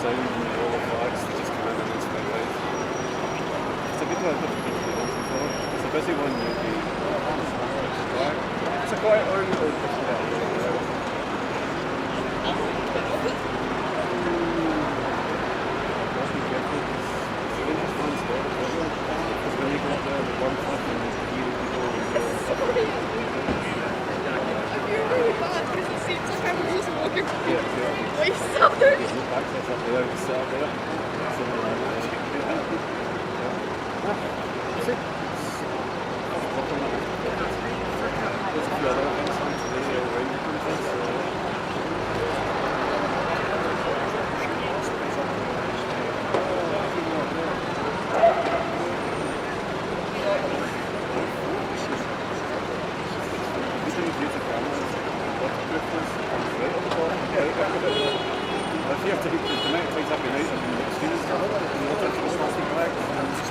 down all the flags that just come in and spread out. It's a good one, it's a busy one, maybe. It's a quiet one, when you go up there with one foot and you people you're really bad because it seems like I'm just walking way south. access up there, sit up there. There's a few other things today around the country, if you have to hit the night times every night and students stuff and you look at the plastic bags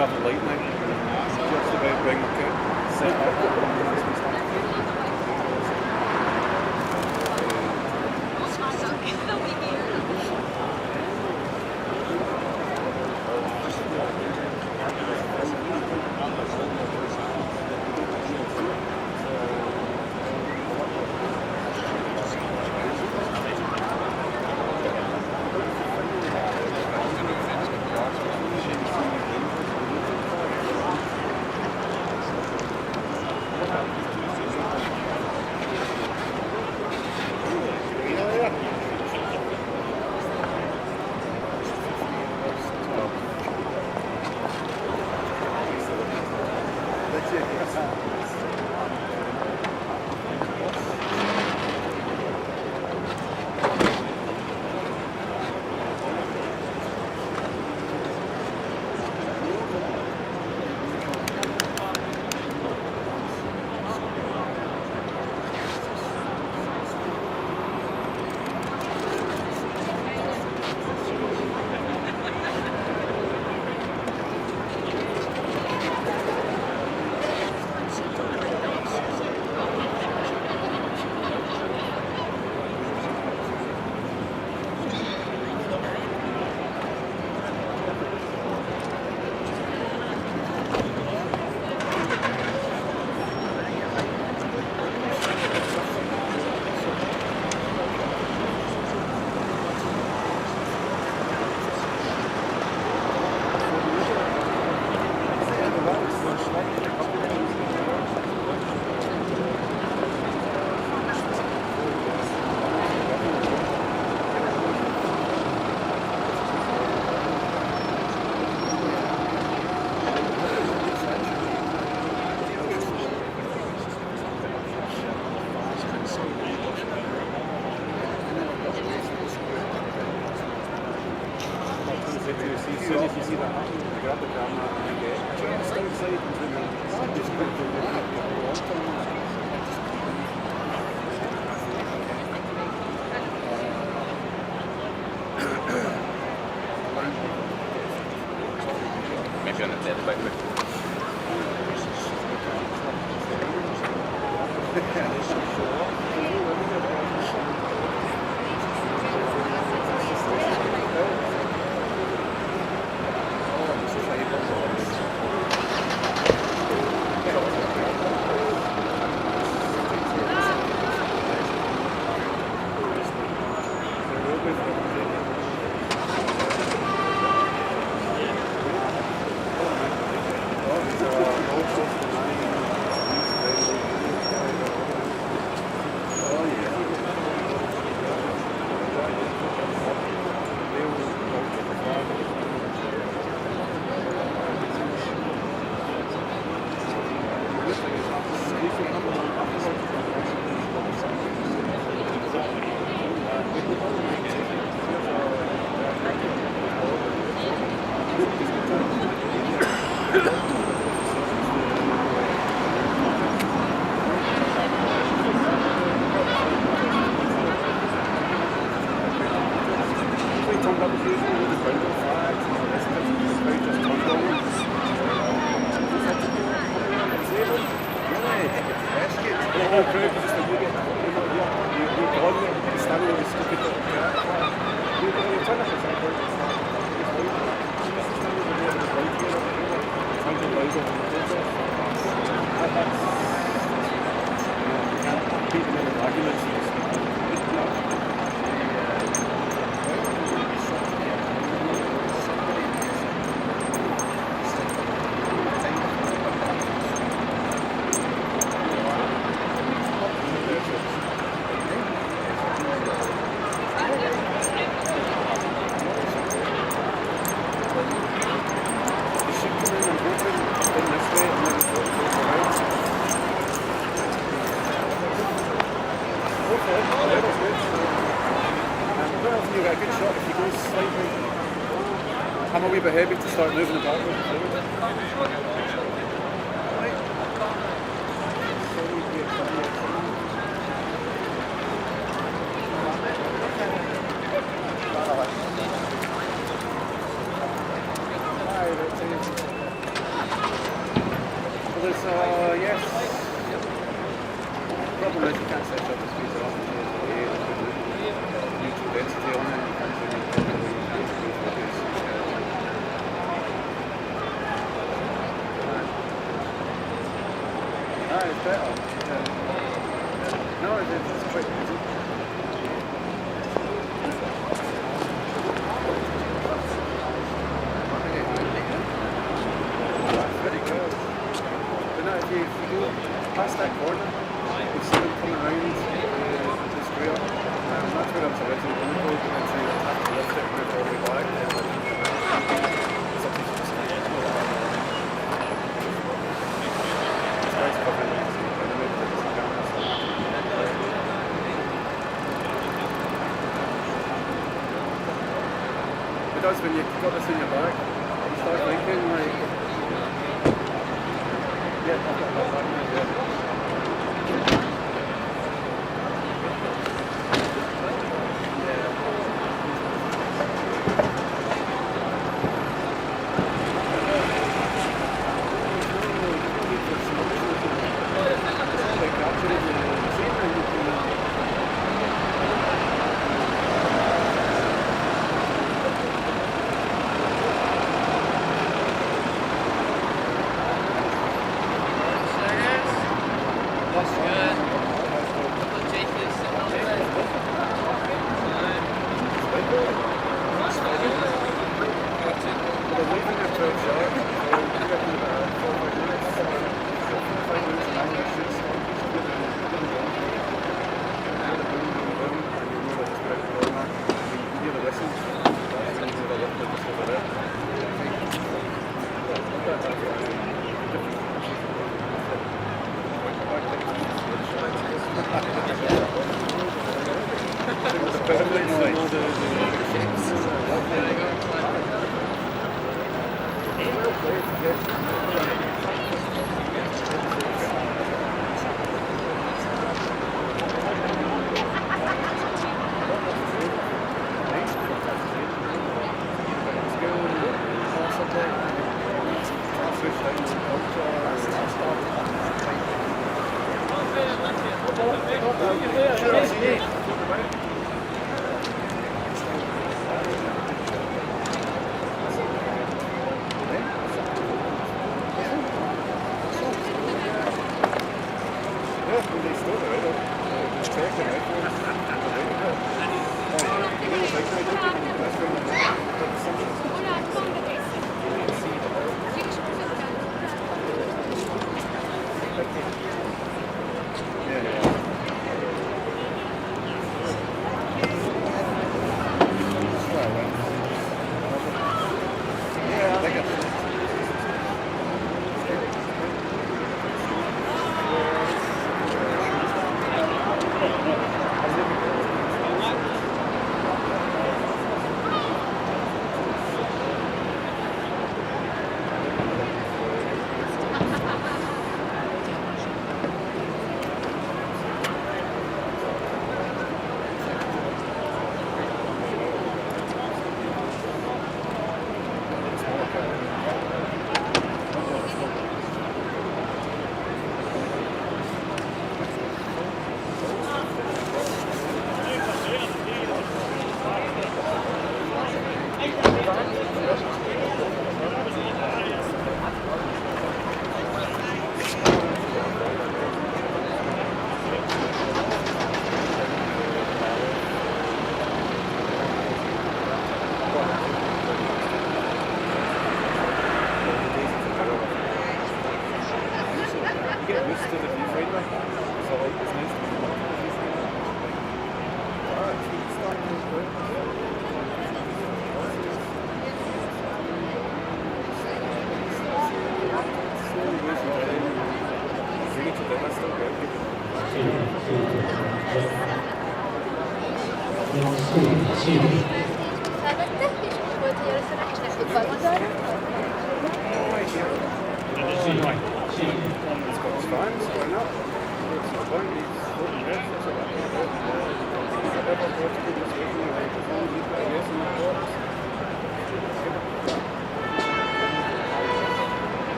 travel lightning, just about bring set up. soon as you see that happen, you grab the camera and get just outside and zoom in. Just put the look at the long time. Maybe on the dead about it. I'm a wee bit heavy to start moving the ball. Yes. The problem is you can't set up the speed off neutral density on it. You can't do it's better. No, it's quite easy. Very good. But no, if you go past that corner, you see them coming around the square. That's where I was originally going to go, and so you have to lift it and move all the way back. It does when you've got this in your bag, you start thinking like, yeah, I've got that back now, yeah.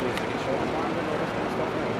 there's like a shop band and all this kind of stuff now.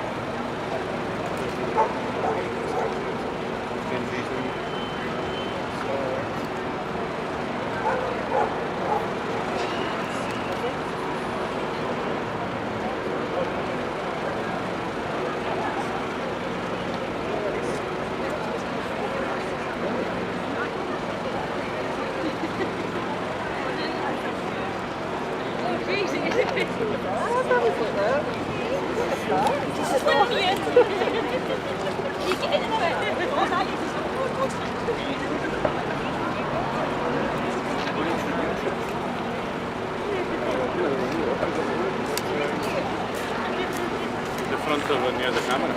The front of it near the camera.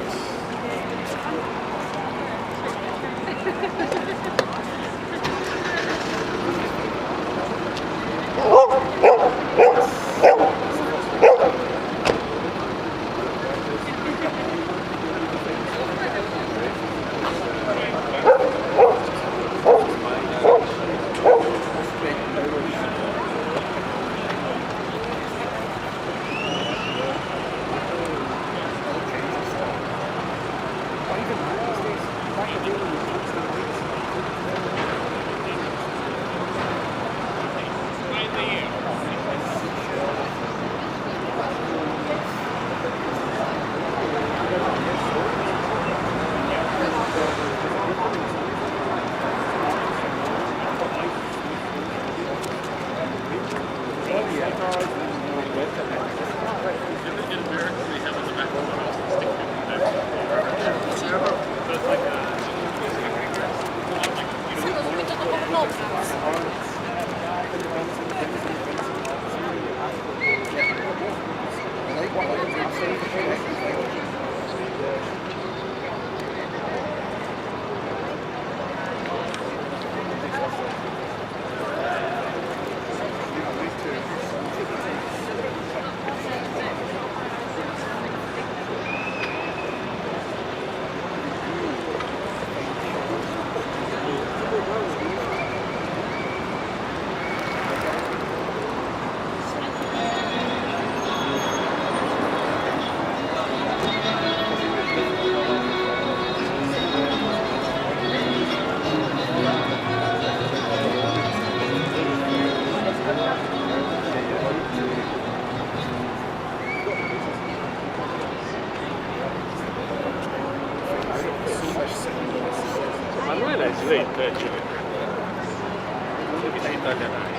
Manuela è sveglia, cioè. Non mi sei italiana.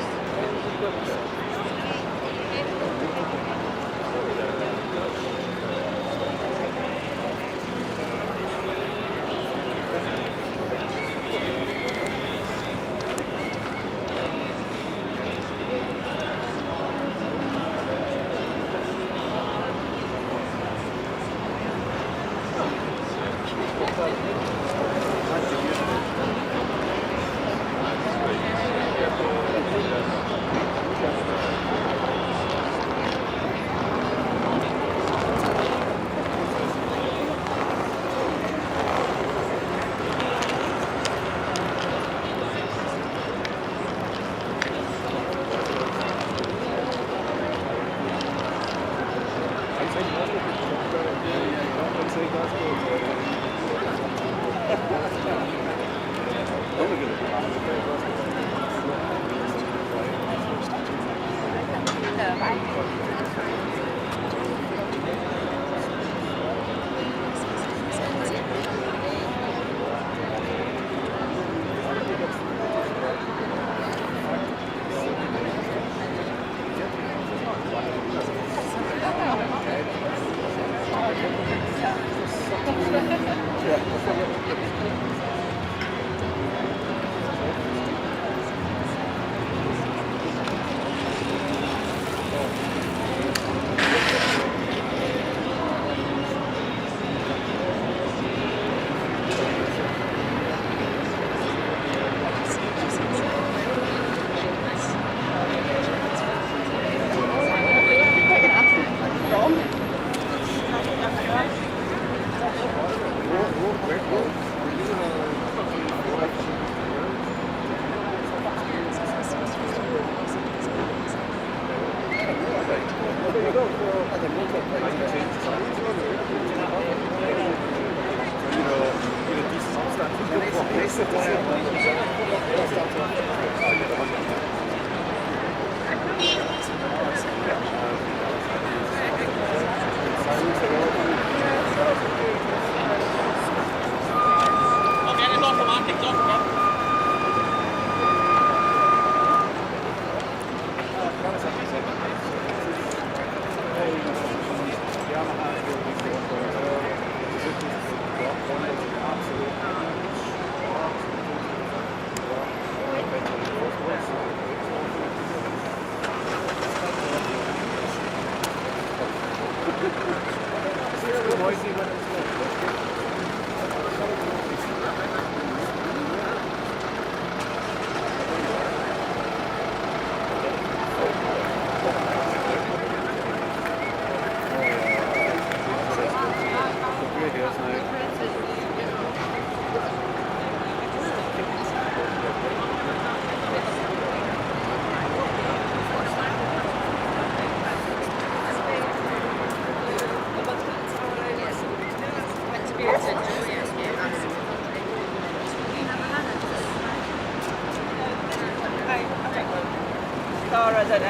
Sarah that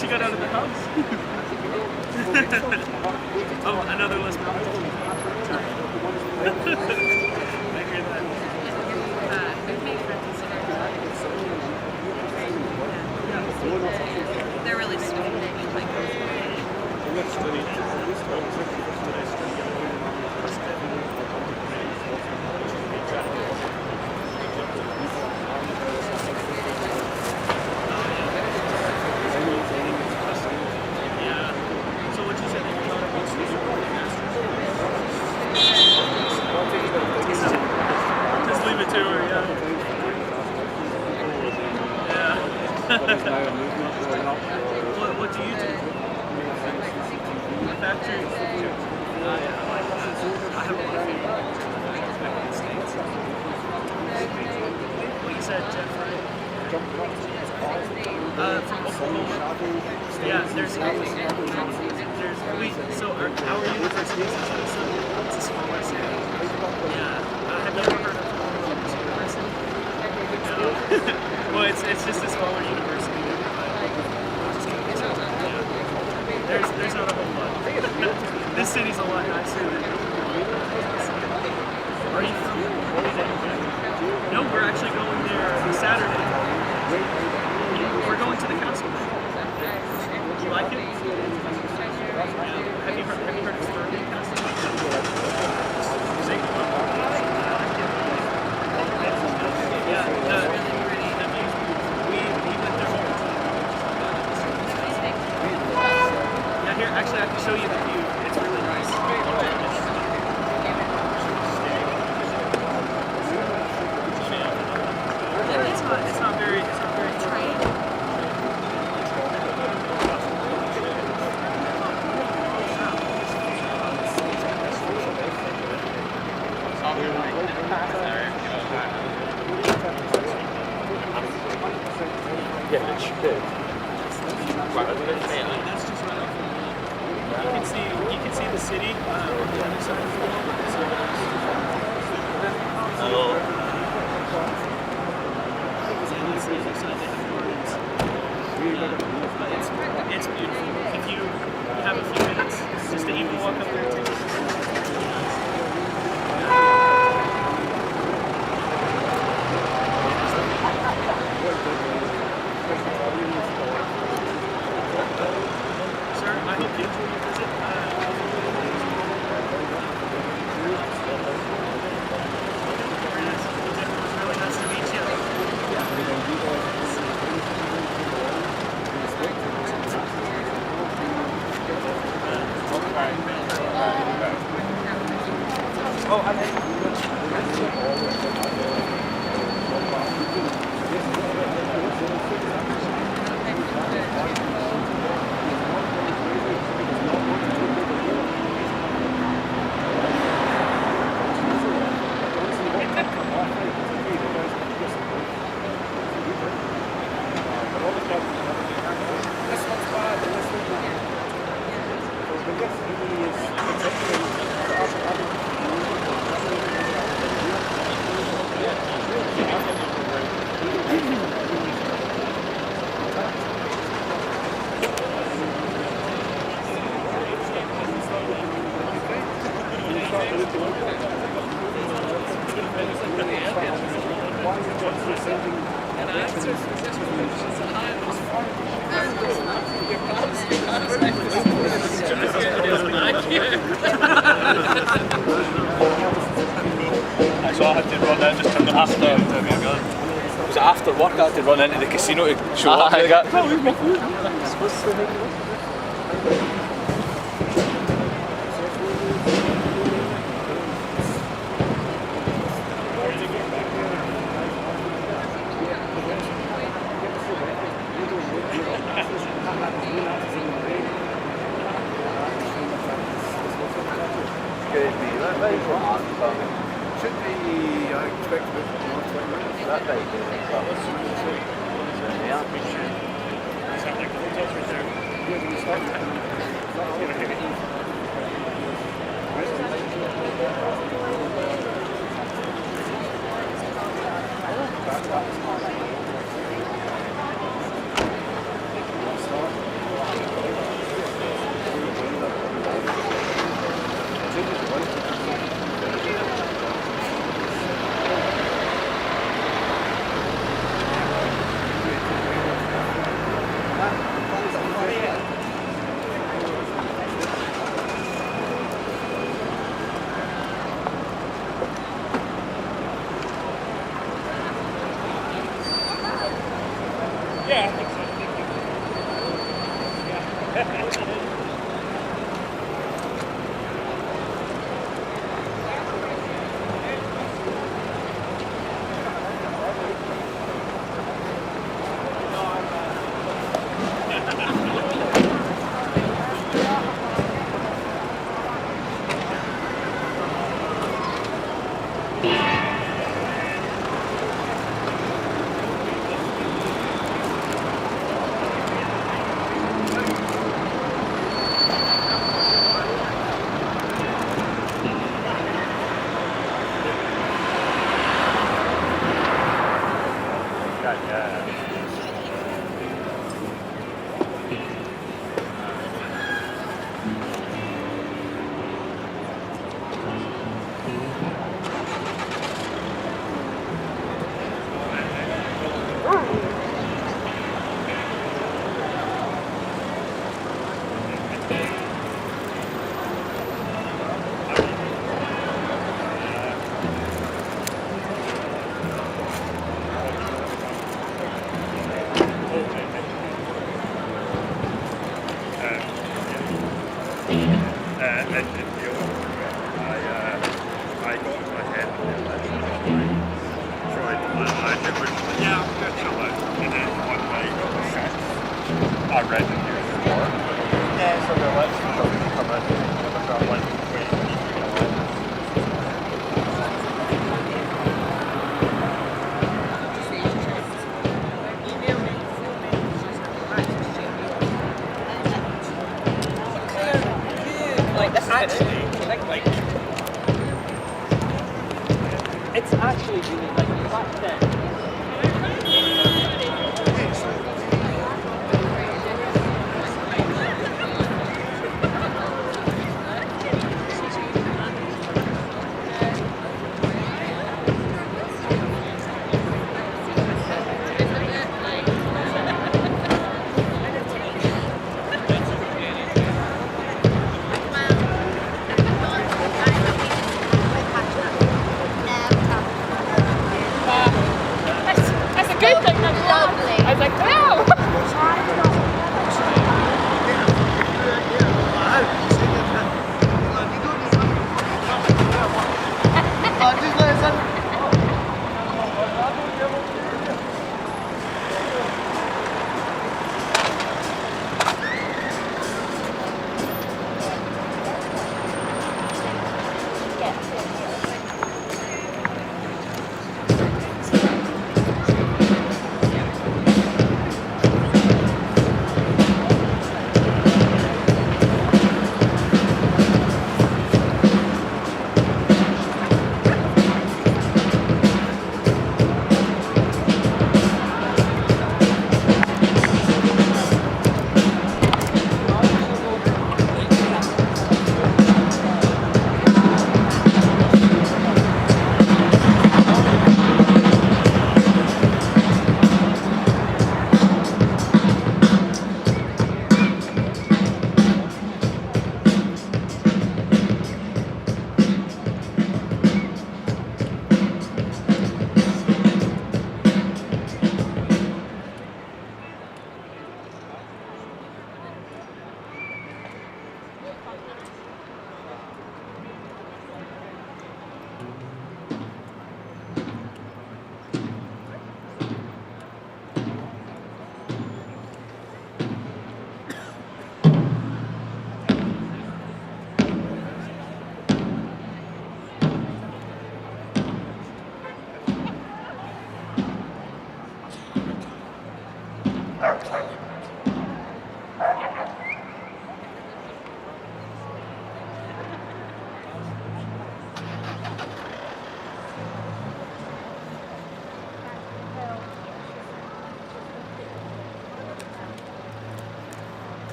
She got out of the house. Oh, another less problem. Sorry. I hear that. they're really sweet. What do you do? Factory. I like that. I have a lot of family back in the States. What you said, Jeff, right? From Oklahoma. Yeah, there's so our university is it's a smaller city. Yeah. Yeah, it's big. That's just right off the wall. You can see the city on the other side of the wall. Oh. And that's the other side. They have gardens. It's beautiful. If you have a few minutes, just to even walk up there and take a look. Sir, I hope you enjoy your visit. It was really nice to meet you. So I had to run in just after. Was it after work? I had to run into the casino to show up. I got. Oh, where's my food? Should be, I expect, about 20 minutes. That day. It's actually really like back then. That's a good thing. I was like, wow.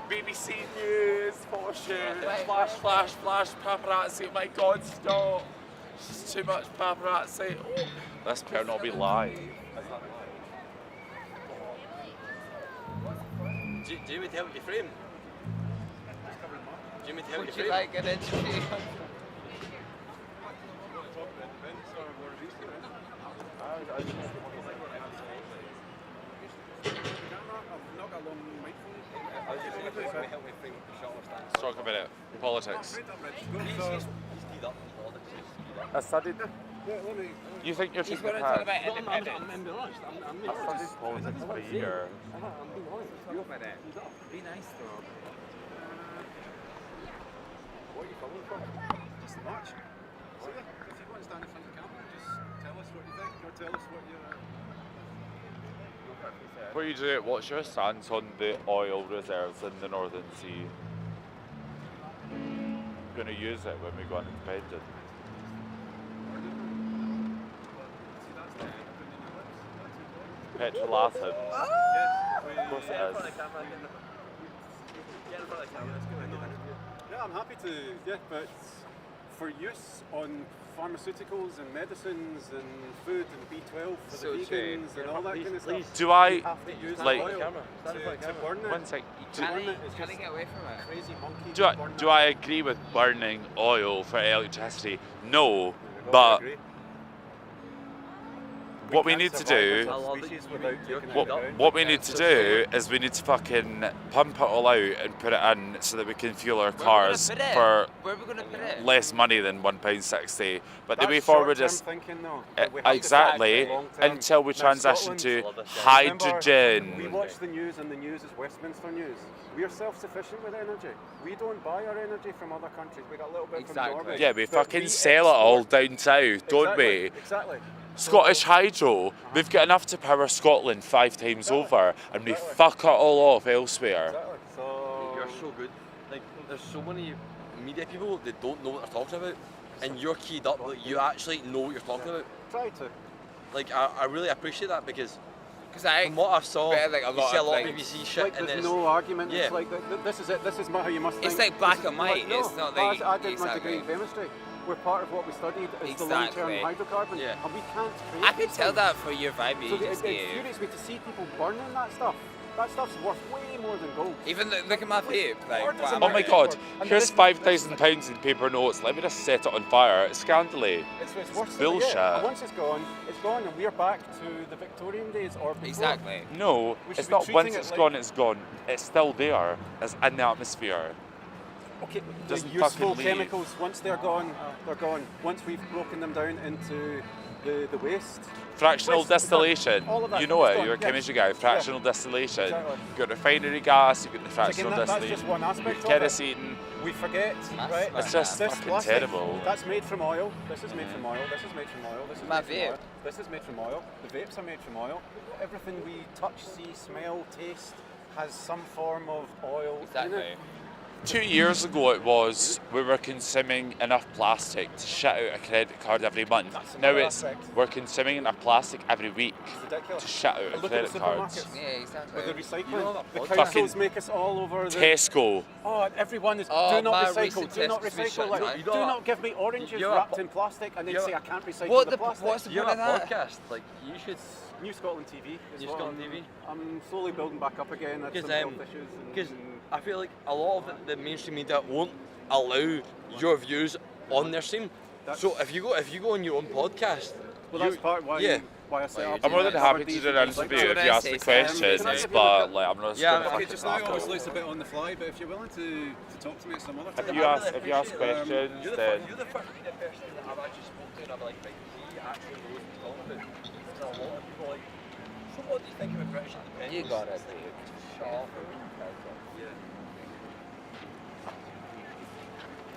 BBC News, photos, flash, paparazzi, my God, stop. It's too much paparazzi. Oh. This better not be live. Do you need me to help you frame? Do you need me to help you Would frame? you like an interview? Let's talk about it. Politics. I studied. You think you're He's too going to talk prepared? about independence. I'm being honest. I'm I studied politics for a year. being honest. Go for it. Be nice though. What are you coming from? Just much. So, if you want to stand in front of the camera, just tell us what you think, or tell us what you're. What you do? What's your stance on the oil reserves in the Northern Sea? Going to use it when we go independent. Petrol acid. Of course it is. Yeah, I'm happy to. Yeah, but for use on pharmaceuticals and medicines and food and B12 for So the true. vegans and all that kind of stuff. Do I We have to use like? oil to burn it. One sec. Can burn it, I, it's can I just get away from it? crazy monkey. Do I agree with burning oil for electricity? No, but what we need to do, what we need to do is we need to fucking pump it all out and put it in so that we can fuel our cars for Where are we going to put it? less money than £1.60. But the That's way forward short-term is thinking, though. But we have to exactly think long-term. until we Now, transition to Scotland, we hydrogen. watch the news, and the news is Westminster news. We are self-sufficient with energy. We don't buy our energy from other countries. We got a little bit Exactly. from Norway. Yeah, we but fucking sell it all down south, don't we? Exactly. Scottish Hydro, we've got enough to power Scotland 5 times over, and we fuck it all off elsewhere. Exactly. So You're so good. Like, there's so many media people that don't know what they're talking about, and you're keyed up. Like, you actually know what you're talking about. try to. Like, I really appreciate that because Because from what I saw, better, like, a you lot see a of lot of things. BBC shit, Like and there's it's no argument. yeah. It's like this is it. This is how you must think. It's like black and Like, white. no, It's not like I did my exactly. degree in chemistry. We're part of what we studied is Exactly. the long-term hydrocarbons, Yeah. and we can't create I could these tell things. that for your vibe you So it just gave. infuriates me to see people burning that stuff. That stuff's worth way more than gold. Even look at my vape. Like, Or does it Oh my matter? god, And here's this- £5,000 in paper notes, let me just set it on fire. It's scandally. It's worse than bullshit. Yeah. And once it's gone, and we're back to the Victorian days or before. exactly. No, We it's should be not treating once it it's like- gone, it's gone. It's still there. It's in the atmosphere. Okay, the Doesn't useful fucking leave. chemicals, once they're gone, they're gone. Once we've broken them down into the waste. Fractional Waste is done. distillation. All of that You know is it, done, you're a yeah. chemistry guy. Fractional distillation. Exactly. You've got refinery gas, you've got the Again, fractional that's just distillation. one aspect of it. Kerosene. We forget, right? It's just This fucking plastic, terrible. That's made from oil. This is made from oil. This is made from oil. This is My made from vape. oil. This is made from oil. The vapes are made from oil. Everything we touch, see, smell, taste has some form of oil in Exactly. it. 2 years ago it was, we were consuming enough plastic to shit out a credit card every month. That's Now another it's, aspect. we're consuming enough plastic every week It's ridiculous. to shit out a Look at credit the card. supermarkets. Yeah, exactly. With the recycling, You know that the podcast- councils Fucking make us all over the. Tesco. Oh, everyone is. Oh, do not my recycle. recent Do not Tesco's been recycle. shut Like, down. You do know not give me oranges you're a wrapped po- in plastic and then you're- say I can't recycle What the the? plastic. What's the You're point a of that? podcast. Like, you should. New Scotland TV. Is New what Scotland I'm, TV. I'm slowly building back up again. I had some health issues. Because I feel like a lot of the mainstream media won't allow your views on their stream. So if you go on your own podcast, well, that's part why yeah. why I set up. I'm more than happy to these do an things interview like if that. you ask the Can I questions, give you a but like, I'm not Yeah, gonna Okay, fucking just now laugh obviously at it's a bit on the fly, but if you're willing to talk to me at some other time. If you ask questions, you're then the first media person that I've actually spoken to, and I'm like, he actually knows what he's talking about. There's a lot of people like, so what do you think about British independence? You got it, It's like, dude. shut up. Yeah.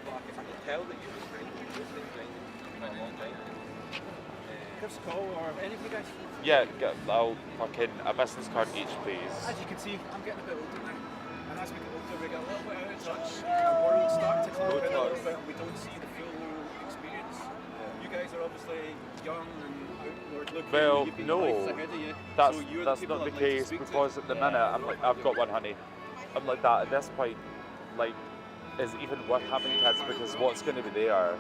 But I can tell that you've been grinding for a long time. Give us a call or any of you guys. yeah, I'll fucking a business card each, please. As you can see, I'm getting a bit older now. And as we get older, we get a little bit out of touch. Our world starts to clamp in a little bit and we don't see the full experience. You guys are obviously young and outward looking. Well, You've been no. lives ahead of you. That's So you're that's people not the I'd like to case speak to. because at the minute I'm like, I've got one, honey. I'm like that at this point. Like, is it even worth having kids because what's going to be there?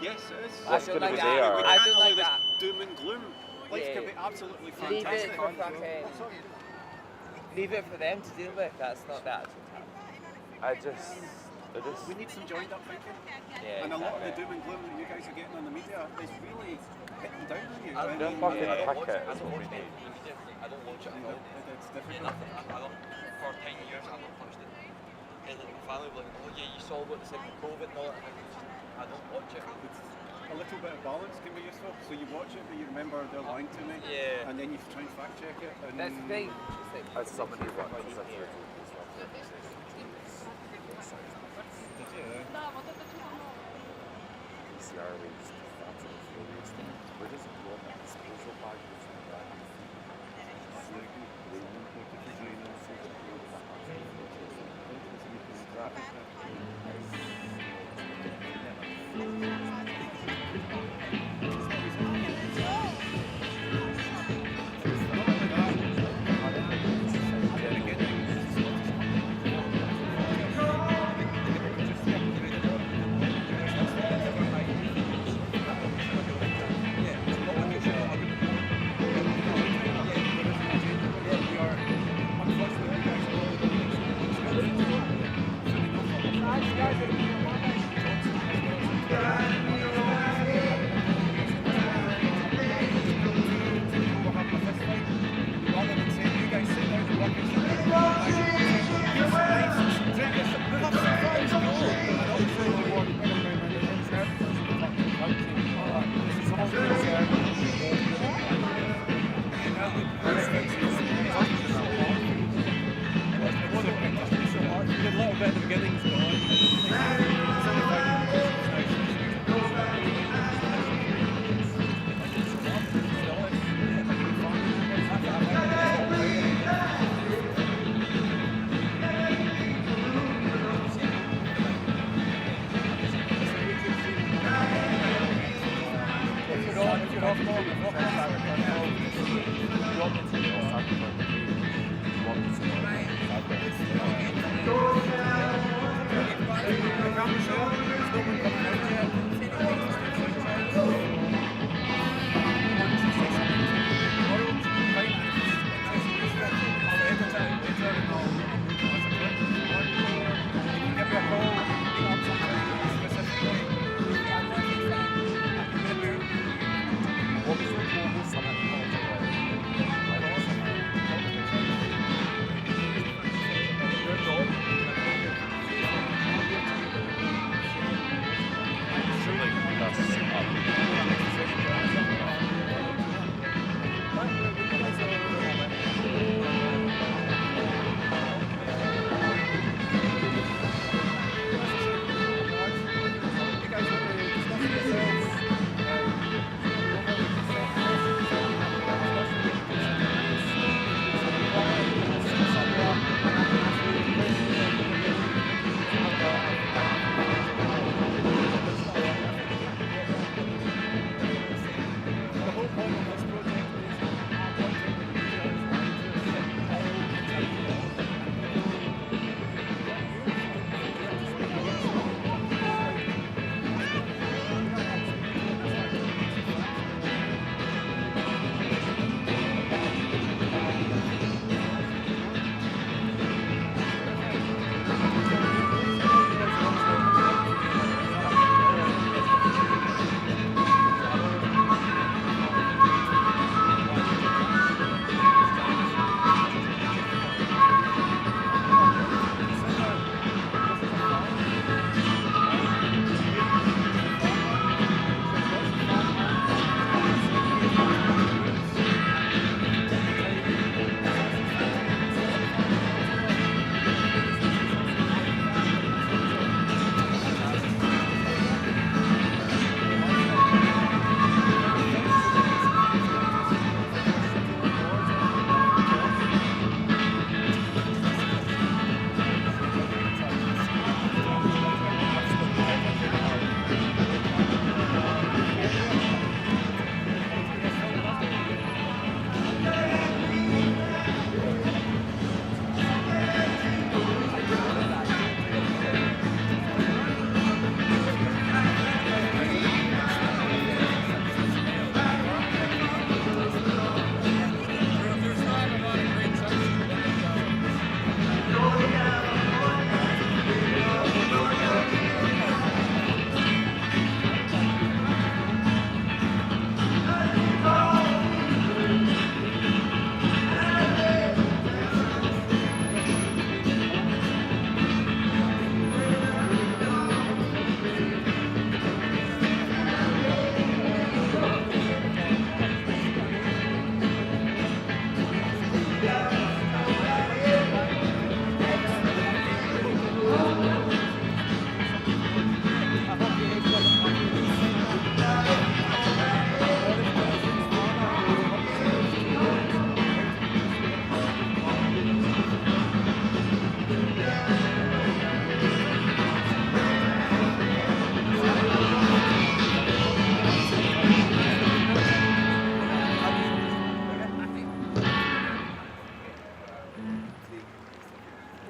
Yes, it is. I What's don't going to like be that. there? We I can't don't allow like this that. doom and gloom. Life Yeah. can be absolutely Leave it fantastic. for fucking. Leave it for them to deal with. That's not the actual time. I just We need some joined up thinking. Yeah. And a lot of the exactly. doom and gloom that you guys are getting on the media is really hitting down on you. They're And, fucking yeah, picket is what we need. I don't watch it at all. it's Yeah, difficult. nothing. I don't, for 10 years I've not touched it. And like, my family were like, oh yeah, you saw what they said with COVID and all that. I don't watch it. A little bit of balance can be useful. So you watch it, but you remember they're lying to me. Yeah. And then you try and fact check it. And That's the thing. It's like, As somebody who works as a Did you? PCR waste, that's a fuel waste. Where does it go in that disposal bag?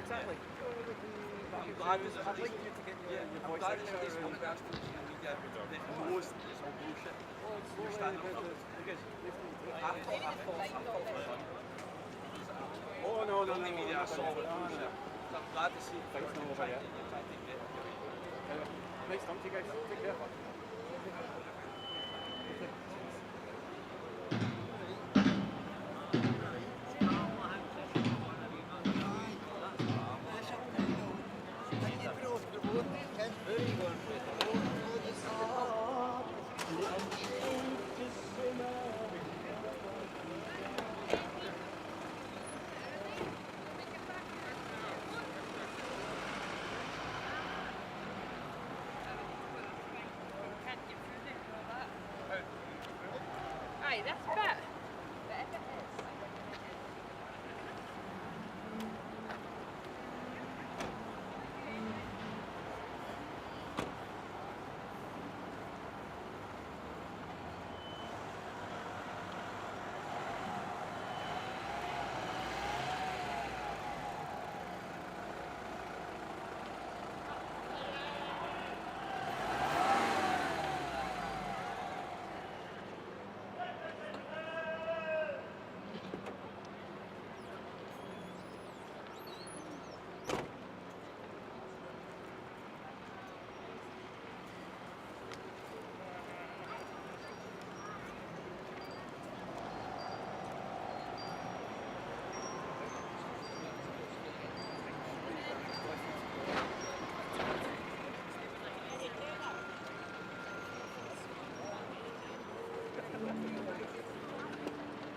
exactly. But I'm glad that I'd like you to get your voice out there. this podcast on social media that knows that it's all bullshit. You're standing up for it. Because I thought it was done. Oh no, The only media I saw was no, bullshit. So I'm glad to see that Thanks, you're no, trying yeah. to get Nice talking to you guys. Take care. Aye, that's better.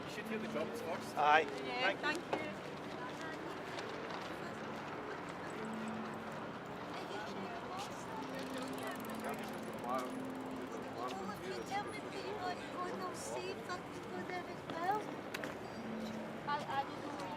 You should hear the drums first. Aye. Yeah, thank you. Tell me that you want to go and I'll save that to go there as well. I don't know.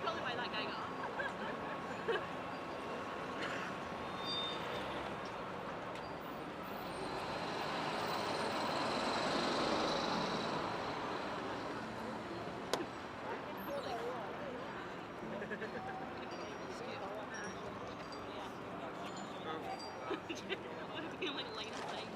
Probably why that guy got like line of sight.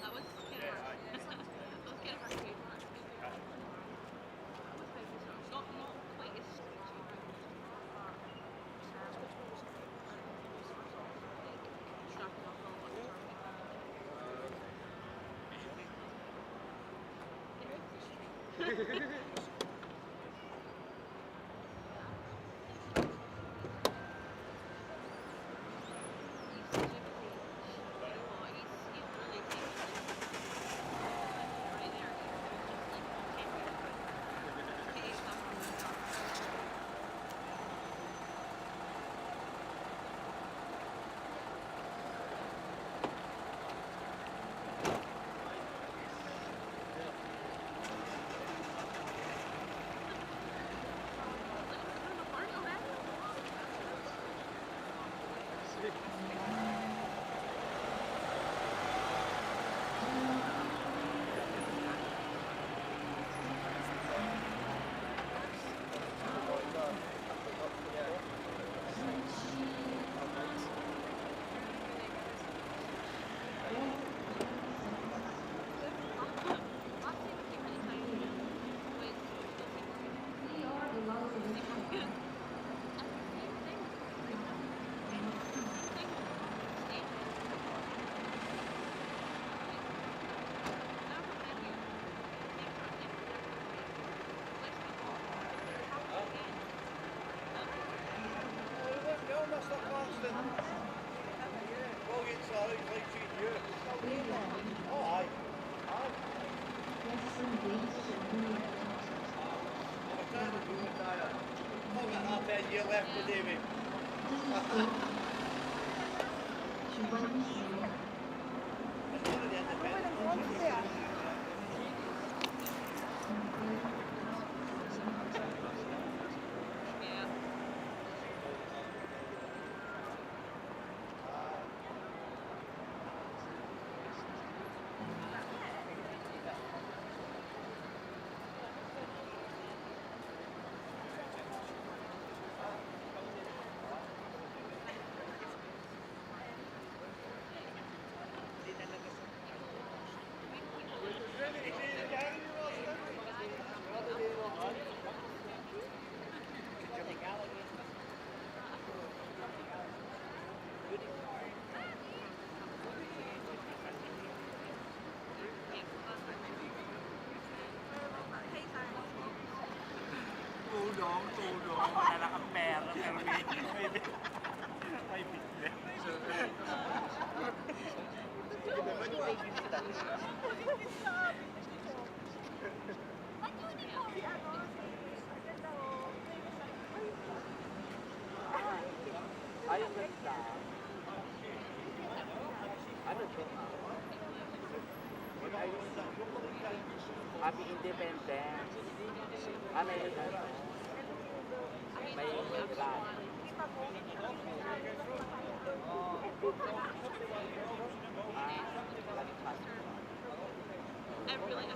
That was kind of hard. That was kind of hard to do. It's not quite as strapping off all the you left today, mate. Kami independent. Ano yun? May plan. I'm really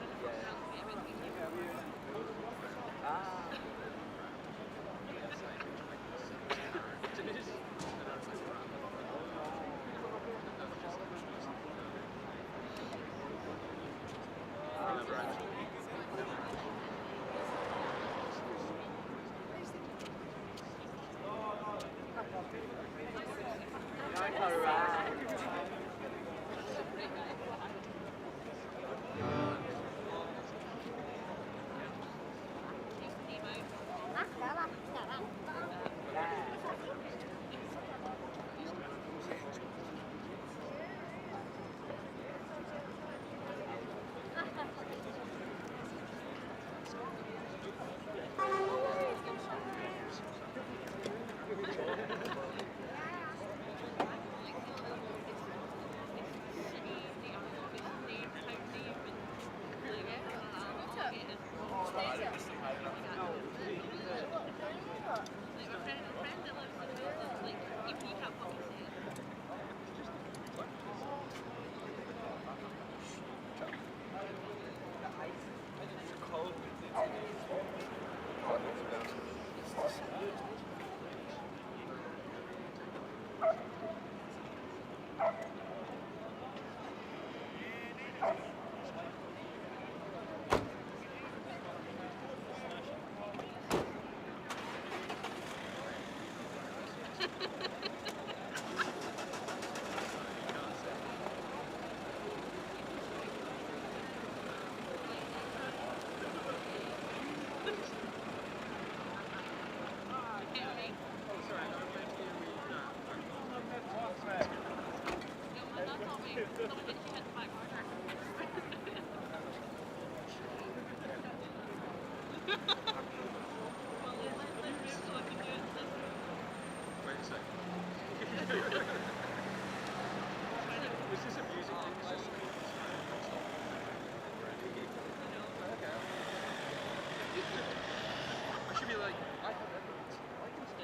I don't know how to pronounce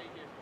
everything.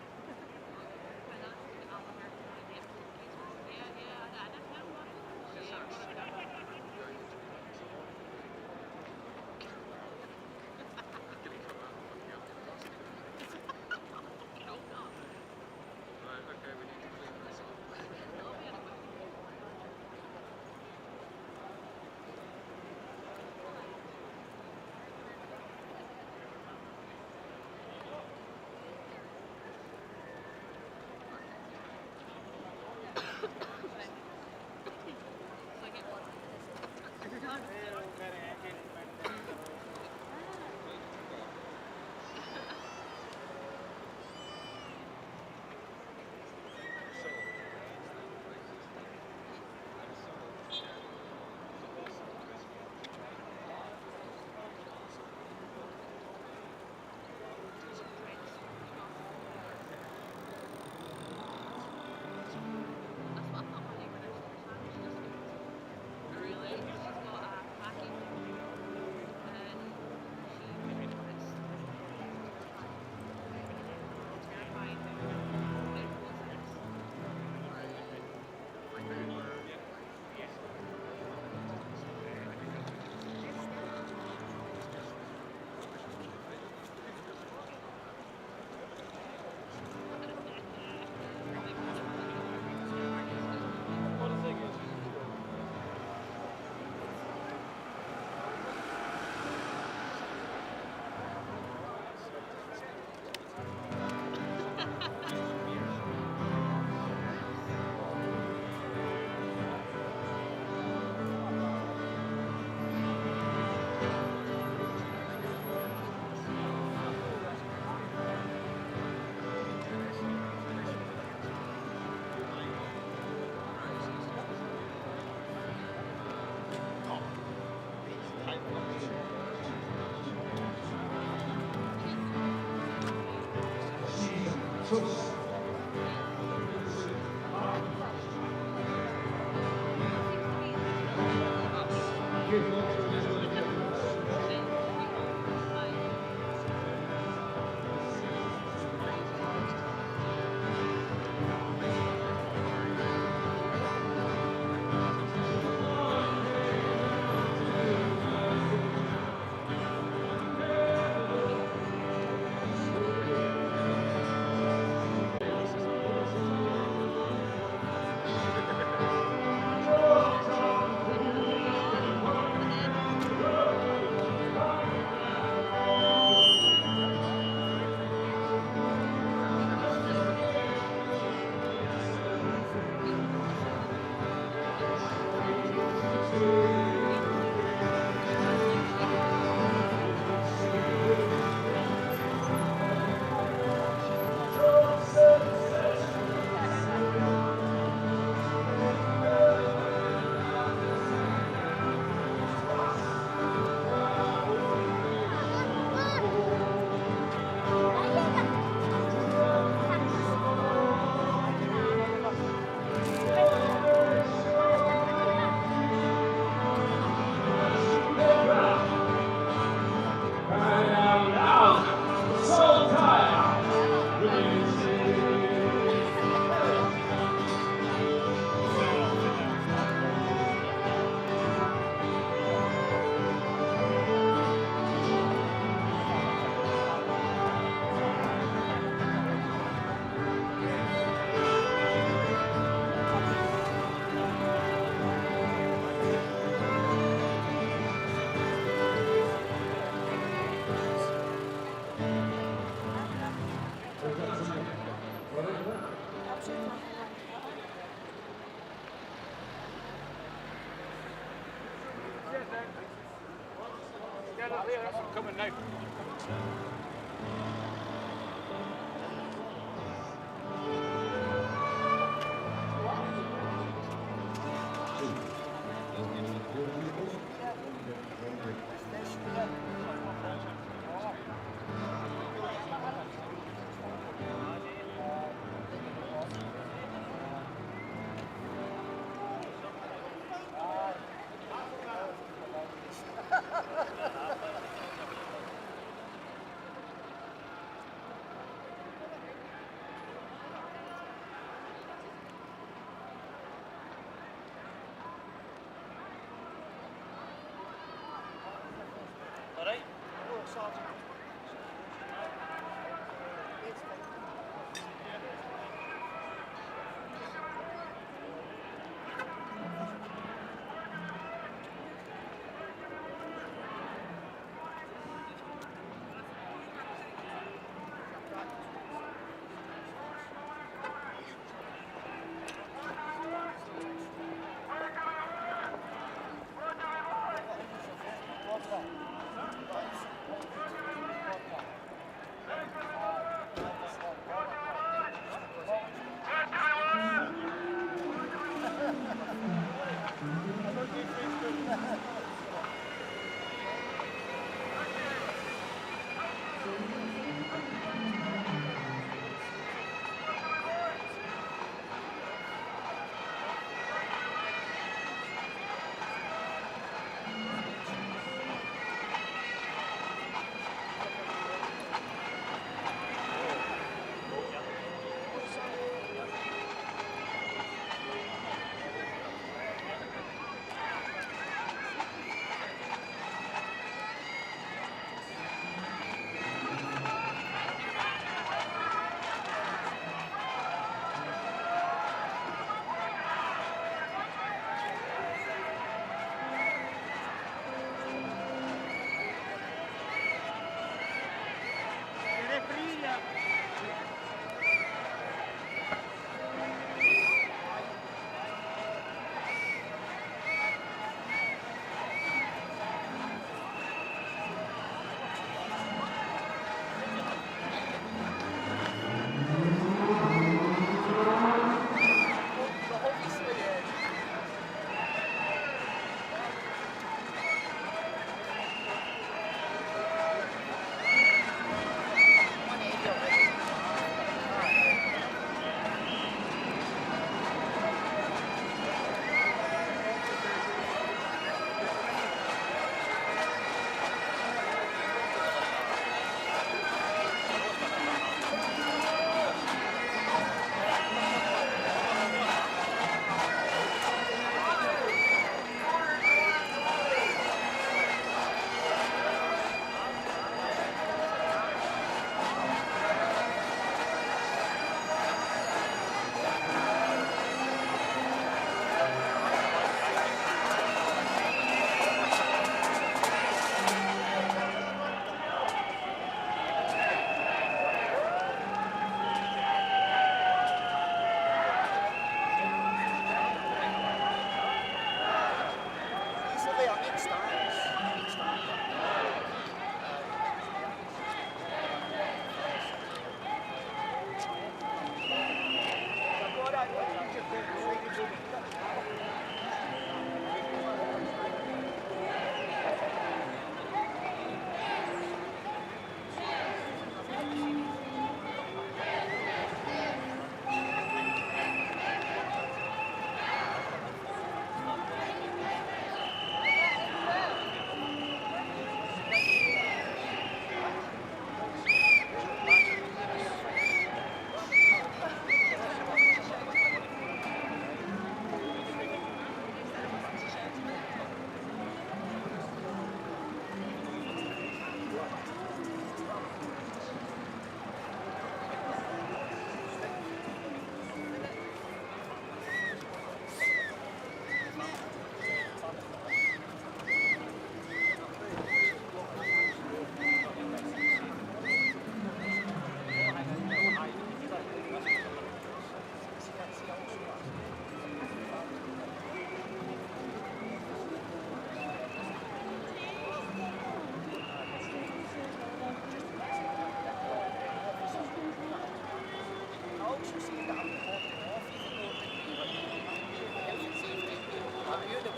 Coming now.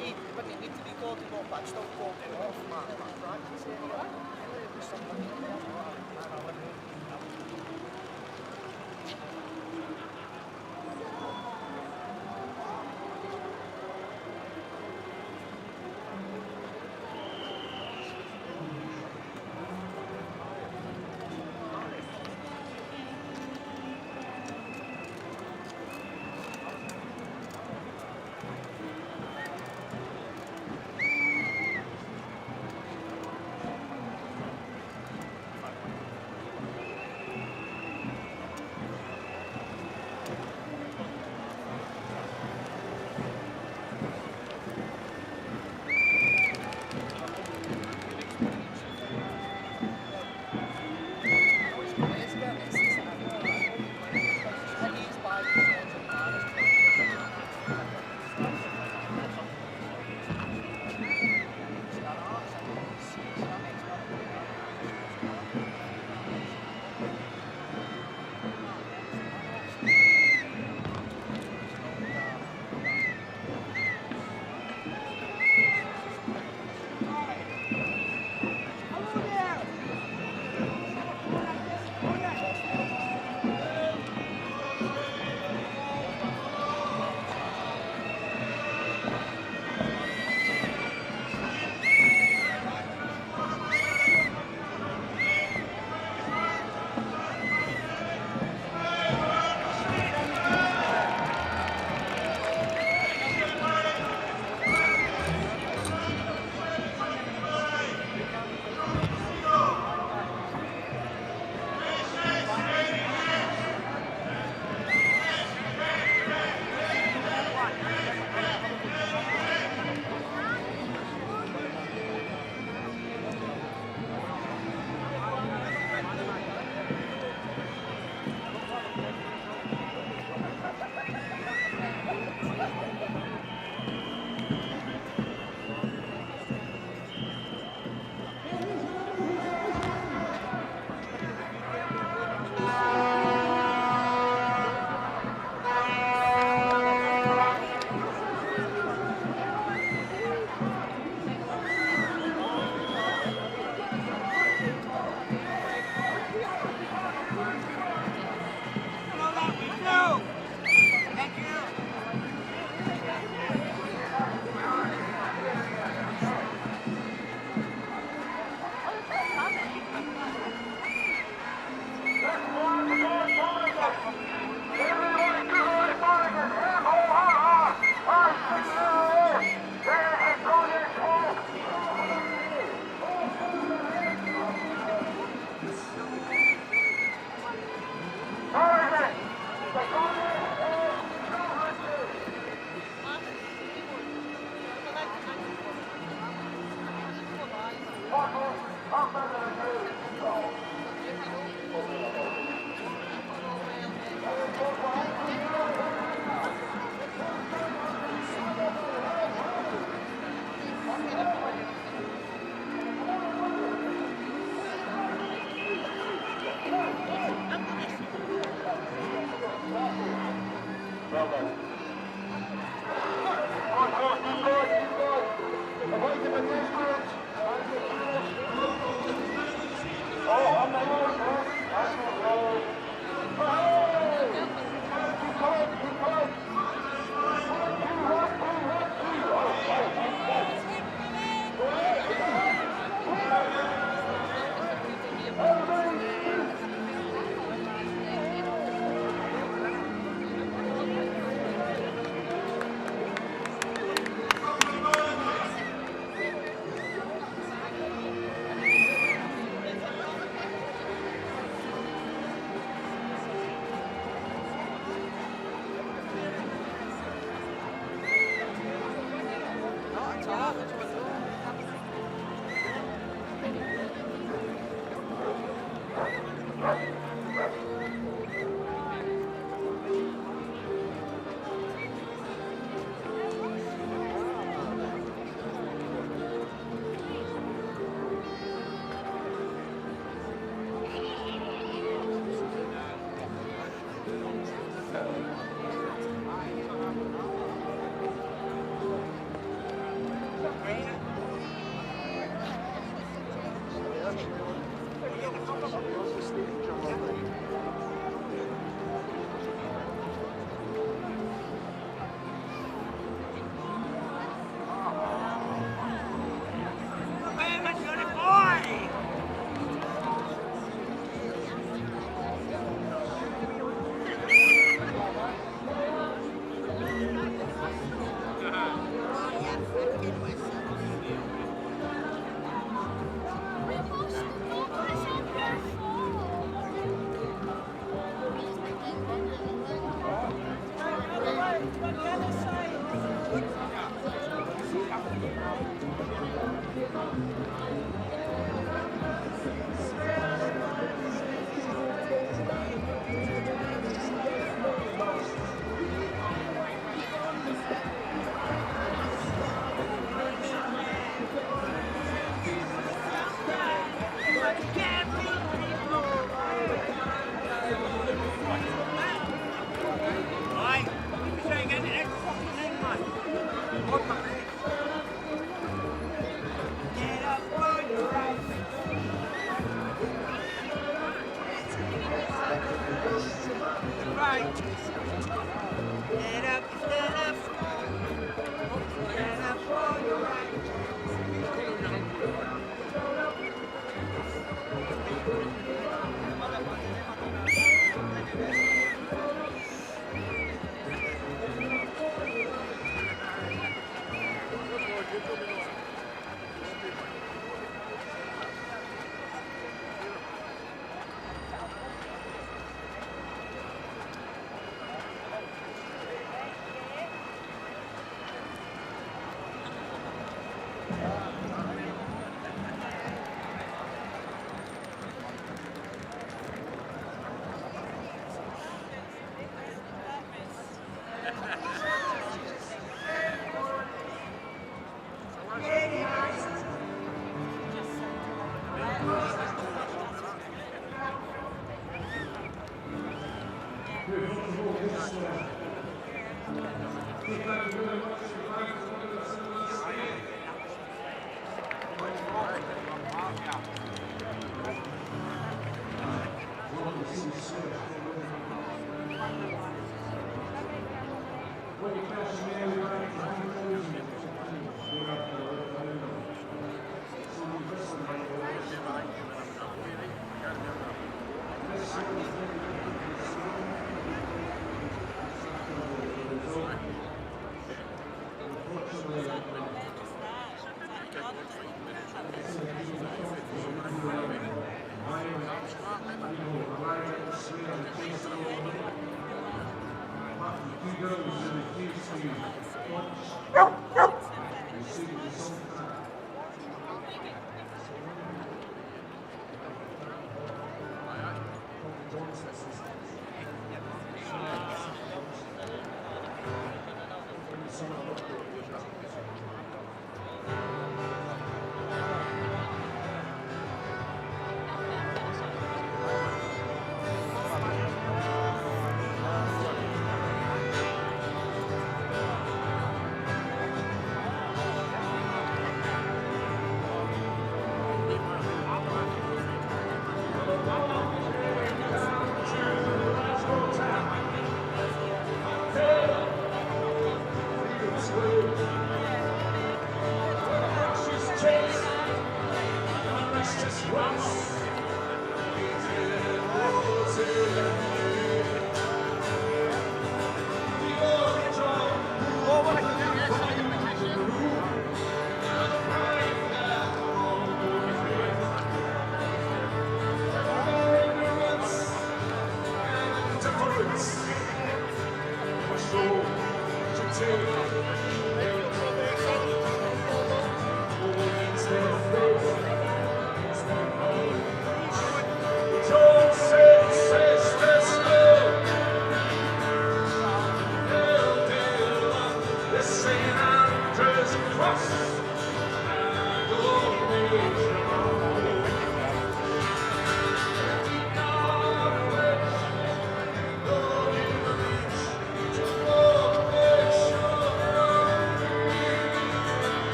I wouldn't need to be cordoned off, but I'd still cordon off my practice area. There's something in there, and I wouldn't.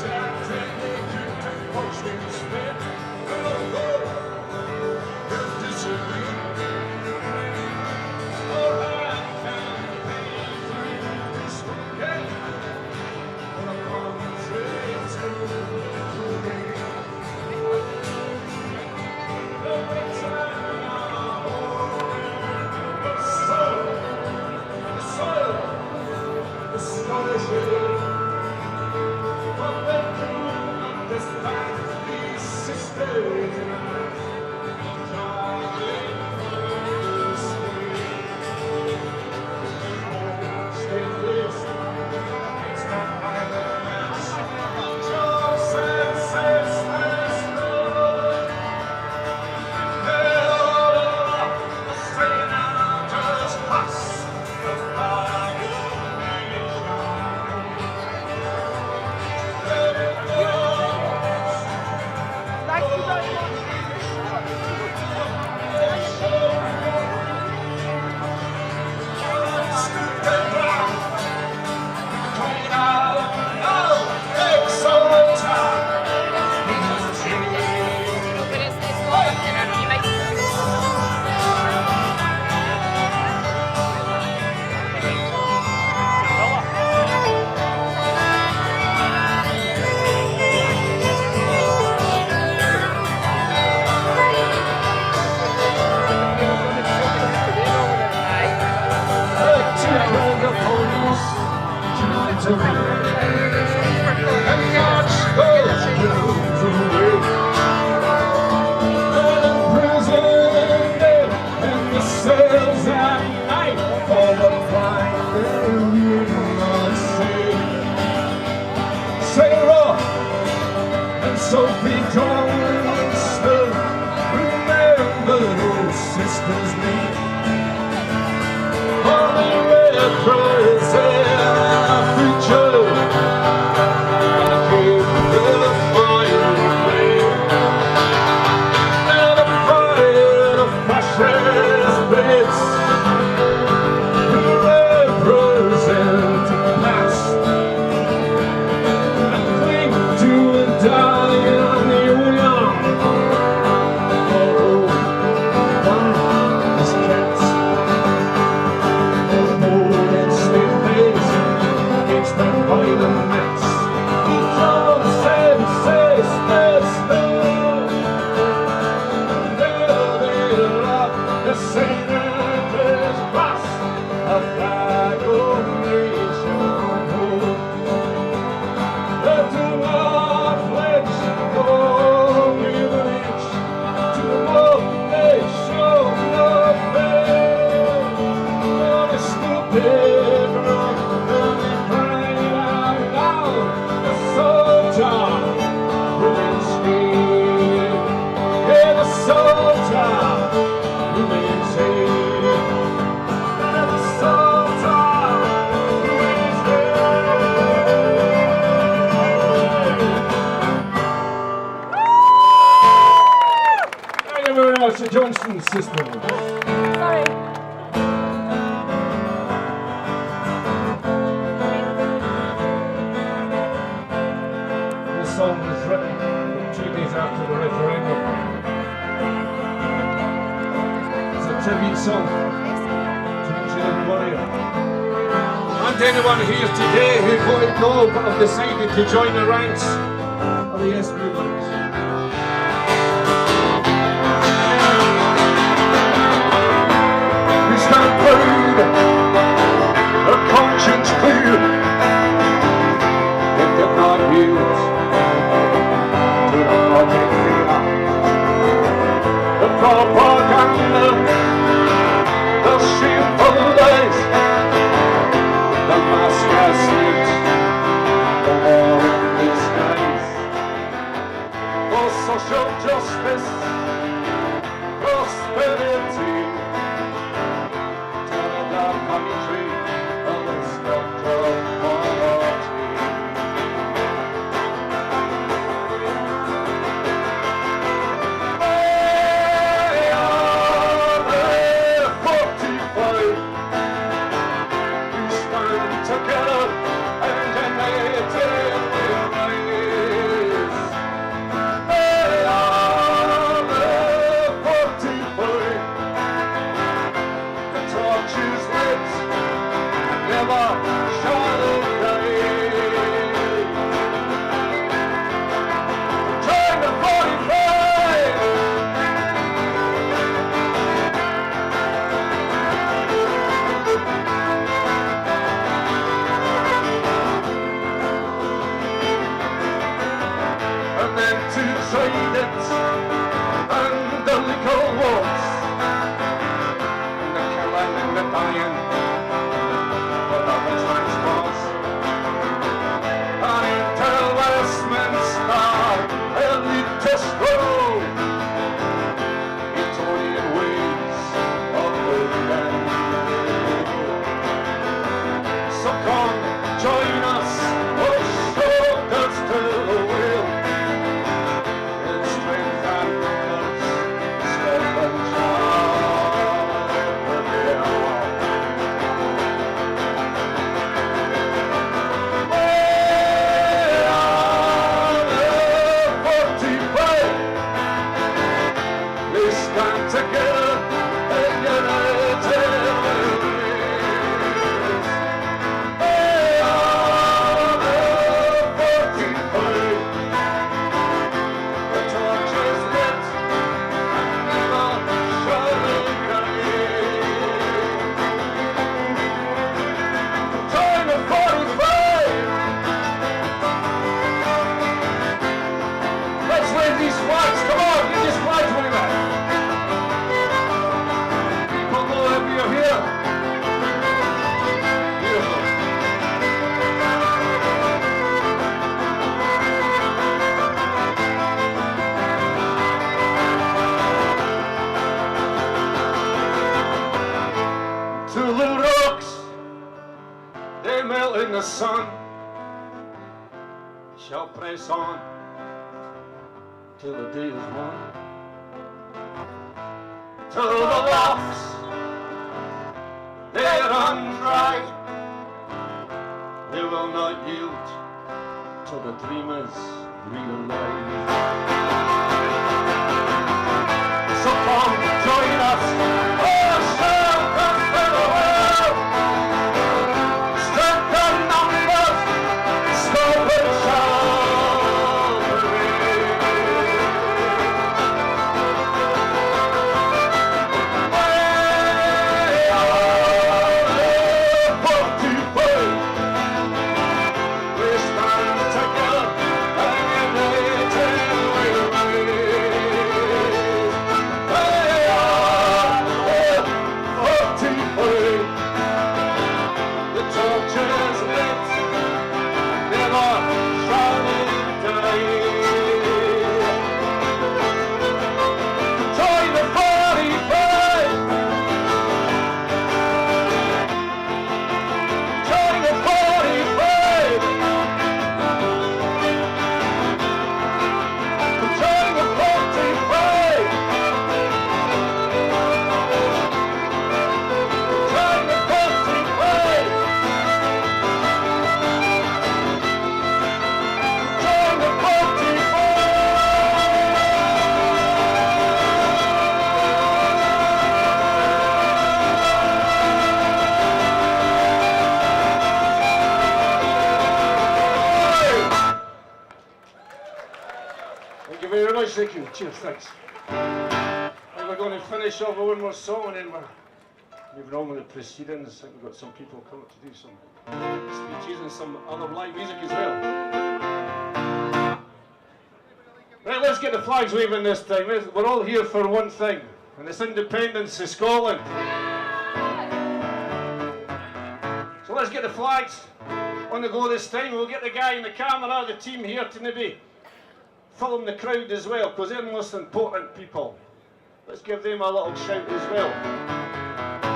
Chapter So be drawn still, remember those sisters need. Only represent our future. And keep the fire flame. And the fire of fascist bits. We represent the past. And cling to a dying union. Although one is kept. It's the violent mix. Don't say the Senate is past a flag of nation. Do not pledge or give an inch to what they show no fail. What is stupid wrong? Crying out loud, the soldier remains here. Yeah, the soldier remains here. And the soldier remains here. Thank you very much, the Johnson system. Sorry. This song was written 2 days after the referendum. It's a tribute song to each and every one of you. And anyone here today who voted no but have decided to join the ranks of the Yes movement. We stand proud, a conscience clear. It did not yield to the project fear. The propaganda, the shameful lies, the mask has slipped, the war in disguise. For social justice, prosperity, turning the country of its structural poverty. Together and united we'll rise. They are the sun shall press on till the day is won, till the locks they run dry, they will not yield till the dreamers realize. So come join us, oh shall prosper the world, strength and numbers, stubborn shall prevail. We stand together and united we'll raise. They are the 45. The torches lit, never shall it die. Join the 45. Join the 45. Join the 45. Join the 45. Join the 45. Thank you very much, thank you. Cheers, thanks. And we're going to finish off with one more song and then we're moving on with the proceedings. I think we've got some people coming to do some speeches and some other live music as well. Right, let's get the flags waving this time. We're all here for one thing, and it's independence of Scotland. So let's get the flags on the go this time. We'll get the guy in the camera, the team here to maybe film the crowd as well, because they're the most important people. Let's give them a little shout as well.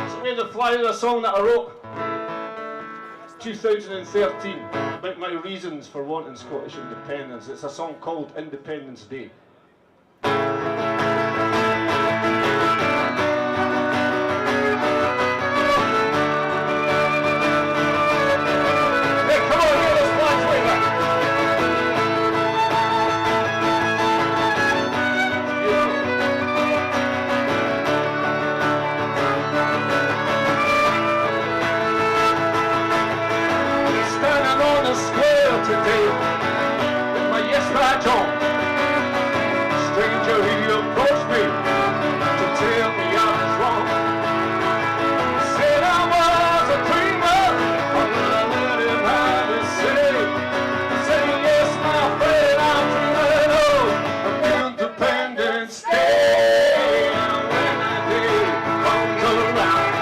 So we had the flag of a song that I wrote 2013 about my reasons for wanting Scottish independence. It's a song called Independence Day. Hey, come on, get those flags waving. Standing on the square today with my yes badge on. Stranger, he approached me to tell me I was wrong. Said I was a dreamer, but I let him have his say. Said yes, my friend, I'm dreaming of Independence Day. And when that day comes around,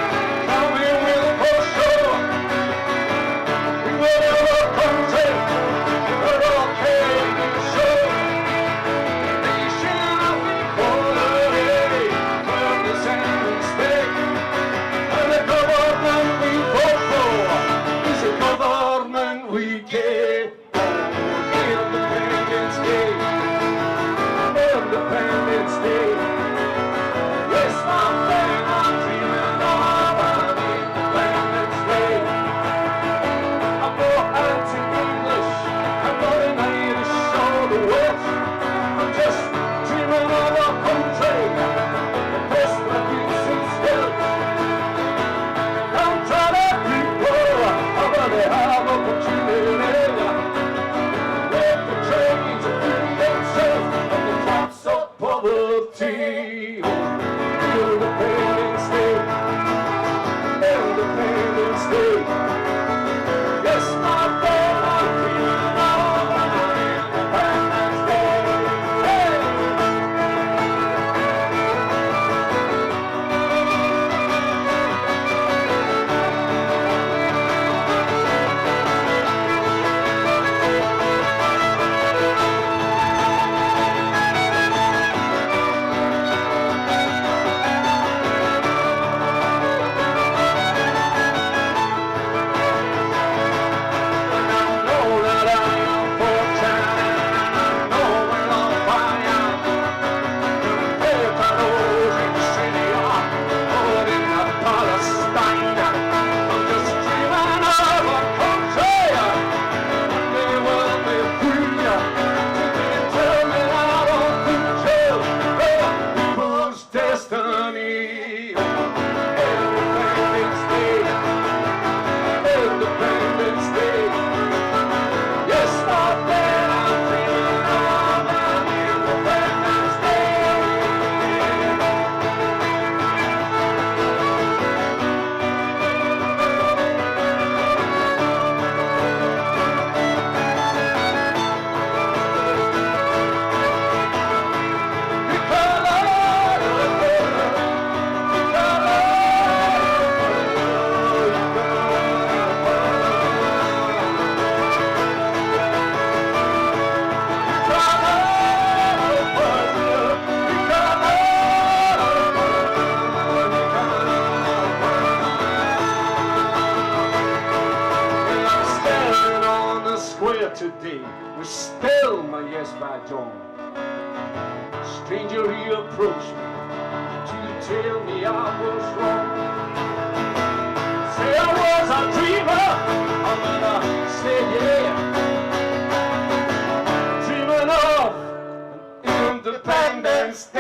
we will for sure. We will country, we're all king, sure. still my yes badge on. Stranger, he approached me to tell me I was wrong. Say I was a dreamer, and then I said yeah. Dreaming of Independence Day.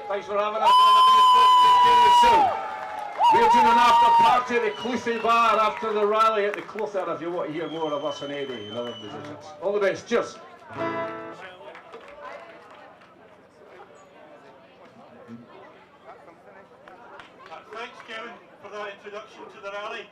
Thanks for having us on the Facebook. We're doing an after party at the Cluthy Bar after the rally at the Cluther if you want to hear more of us and Eddie and other musicians. All the best, cheers. Thanks, Kevin, for that introduction to the rally.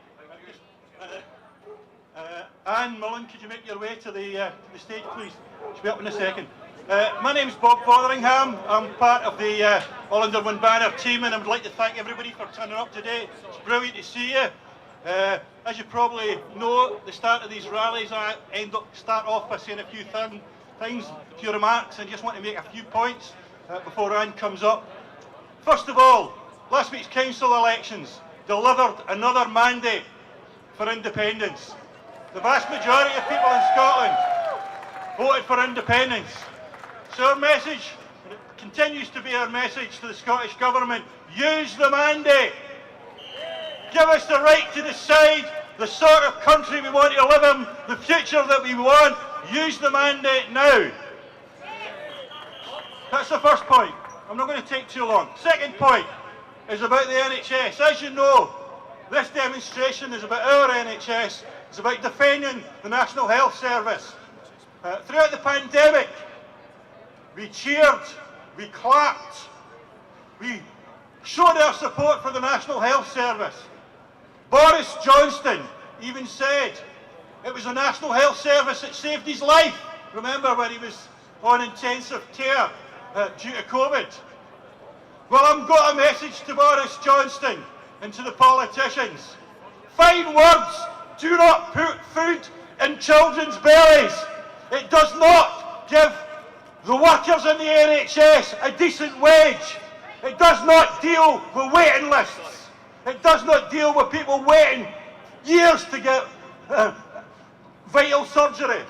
Anne Mullen, could you make your way to the stage, please? She'll be up in a second. My name's Bob Fotheringham. I'm part of the All Under One Banner team, and I would like to thank everybody for turning up today. It's brilliant to see you. As you probably know, at the start of these rallies, I start off by saying a few things, a few remarks, and just want to make a few points before Anne comes up. First of all, last week's council elections delivered another mandate for independence. The vast majority of people in Scotland voted for independence. So our message, and it continues to be our message to the Scottish Government, use the mandate. Give us the right to decide the sort of country we want to live in, the future that we want. Use the mandate now. That's the first point. I'm not going to take too long. Second point is about the NHS. As you know, this demonstration is about our NHS. It's about defending the National Health Service. Throughout the pandemic, we cheered, we clapped, we showed our support for the National Health Service. Boris Johnson even said it was the National Health Service that saved his life. Remember when he was on intensive care due to COVID? Well, I've got a message to Boris Johnson and to the politicians. Fine words do not put food in children's bellies. It does not give the workers in the NHS a decent wage. It does not deal with waiting lists. It does not deal with people waiting years to get vital surgery.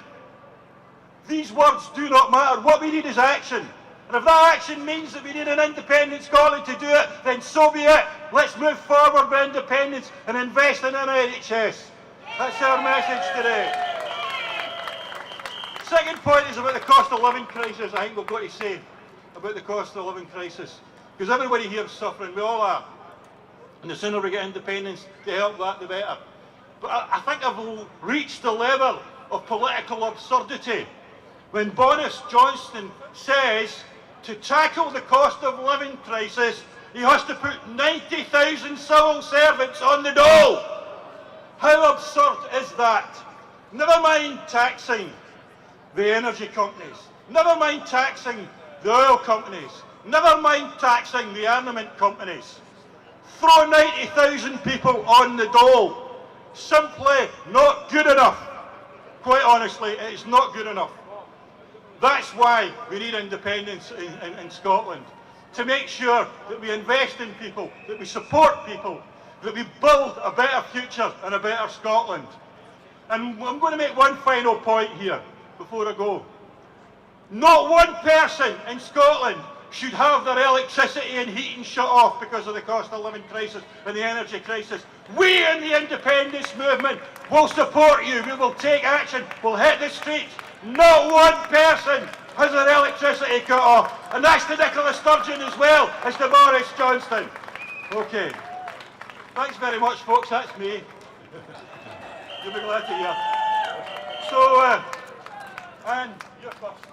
These words do not matter. What we need is action. And if that action means that we need an independent Scotland to do it, then so be it. Let's move forward with independence and invest in an NHS. That's our message today. Second point is about the cost of living crisis. I think we've got to say about the cost of living crisis. Because everybody here is suffering, we all are. And the sooner we get independence to help that, the better. But I think I've reached the level of political absurdity when Boris Johnson says to tackle the cost of living crisis, he has to put 90,000 civil servants on the dole. How absurd is that? Never mind taxing the energy companies, never mind taxing the oil companies, never mind taxing the armament companies. Throw 90,000 people on the dole. Simply not good enough. Quite honestly, it is not good enough. That's why we need independence in Scotland. To make sure that we invest in people, that we support people, that we build a better future and a better Scotland. And I'm going to make one final point here before I go. Not one person in Scotland should have their electricity and heating shut off because of the cost of living crisis and the energy crisis. We in the independence movement will support you. We will take action. We'll hit the streets. Not one person has their electricity cut off. And that's to Nicola Sturgeon as well as to Boris Johnson. Okay. Thanks very much, folks. That's me. You'll be glad to hear. So, Anne, you're first.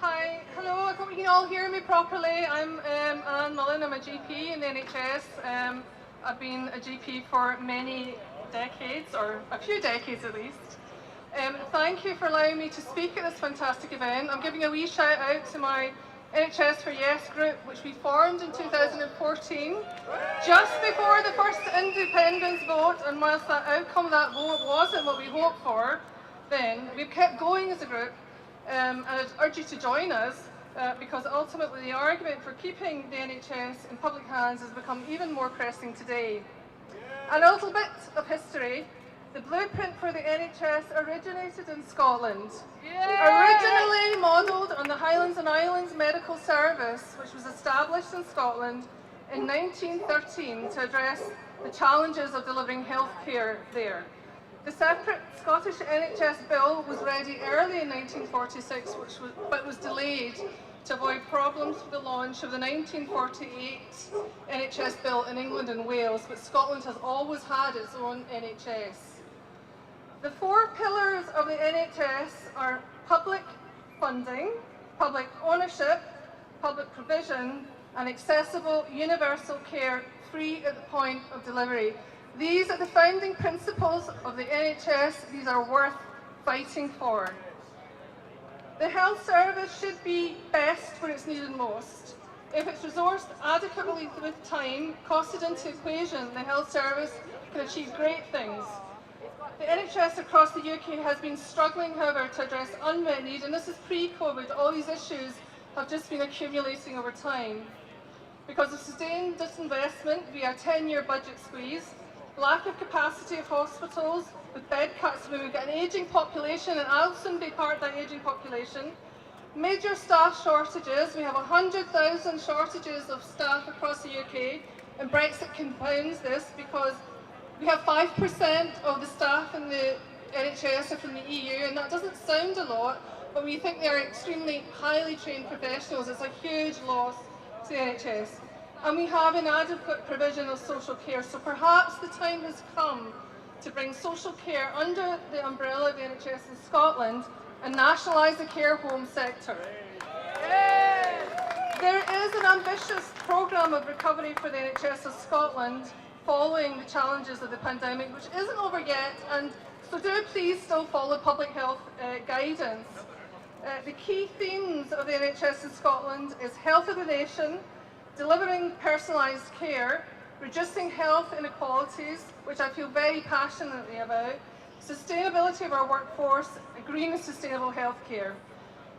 Hi, hello, I hope you can all hear me properly. I'm Anne Mullen, I'm a GP in the NHS. I've been a GP for many decades, or a few decades at least. Thank you for allowing me to speak at this fantastic event. I'm giving a wee shout out to my NHS for Yes group, which we formed in 2014, just before the first independence vote, and whilst the outcome of that vote wasn't what we hoped for, then we've kept going as a group. And I'd urge you to join us because ultimately the argument for keeping the NHS in public hands has become even more pressing today. And a little bit of history. The blueprint for the NHS originated in Scotland. Originally modelled on the Highlands and Islands Medical Service, which was established in Scotland in 1913 to address the challenges of delivering health care there. The separate Scottish NHS bill was ready early in 1946, but was delayed to avoid problems with the launch of the 1948 NHS bill in England and Wales, but Scotland has always had its own NHS. The four pillars of the NHS are public funding, public ownership, public provision, and accessible universal care free at the point of delivery. These are the founding principles of the NHS. These are worth fighting for. The health service should be best where it's needed most. If it's resourced adequately with time, costed into equation, the health service can achieve great things. The NHS across the UK has been struggling, however, to address unmet need, and this is pre-COVID. All these issues have just been accumulating over time. Because of sustained disinvestment via 10-year budget squeeze, lack of capacity of hospitals with bed cuts when we've got an ageing population, and I'll soon be part of that ageing population, major staff shortages. We have 100,000 shortages of staff across the UK, and Brexit compounds this because we have 5% of the staff in the NHS are from the EU, and that doesn't sound a lot, but when you think they are extremely highly trained professionals, it's a huge loss to the NHS. And we have inadequate provision of social care, so perhaps the time has come to bring social care under the umbrella of the NHS in Scotland and nationalise the care home sector. There is an ambitious programme of recovery for the NHS of Scotland following the challenges of the pandemic, which isn't over yet, and so do please still follow public health guidance. The key themes of the NHS in Scotland is health of the nation, delivering personalised care, reducing health inequalities, which I feel very passionately about, sustainability of our workforce, green and sustainable health care.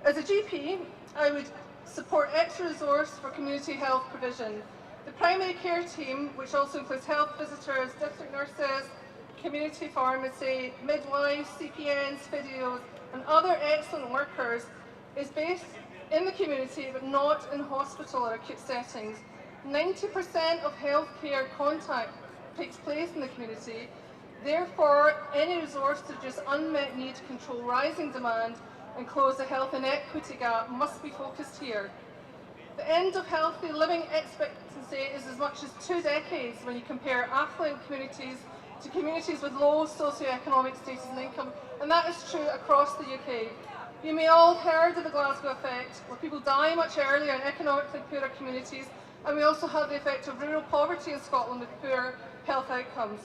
As a GP, I would support extra resource for community health provision. The primary care team, which also includes health visitors, district nurses, community pharmacy, midwives, CPNs, physios, and other excellent workers, is based in the community but not in hospital or acute settings. 90% of healthcare contact takes place in the community. Therefore, any resource to reduce unmet need, control rising demand, and close the health inequity gap must be focused here. The end of healthy living expectancy is as much as 2 decades when you compare affluent communities to communities with low socioeconomic status and income, and that is true across the UK. You may all have heard of the Glasgow effect, where people die much earlier in economically poorer communities, and we also have the effect of rural poverty in Scotland with poor health outcomes.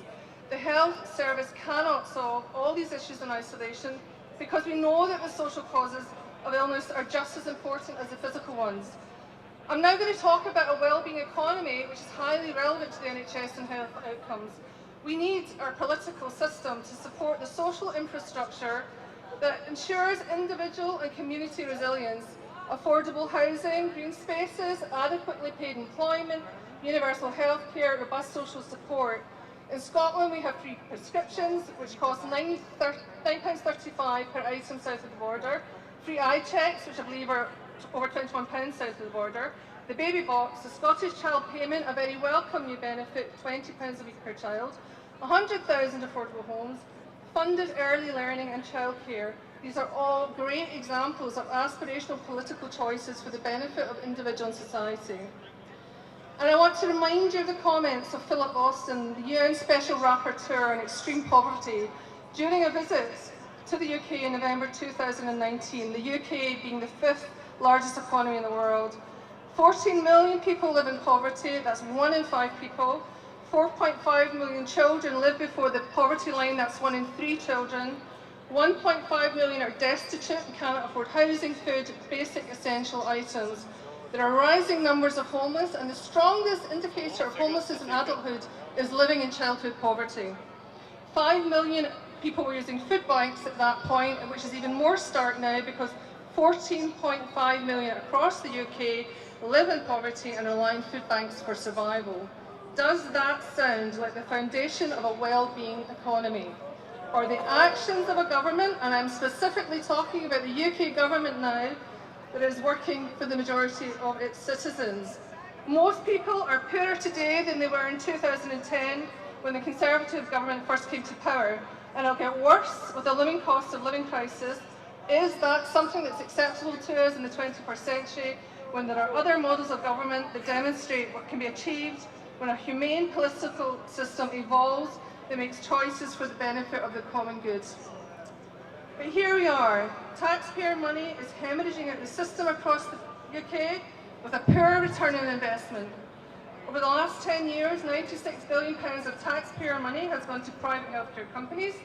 The health service cannot solve all these issues in isolation, because we know that the social causes of illness are just as important as the physical ones. I'm now going to talk about a wellbeing economy, which is highly relevant to the NHS and health outcomes. We need our political system to support the social infrastructure that ensures individual and community resilience, affordable housing, green spaces, adequately paid employment, universal health care, robust social support. In Scotland, we have free prescriptions, which cost £9.35 per item south of the border, free eye checks, which I believe are over £21 south of the border, the baby box, the Scottish Child Payment, a very welcome new benefit, £20 a week per child, 100,000 affordable homes, funded early learning and childcare. These are all great examples of aspirational political choices for the benefit of individual and society. And I want to remind you of the comments of Philip Austin, the UN Special Rapporteur on Extreme Poverty, during a visit to the UK in November 2019, the UK being the 5th largest economy in the world. 14 million people live in poverty, that's 1 in 5 people. 4.5 million children live before the poverty line, that's 1 in 3 children. 1.5 million are destitute and cannot afford housing, food, basic essential items. There are rising numbers of homeless, and the strongest indicator of homelessness in adulthood is living in childhood poverty. 5 million people were using food banks at that point, which is even more stark now because 14.5 million across the UK live in poverty and rely on food banks for survival. Does that sound like the foundation of a well-being economy? Or the actions of a government, and I'm specifically talking about the UK government now, that is working for the majority of its citizens? Most people are poorer today than they were in 2010 when the Conservative government first came to power, and it'll get worse with the living cost of living crisis. Is that something that's acceptable to us in the 21st century when there are other models of government that demonstrate what can be achieved when a humane political system evolves that makes choices for the benefit of the common good? But here we are. Taxpayer money is hemorrhaging out the system across the UK with a poor return on investment. Over the last 10 years, £96 billion of taxpayer money has gone to private healthcare companies,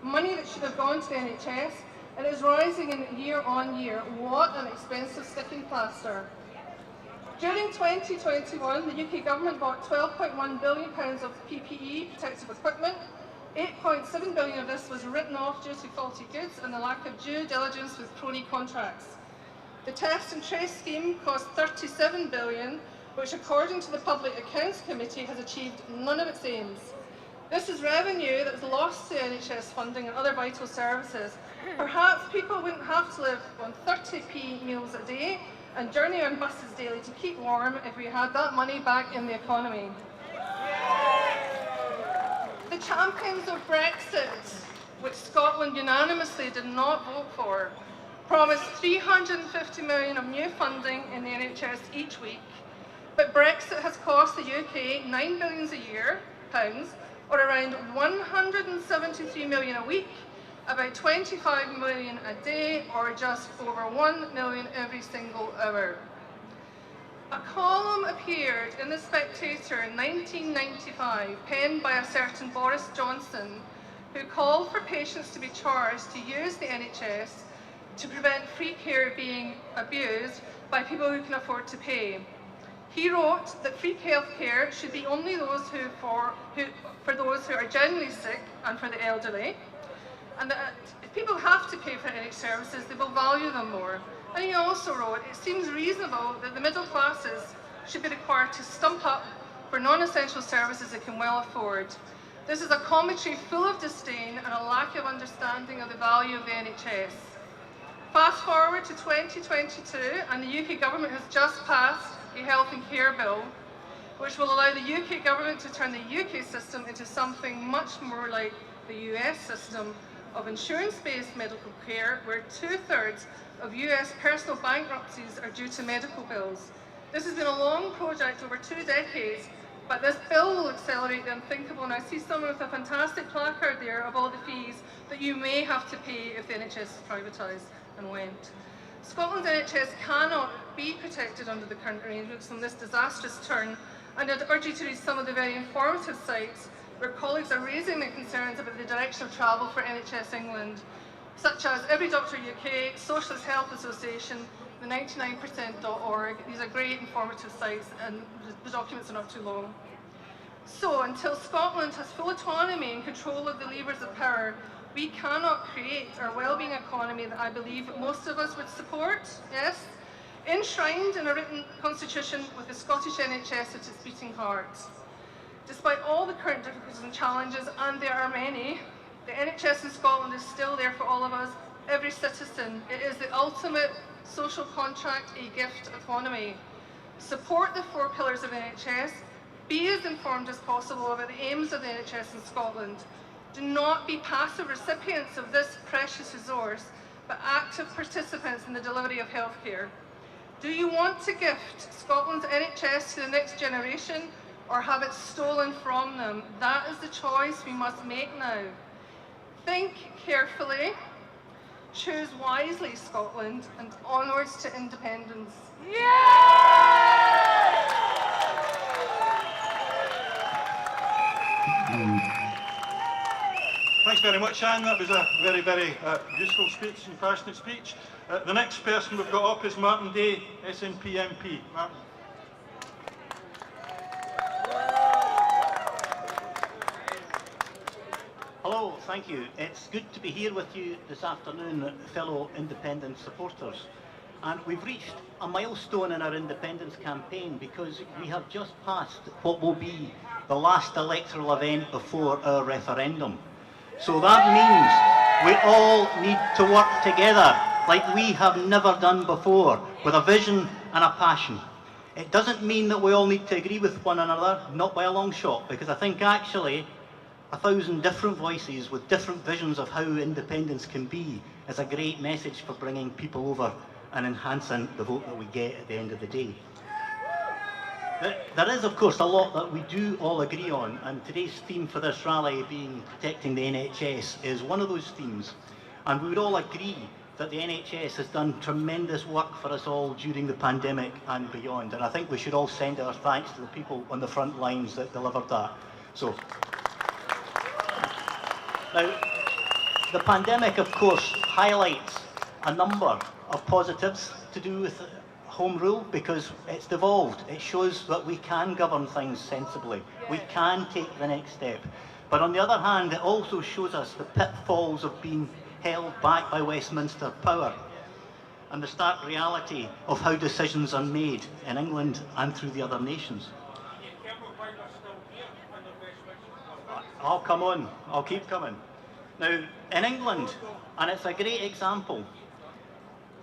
money that should have gone to the NHS, and is rising in year on year. What an expensive sticking plaster. During 2021, the UK government bought £12.1 billion of PPE, protective equipment. 8.7 billion of this was written off due to faulty goods and the lack of due diligence with crony contracts. The test and trace scheme cost £37 billion, which according to the Public Accounts Committee has achieved none of its aims. This is revenue that was lost to NHS funding and other vital services. Perhaps people wouldn't have to live on 30p meals a day and journey on buses daily to keep warm if we had that money back in the economy. The champions of Brexit, which Scotland unanimously did not vote for, promised 350 million of new funding in the NHS each week, but Brexit has cost the UK £9 billion a year, or around 173 million a week, about 25 million a day, or just over 1 million every single hour. A column appeared in The Spectator in 1995, penned by a certain Boris Johnson, who called for patients to be charged to use the NHS to prevent free care being abused by people who can afford to pay. He wrote that free healthcare should be only those for those who are genuinely sick and for the elderly, and that if people have to pay for NHS services, they will value them more. And he also wrote, it seems reasonable that the middle classes should be required to stump up for non-essential services they can well afford. This is a commentary full of disdain and a lack of understanding of the value of the NHS. Fast forward to 2022, and the UK government has just passed a health and care bill, which will allow the UK government to turn the UK system into something much more like the US system of insurance-based medical care, where 2/3 of US personal bankruptcies are due to medical bills. This has been a long project over 2 decades, but this bill will accelerate the unthinkable, and I see someone with a fantastic placard there of all the fees that you may have to pay if the NHS is privatised and went. Scotland's NHS cannot be protected under the current arrangements from this disastrous turn, and I'd urge you to read some of the very informative sites where colleagues are raising their concerns about the direction of travel for NHS England, such as Every Doctor UK, Socialist Health Association, the 99%.org. These are great informative sites, and the documents are not too long. So, until Scotland has full autonomy and control of the levers of power, we cannot create our wellbeing economy that I believe most of us would support, yes, enshrined in a written constitution with the Scottish NHS at its beating heart. Despite all the current difficulties and challenges, and there are many, the NHS in Scotland is still there for all of us, every citizen. It is the ultimate social contract, a gift economy. Support the 4 pillars of the NHS. Be as informed as possible about the aims of the NHS in Scotland. Do not be passive recipients of this precious resource, but active participants in the delivery of healthcare. Do you want to gift Scotland's NHS to the next generation, or have it stolen from them? That is the choice we must make now. Think carefully, choose wisely, Scotland, and onwards to independence. Thanks very much, Anne. That was a very, very useful speech and passionate speech. The next person we've got up is Martin Day, SNP MP. Martin. Hello, thank you. It's good to be here with you this afternoon, fellow independent supporters. And we've reached a milestone in our independence campaign because we have just passed what will be the last electoral event before our referendum. So that means we all need to work together like we have never done before, with a vision and a passion. It doesn't mean that we all need to agree with one another, not by a long shot, because I think actually 1,000 different voices with different visions of how independence can be is a great message for bringing people over and enhancing the vote that we get at the end of the day. There is, of course, a lot that we do all agree on, and today's theme for this rally being protecting the NHS is one of those themes. And we would all agree that the NHS has done tremendous work for us all during the pandemic and beyond. And I think we should all send our thanks to the people on the front lines that delivered that. So, now, the pandemic, of course, highlights a number of positives to do with Home Rule because it's devolved. It shows that we can govern things sensibly. We can take the next step. But on the other hand, it also shows us the pitfalls of being held back by Westminster power and the stark reality of how decisions are made in England and through the other nations. Oh, come on, I'll keep coming. Now, in England, and it's a great example,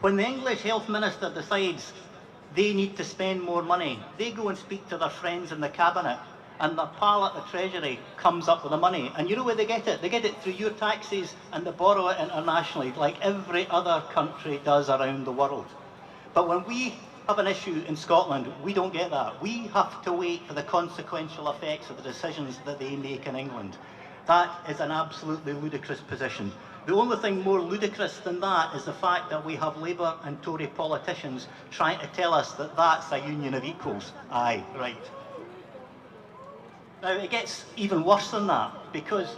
when the English Health Minister decides they need to spend more money, they go and speak to their friends in the Cabinet, and their pal at the Treasury comes up with the money. And you know where they get it? They get it through your taxes and they borrow it internationally, like every other country does around the world. But when we have an issue in Scotland, we don't get that. We have to wait for the consequential effects of the decisions that they make in England. That is an absolutely ludicrous position. The only thing more ludicrous than that is the fact that we have Labour and Tory politicians trying to tell us that that's a union of equals. Aye, right. Now, it gets even worse than that, because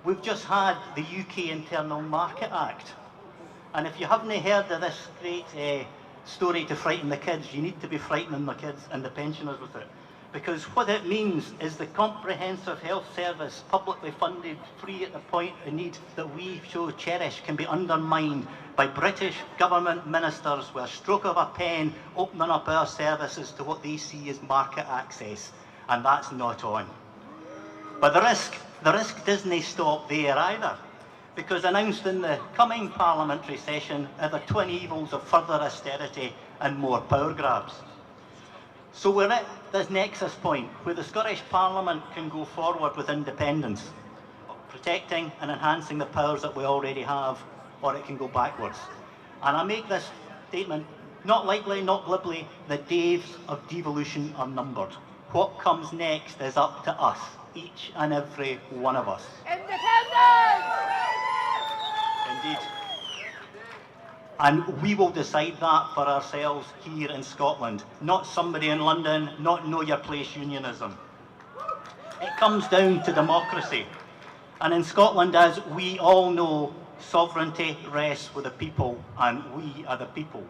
we've just had the UK Internal Market Act. And if you haven't heard of this great story to frighten the kids, you need to be frightening the kids and the pensioners with it. Because what it means is the comprehensive health service, publicly funded, free at the point of need, that we so cherish can be undermined by British government ministers with a stroke of a pen opening up our services to what they see as market access. And that's not on. But the risk doesn't stop there either, because announced in the coming parliamentary session are the twin evils of further austerity and more power grabs. So we're at this nexus point where the Scottish Parliament can go forward with independence, protecting and enhancing the powers that we already have, or it can go backwards. And I make this statement not lightly, not glibly. The days of devolution are numbered. What comes next is up to us, each and every one of us. Independence! Indeed. And we will decide that for ourselves here in Scotland, not somebody in London, not know your place unionism. It comes down to democracy. And in Scotland, as we all know, sovereignty rests with the people, and we are the people.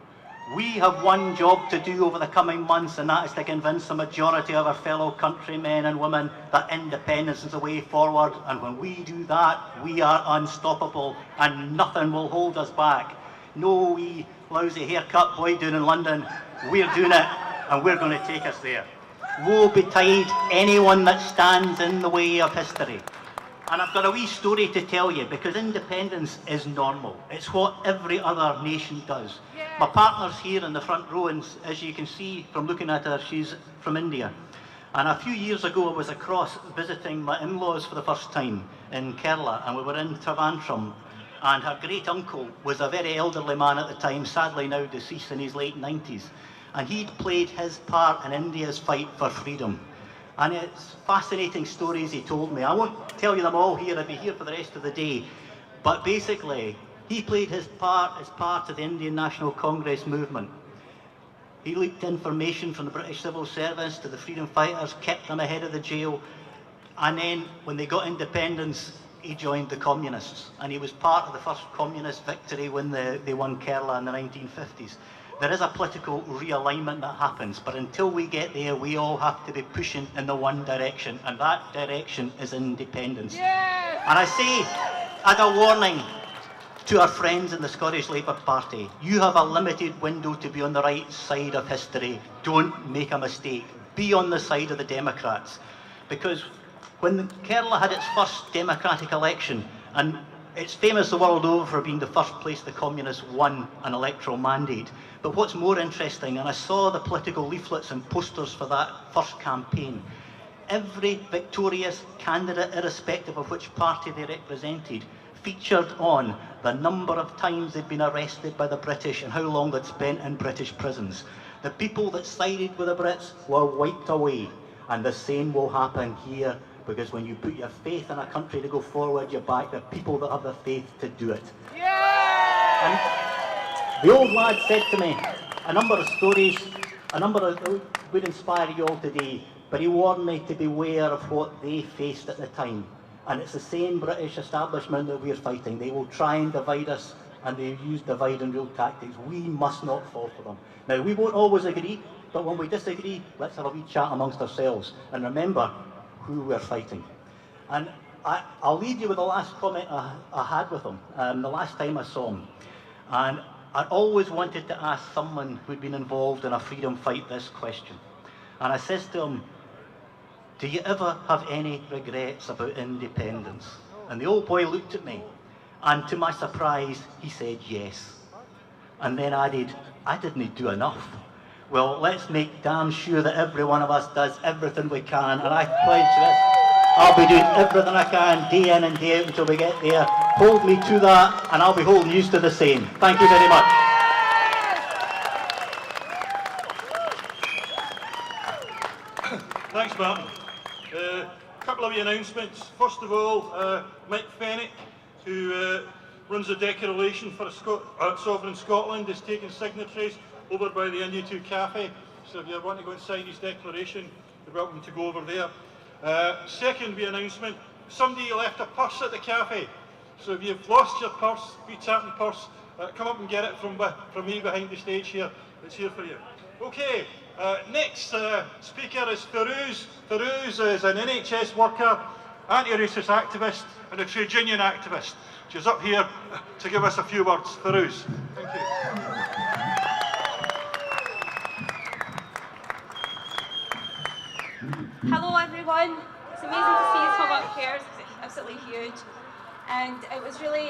We have one job to do over the coming months, and that is to convince the majority of our fellow countrymen and women that independence is the way forward. And when we do that, we are unstoppable, and nothing will hold us back. No wee lousy haircut boy doing in London. We're doing it, and we're going to take us there. Woe betide anyone that stands in the way of history. And I've got a wee story to tell you, because independence is normal. It's what every other nation does. My partner's here in the front row, and as you can see from looking at her, she's from India. And a few years ago, I was across visiting my in-laws for the first time in Kerala, and we were in Trivandrum. And her great uncle was a very elderly man at the time, sadly now deceased in his late 90s. And he'd played his part in India's fight for freedom. And it's fascinating stories he told me. I won't tell you them all here, I'd be here for the rest of the day. But basically, he played his part as part of the Indian National Congress movement. He leaked information from the British Civil Service to the freedom fighters, kept them ahead of the jail. And then, when they got independence, he joined the communists. And he was part of the first communist victory when they won Kerala in the 1950s. There is a political realignment that happens, but until we get there, we all have to be pushing in the one direction, and that direction is independence. Yes! And I say, as a warning To our friends in the Scottish Labour Party, you have a limited window to be on the right side of history. Don't make a mistake. Be on the side of the Democrats. Because when Kerala had its first democratic election, and it's famous the world over for being the first place the communists won an electoral mandate, but what's more interesting, and I saw the political leaflets and posters for that first campaign, every victorious candidate, irrespective of which party they represented, featured on the number of times they'd been arrested by the British and how long they'd spent in British prisons. The people that sided with the Brits were wiped away, and the same will happen here, because when you put your faith in a country to go forward, you back the people that have the faith to do it. Yeah! And the old lad said to me a number of stories, would inspire you all today, but he warned me to beware of what they faced at the time. And it's the same British establishment that we're fighting. They will try and divide us, and they use divide and rule tactics. We must not fall for them. Now, we won't always agree, but when we disagree, let's have a wee chat amongst ourselves and remember who we're fighting. And I'll leave you with the last comment I had with him, the last time I saw him. And I always wanted to ask someone who'd been involved in a freedom fight this question. And I says to him, do you ever have any regrets about independence? And the old boy looked at me, and to my surprise, he said yes. And then added, I didn't do enough. Well, let's make damn sure that every one of us does everything we can, and I pledge this. I'll be doing everything I can, day in and day out, until we get there. Hold me to that, and I'll be holding you to the same. Thank you very much. Thanks, Martin. A couple of announcements. First of all, Mike Fennick, who runs a declaration for Sovereign Scotland, is taking signatories over by the Untitled Cafe. So if you want to go and sign his declaration, you're welcome to go over there. Second announcement, somebody left a purse at the cafe. So if you've lost your purse, tap purse, come up and get it from me behind the stage here. It's here for you. Okay. Next speaker is Ferouz. Ferouz is an NHS worker, anti-racist activist and a trade union activist. She's up here to give us a few words. Ferouz. Thank you. Hello everyone. It's amazing to see you come up here. It's absolutely huge. And it was really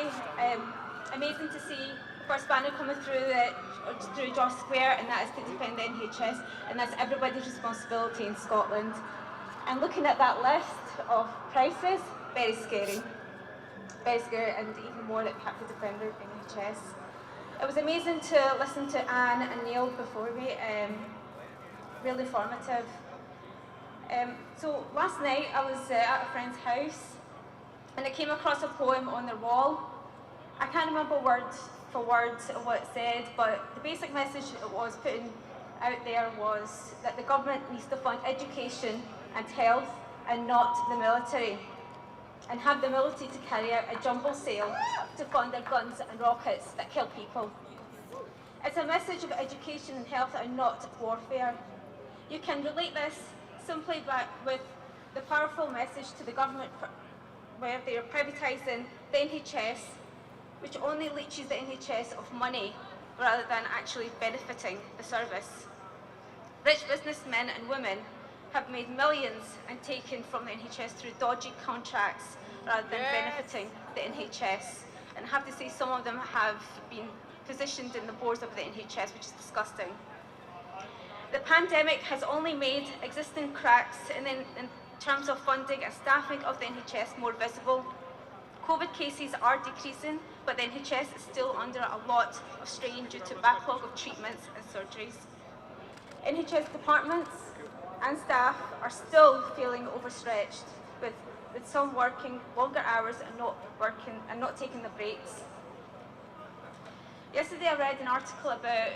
amazing to see the first banner coming through George Square, and that is to defend the NHS, and that's everybody's responsibility in Scotland. And looking at that list of prices, very scary. Very scary, and even more that we have to defend the NHS. It was amazing to listen to Anne and Neil before me, really formative. So last night I was at a friend's house, and I came across a poem on their wall. I can't remember word for word what it said, but the basic message it was putting out there was that the government needs to fund education and health and not the military, and have the military to carry out a jumble sale to fund their guns and rockets that kill people. It's a message of education and health and not warfare. You can relate this simply with the powerful message to the government where they are privatising the NHS, which only leaches the NHS of money rather than actually benefiting the service. Rich businessmen and women have made millions and taken from the NHS through dodgy contracts rather than benefiting the NHS. And I have to say some of them have been positioned in the boards of the NHS, which is disgusting. The pandemic has only made existing cracks in terms of funding and staffing of the NHS more visible. COVID cases are decreasing, but the NHS is still under a lot of strain due to backlog of treatments and surgeries. NHS departments and staff are still feeling overstretched, with some working longer hours and not taking the breaks. Yesterday I read an article about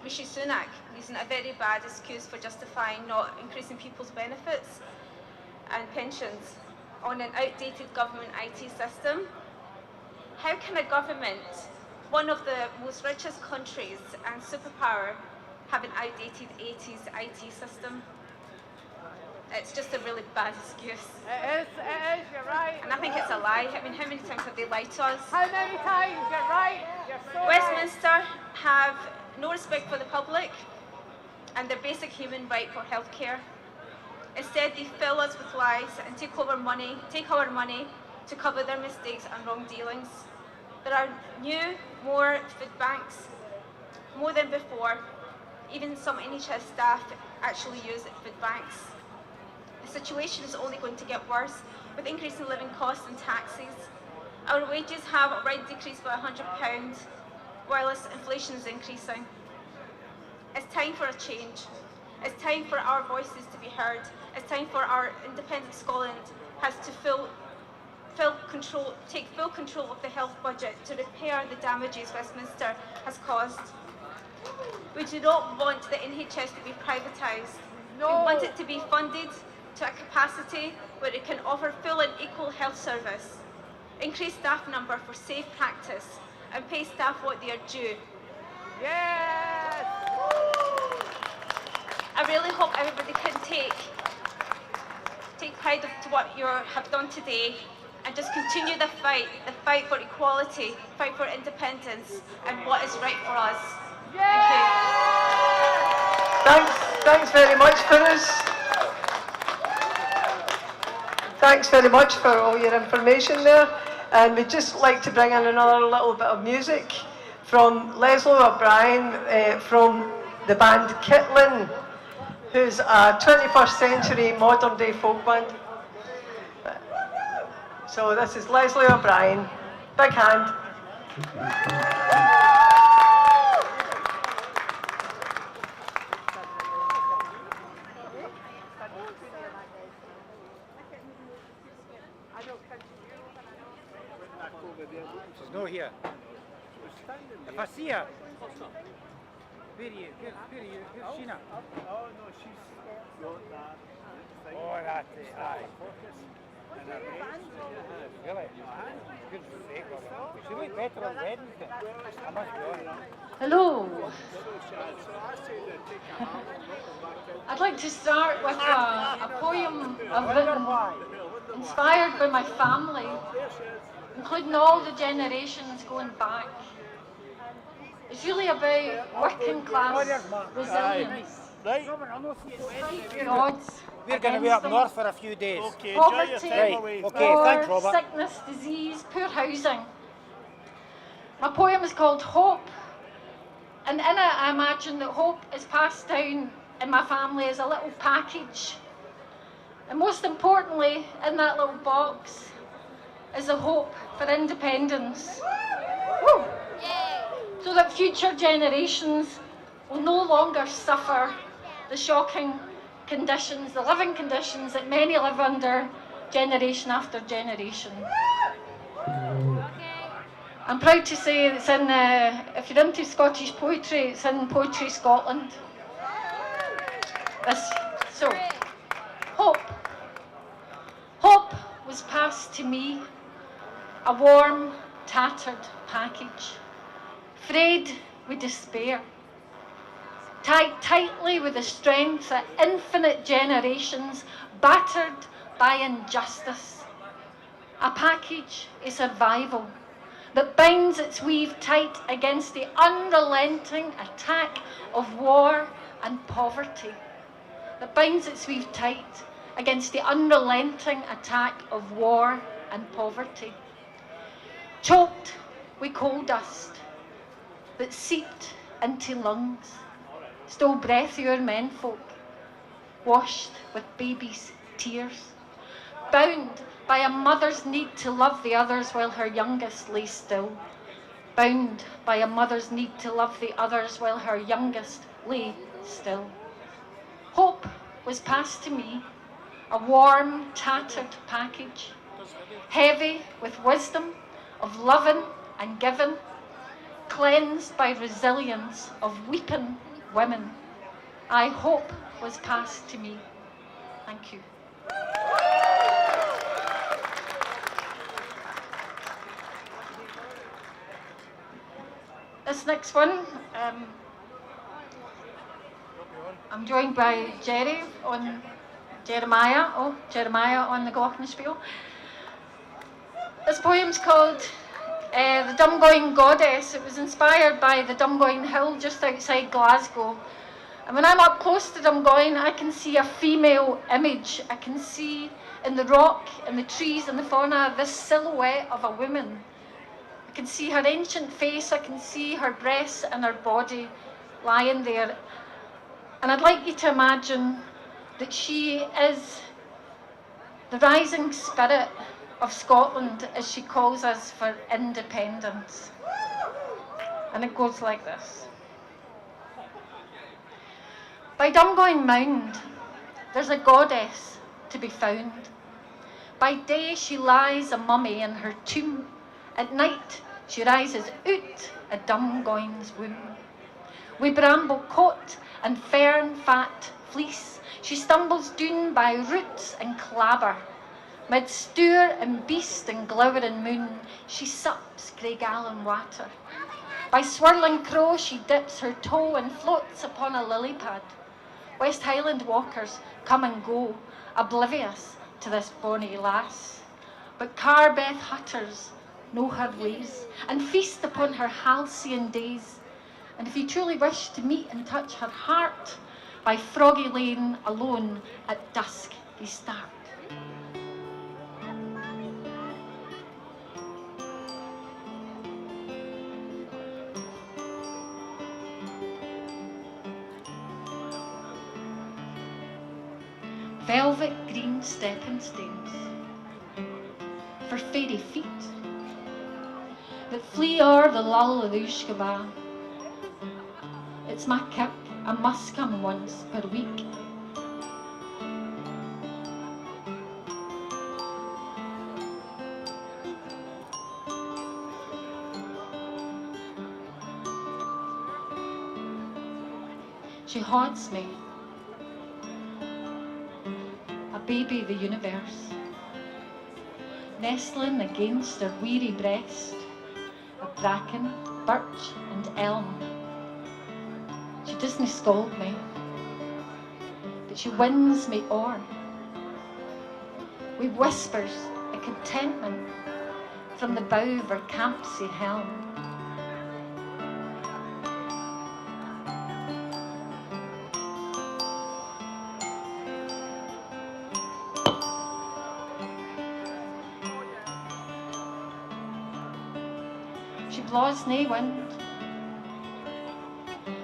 Rishi Sunak using a very bad excuse for justifying not increasing people's benefits and pensions on an outdated government IT system. How can a government, one of the most richest countries and superpower, have an outdated 80s IT system? It's just a really bad excuse. It is, you're right. And I think it's a lie. I mean, how many times have they lied to us? How many times? You're right. You're so Westminster have no respect for the public and their basic human right for healthcare. Instead, they fill us with lies and take our money to cover their mistakes and wrong dealings. There are new, more food banks, more than before. Even some NHS staff actually use food banks. The situation is only going to get worse with increasing living costs and taxes. Our wages have already decreased by £100, whilst inflation is increasing. It's time for a change. It's time for our voices to be heard. It's time for our independent Scotland has to take full control of the health budget to repair the damages Westminster has caused. We do not want the NHS to be privatised. No. We want it to be funded to a capacity where it can offer full and equal health service, increase staff number for safe practice, and pay staff what they are due. Yes! I really hope everybody can take pride of what you have done today and just continue the fight for equality, fight for independence, and what is right for us. Thank you. Thanks very much for us. Thanks very much for all your information there. And we'd just like to bring in another little bit of music from Leslie O'Brien from the band Kitlin, who's a 21st century modern day folk band. So this is Leslie O'Brien. Big hand. She's not here. If I see her, where are you? Where's Sheena? Oh no, she's got that thing. Oh, that's it, aye. Really? Good sake, she looked better on Wednesday. I must be honest. Hello. I'd like to start with a poem I've written inspired by my family, including all the generations going back. It's really about working class resilience. Right. Odds We're going to be up north for a few days. Okay, poverty, enjoy your time away. Okay, thanks, Robert. sickness, disease, poor housing. My poem is called Hope, and in it I imagine that hope is passed down in my family as a little package. And most importantly, in that little box is the hope for independence. Woo! So that future generations will no longer suffer the shocking conditions, the living conditions that many live under generation after generation. I'm proud to say it's in, if you're into Scottish poetry, it's in Poetry Scotland. So, hope. Hope was passed to me, a warm, tattered package, frayed with despair, tied tightly with the strength of infinite generations battered by injustice. A package of survival that binds its weave tight against the unrelenting attack of war and poverty. That binds its weave tight against the unrelenting attack of war and poverty. Choked with coal dust that seeped into lungs, stole breath of our menfolk, washed with babies' tears, bound by a mother's need to love the others while her youngest lay still, bound by a mother's need to love the others while her youngest lay still. Hope was passed to me, a warm, tattered package, heavy with wisdom of loving and giving, cleansed by resilience of weeping women. I hope was passed to me. Thank you. This next one, I'm joined by Jerry on Jeremiah. Oh, Jeremiah on the glockenspiel. This poem's called The Dumgoyne Goddess. It was inspired by the Dumgoyne Hill just outside Glasgow. And when I'm up close to Dumgoyne, I can see a female image. I can see in the rock, in the trees, in the fauna, this silhouette of a woman. I can see her ancient face, I can see her breasts and her body lying there. And I'd like you to imagine that she is the rising spirit of Scotland as she calls us for independence. And it goes like this. By Dumgoyne Mound, there's a goddess to be found. By day she lies a mummy in her tomb. At night she rises out a Dumgoyne's womb. Wi' bramble coat and fern fat fleece, she stumbles down by roots and clabber. Mid stour and beast and glowering moon, she sups Greygallen water. By swirling crow she dips her toe and floats upon a lily pad. West Highland walkers come and go, oblivious to this bonny lass. But Carbeth hutters know her ways and feast upon her halcyon days. And if you truly wish to meet and touch her heart, by Froggy Lane alone at dusk ye start. Velvet green stepping stones for fairy feet that flee o'er the lull of Ushkava. It's my kirk, I must come once per week. She haunts me, a baby of the universe, nestling against her weary breast, a bracken, birch and elm. She doesn't scold me, but she wins me o'er with whispers of contentment from the bow of her campsie helm. She blaws nae wind,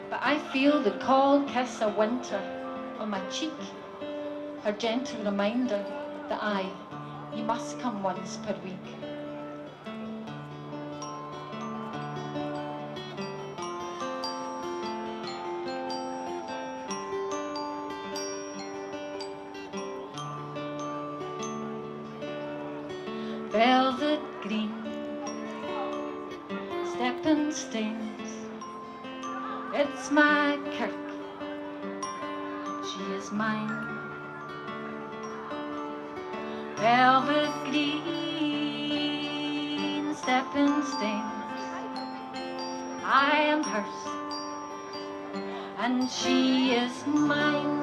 but I feel the cold kiss of winter on my cheek, her gentle reminder that you must come once per week. Velvet green, stepping stones, it's my kirk, she is mine. Velvet green, stepping stones, I am hers, and she is mine.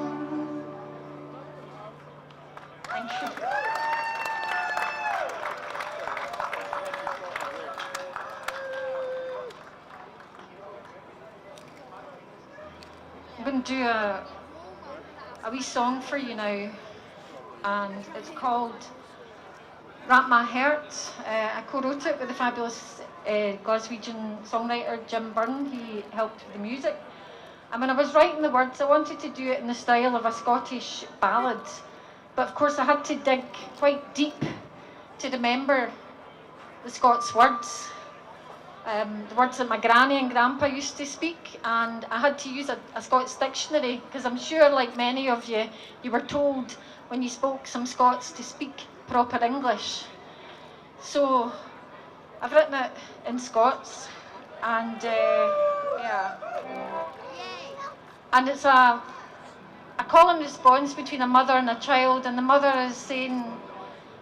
Thank you. I'm going to do a wee song for you now, and it's called Wrap My Heart. I co-wrote it with the fabulous Glaswegian songwriter Jim Byrne. He helped with the music. And when I was writing the words, I wanted to do it in the style of a Scottish ballad. But of course I had to dig quite deep to remember the Scots words. The words that my granny and grandpa used to speak, and I had to use a Scots dictionary, because I'm sure, like many of you, you were told when you spoke some Scots to speak proper English. So I've written it in Scots, and yeah. And it's a call and response between a mother and a child, and the mother is saying,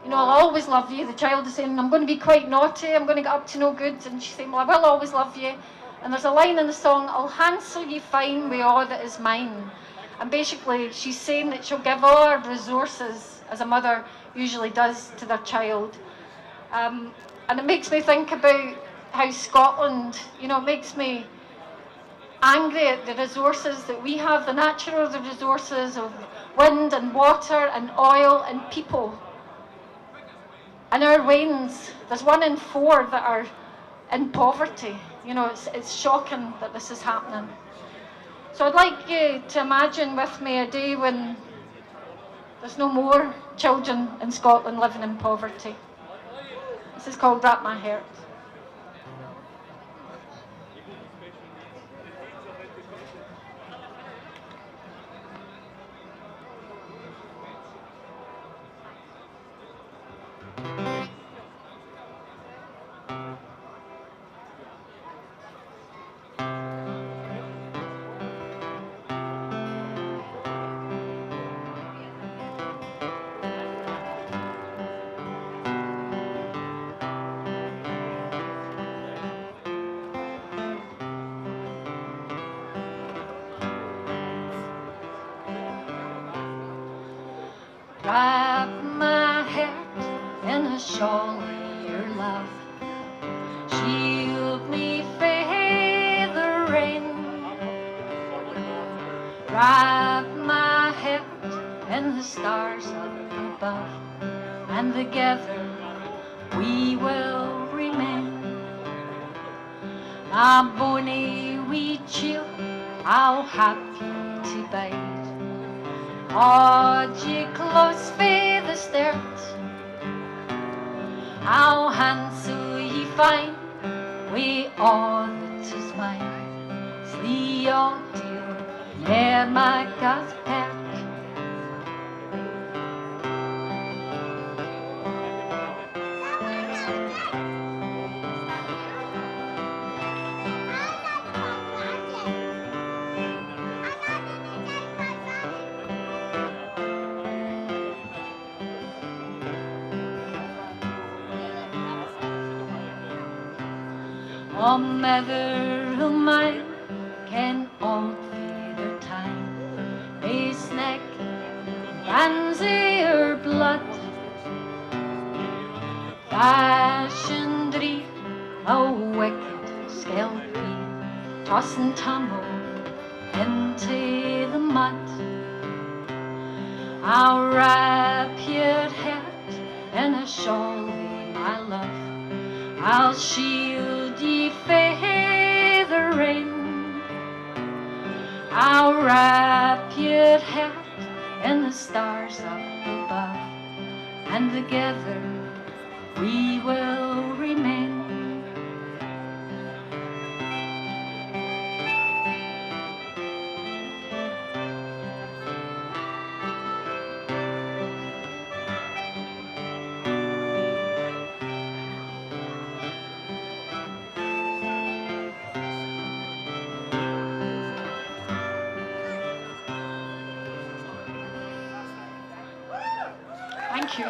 you know, I'll always love you. The child is saying, I'm going to be quite naughty, I'm going to get up to no good. And she's saying, well, I will always love you. And there's a line in the song, I'll hansel ye fine wi' all that is mine. And basically, she's saying that she'll give all her resources, as a mother usually does to their child. And it makes me think about how Scotland, you know, it makes me angry at the resources that we have, the natural resources of wind and water and oil and people. And our Wains, there's 1 in 4 that are in poverty. You know, it's shocking that this is happening. So I'd like you to imagine with me a day when there's no more children in Scotland living in poverty. This is called Wrap My Heart. Wrap my heart in a shawl of your love. Shield me frae the rain. Wrap my heart in the stars up above, and together we will remain. My bonny wee child, I'll have you to bide. Hold ye close fae the stairs, I'll handsel ye fine wi' all that is mine. Slee old dear, ne'er my God's pet. O mother of mine, ken all their time, base neck, bands her blood, fashion dream, a wicked skelpie, toss and tumble into the mud. I'll wrap your head in a shawl, my love. I'll shield ye frae the rain. I'll wrap your head in the stars up above, and together we will remain. Thank you.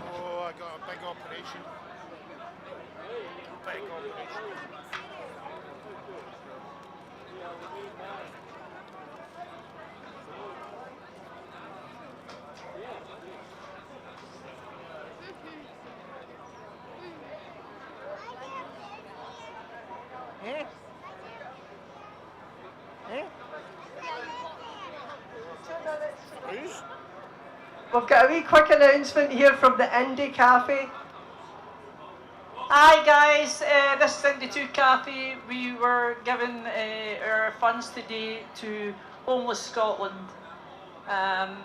Oh, I got a big operation. Big operation. Eh? Eh? We've got a wee quick announcement here from the Indie Cafe. Hi guys, this is Indie 2 Cafe. We were giving our funds today to Homeless Scotland.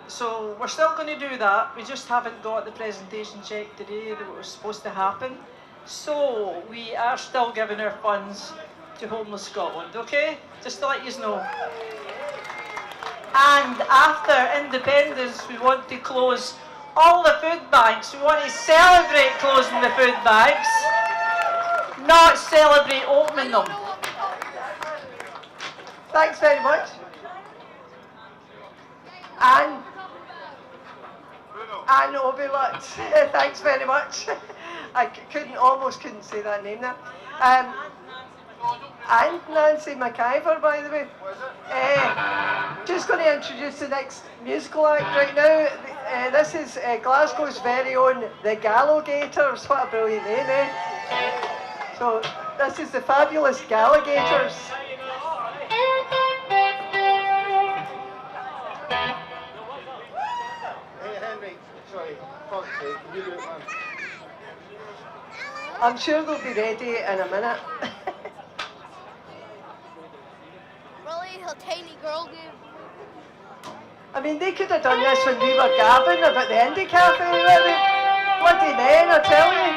So we're still going to do that. We just haven't got the presentation check today that was supposed to happen. So we are still giving our funds to Homeless Scotland, okay? Just to let you know. And after independence, we want to close all the food banks. We want to celebrate closing the food banks, not celebrate opening them. Thanks very much. Anne Obilutz. Thanks very much. I almost couldn't say that name there. And Nancy McIver, by the way. Just going to introduce the next musical act right now. This is Glasgow's very own The Gallogators. What a brilliant name, eh? So this is the fabulous Gallogators. Hey Henry, sorry, fuck's sake, can you do it, man? I'm sure they'll be ready in a minute. Really, a tiny girl game. I mean, they could have done this when we were gabbing about the Indie Cafe. Bloody men, I tell you.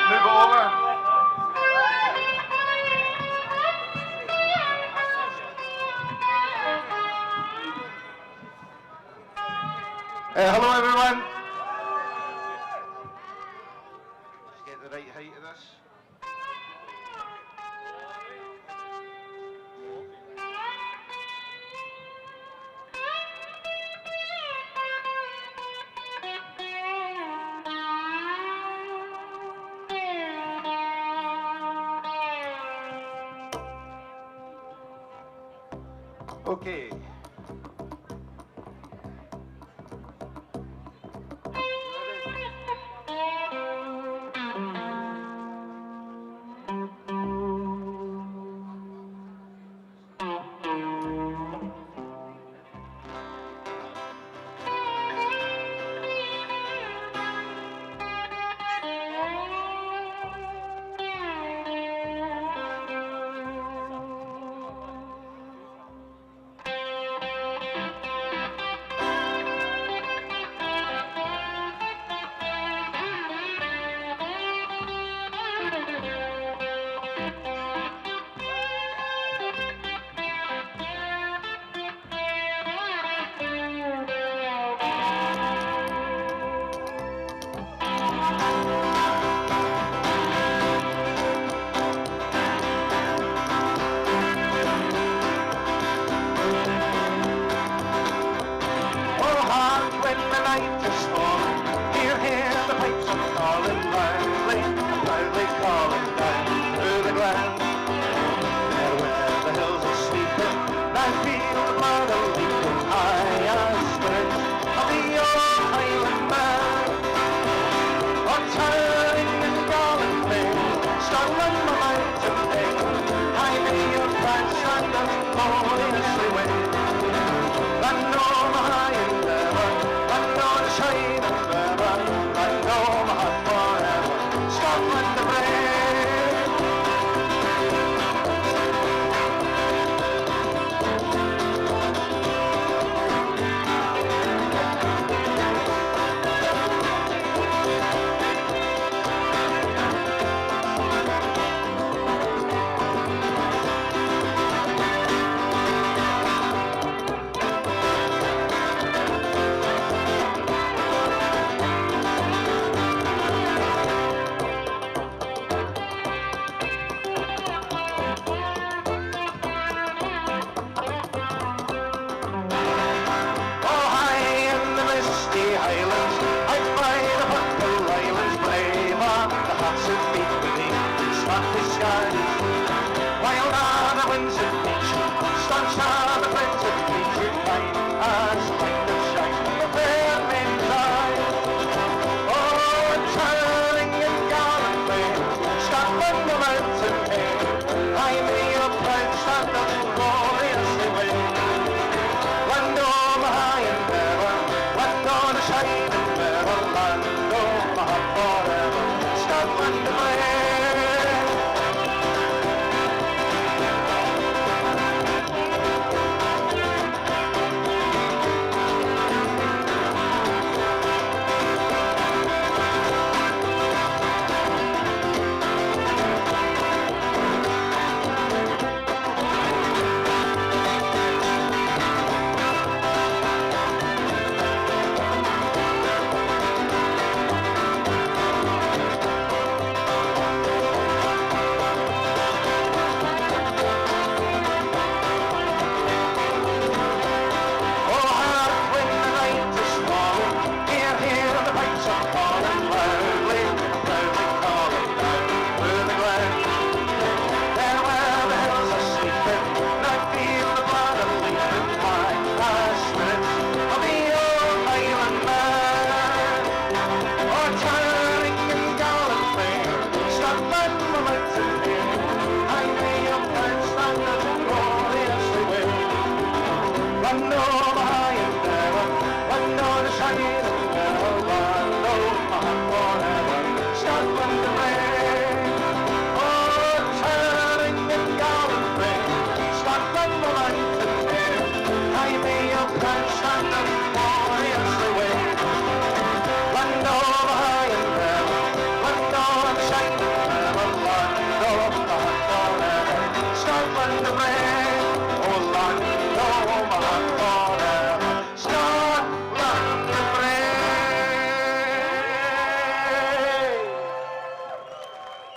Move it over. Hello everyone. Let's get the right height of this. Okay.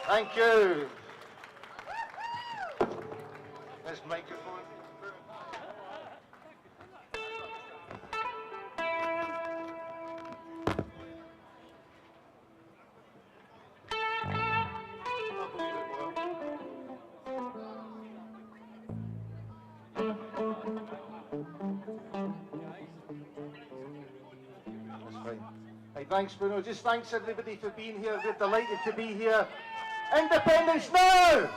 Thank you. This microphone. That's fine. Hey, thanks, Bruno. Just thanks everybody for being here. We're delighted to be here. Independence now!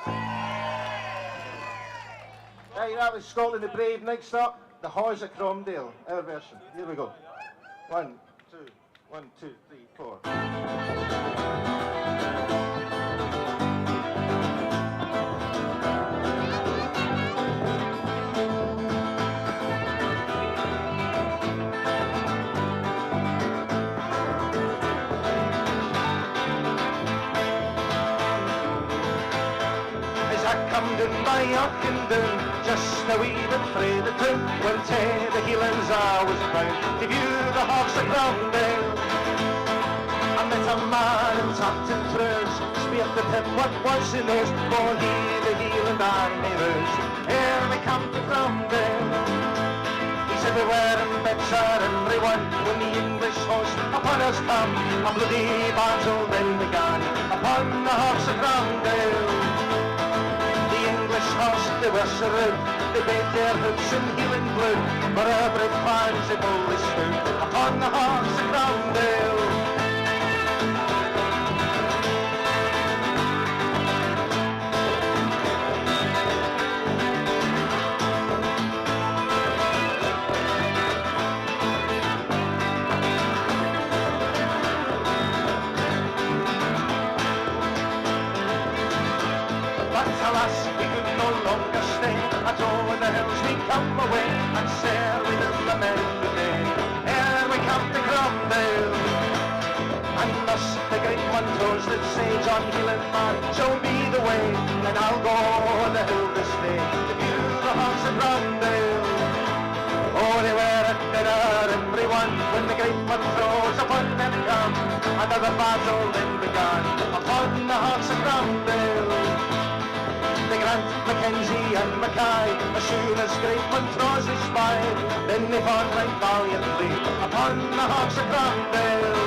Hey, that was Scotland the Brave. Next up, the Horse of Cromdale, our version. Here we go. 1, 2, 1, 2, 3, 4. By Auchindown, just a wee bit frae the town, when tae the Highlands I was round to view the Hawks of Cromdale. I met a man in Tapton Trows, speared to him what was in those, for he the Highland Army rose. Here we come to Cromdale. He said we were in better everyone when the English host upon us come. A bloody battle then began upon the Hawks of Cromdale. Horse, they were surround, they bade their hoops in Highland blue, for our brave fans they boldly stood upon the Hawks of Cromdale. Come away and sail with the men today. Here we come to Cromdale, and thus the great one throws that say, John Heelan man, show me the way, and I'll go on the hill this day to view the Hawks of Cromdale. Oh, they were at dinner, everyone, when the great one throws upon them come, another battle then began upon the Hawks of Cromdale. They Grant, Mackenzie and Mackay, as soon as great Montrose is spied, then they fought right valiantly upon the Hawks of Cromdale.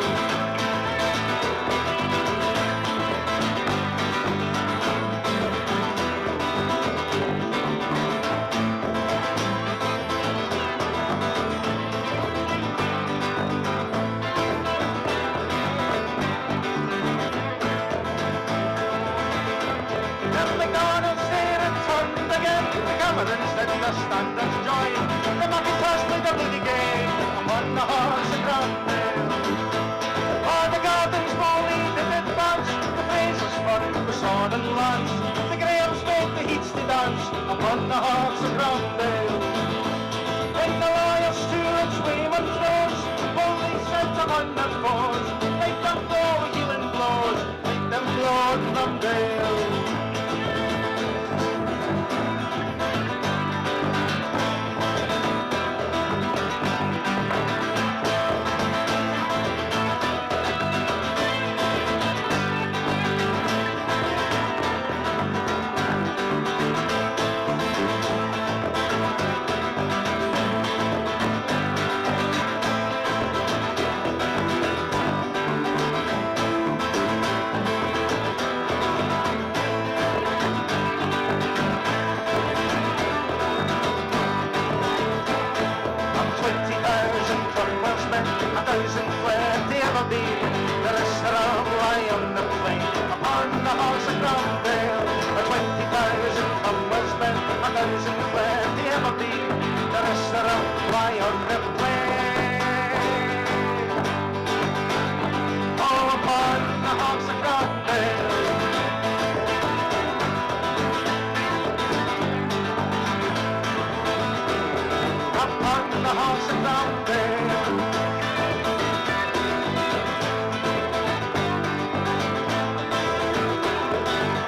Instead of the standards join, the Macintosh played a bloody game upon the Horse of Cromdale. Oh, the gardens molly did advance, the Frasers fought with sword and lance, the Grahams made the heats to dance upon the Horse of Cromdale. When the lawyers to its Waymon throws, boldly set upon their foes, make them blow healing blows, make them blow Cromdale.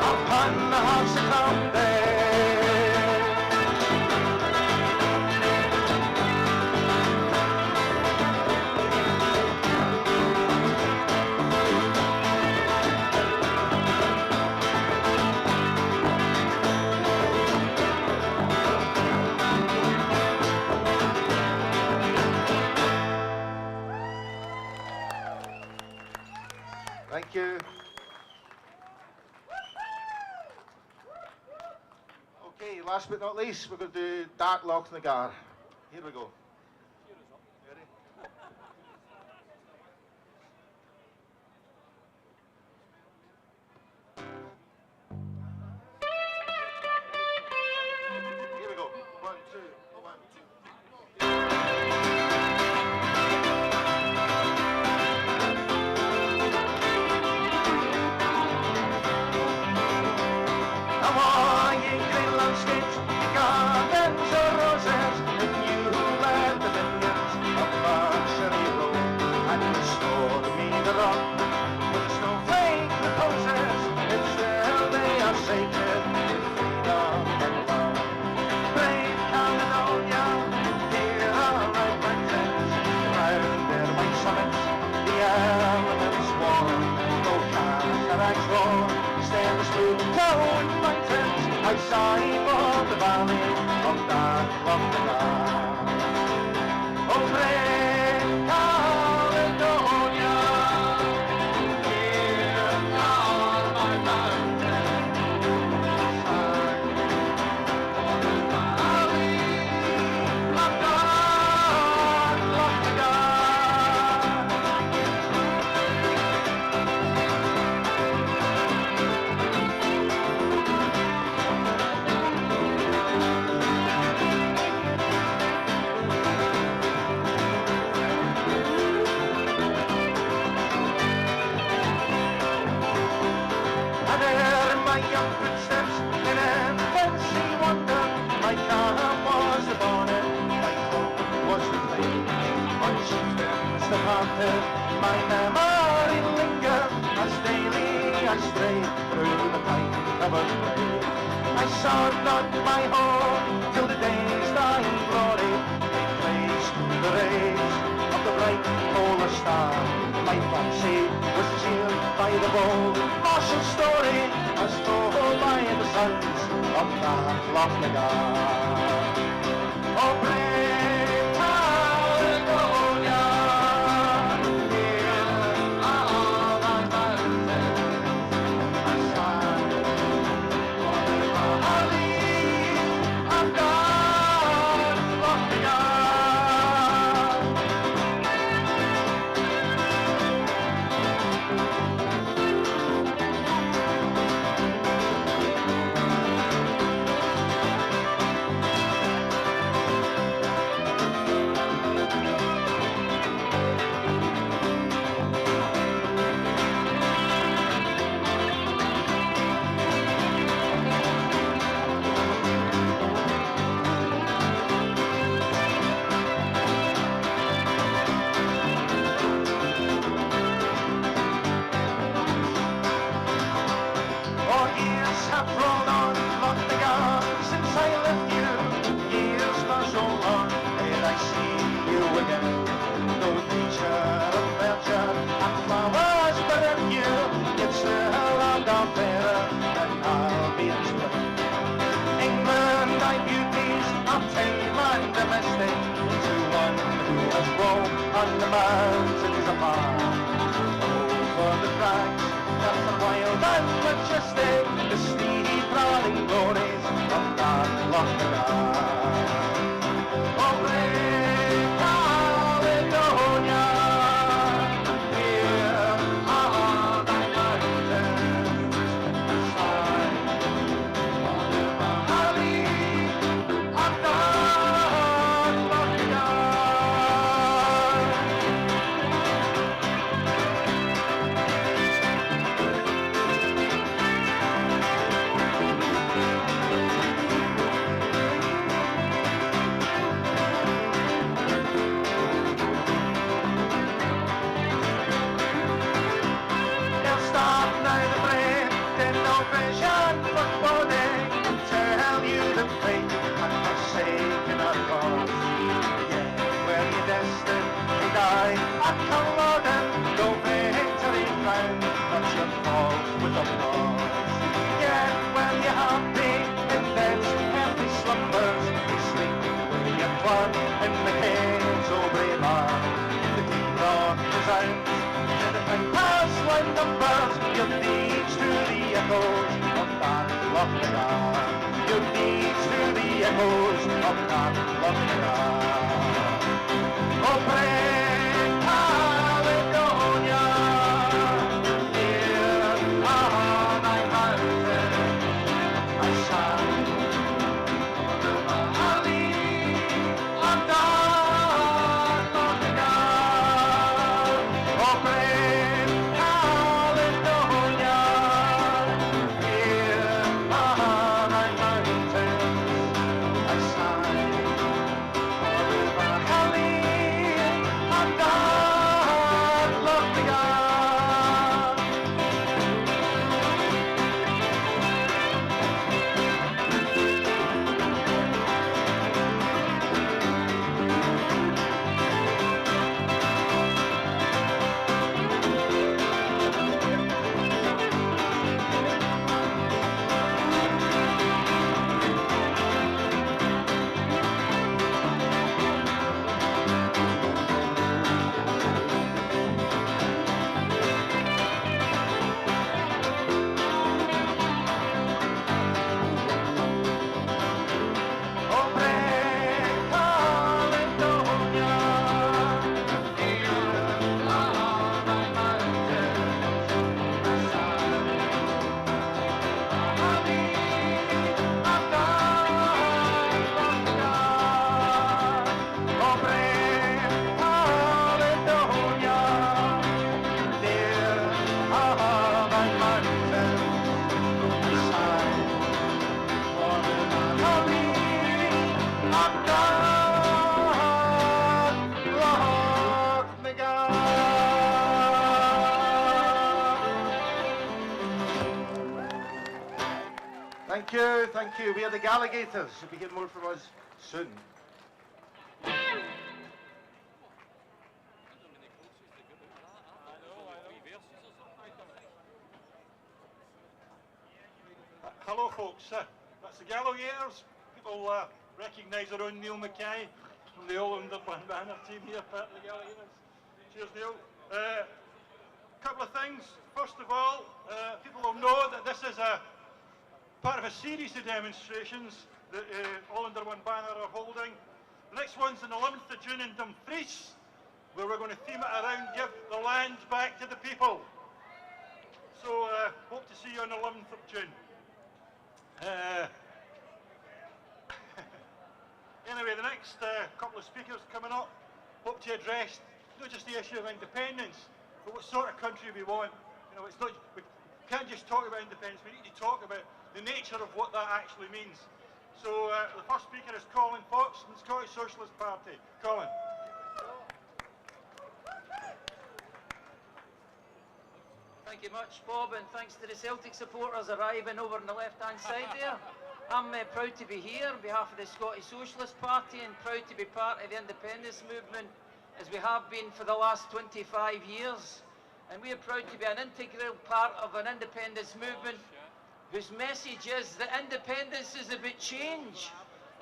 Upon last but not least, we're going to do Dark Lochnagar. Here we go. Here we go. 1, 2, 1, 2. Hawaii, green landscapes, gardens of roses, and you led the vineyards of Luxury Road, and restored me the rock with snowflake reposes. It's there they are sated with freedom and love. Brave Caledonia, here are right mountains, round their white summits, the elements warm, no cataracts roar, stand the smooth toned mountains outside of the valley of Dark Lochnagar. Oh, brave Caledonia, here are my mountains, valley of Dark Lochnagar. And there in my young footsteps, in infancy wonder, my calm was the bonnet, my hope was the flame. On chieftains departed, my memory lingered, as daily I strayed through the pine-covered glade. I saw not my home till the day's dying glory gave place to the rays of the bright polar star. My fancy was cheered by the bold martial story as told by the sons of Dark Lochnagar. Oh, brave Caledonia, here are my mountains, aside on the valley of Dark Lochnagar. Oh, years have rolled on, Lochnagar, since I left you. Years must roll on, ere I see you again. Though nature of nurture and flowers better you, yet still I'm down fairer than I'll be in spring. England, thy beauties are tame and domestic, to one who has roamed on the mountains afar. Over the crags, that's the wild and majestic, the steep rolling glories of Dark Lochnagar. Oh, brave Caledonia, here are thy mountains, aside on the valley of Dark Lochnagar. They'll stop now the brain, then no vision but body, tell you the fate and forsaken our cause. Yet were you destined to die at Culloden, no victory crowned, not your fall with applause. Yet were you happy in beds, healthy slumbers, you sleep when you clung in the caves, oh brave man, the deep rock resounds. And pass like numbers, your deeds to the echoes of Dark Lochnagar. good deeds to the echoes of that long Oh, pray, Caledonia, here on thy mountain, I sang Ali on that long Oh, pray, Caledonia, here on thy mountain, I sang Ali on that long Thank you. We are the Galligators. You'll be hearing more from us soon. Hello, folks. That's the Galligators. People recognise our own Neil Mackay from the All Underland banner team here, part of the Galligators. Cheers, Neil. Couple of things. First of all, people will know that this is a part of a series of demonstrations that All Under One Banner are holding. The next one's on the 11th of June in Dumfries, where we're going to theme it around Give the Land Back to the People. So hope to see you on the 11th of June. Anyway, the next couple of speakers coming up hope to address not just the issue of independence, but what sort of country we want. You know, it's not, we can't just talk about independence, we need to talk about the nature of what that actually means. So the first speaker is Colin Fox from the Scottish Socialist Party. Colin. Thank you much, Bob, and thanks to the Celtic supporters arriving over on the left-hand side there. I'm proud to be here on behalf of the Scottish Socialist Party and proud to be part of the independence movement as we have been for the last 25 years. And we are proud to be an integral part of an independence movement whose message is that independence is about change.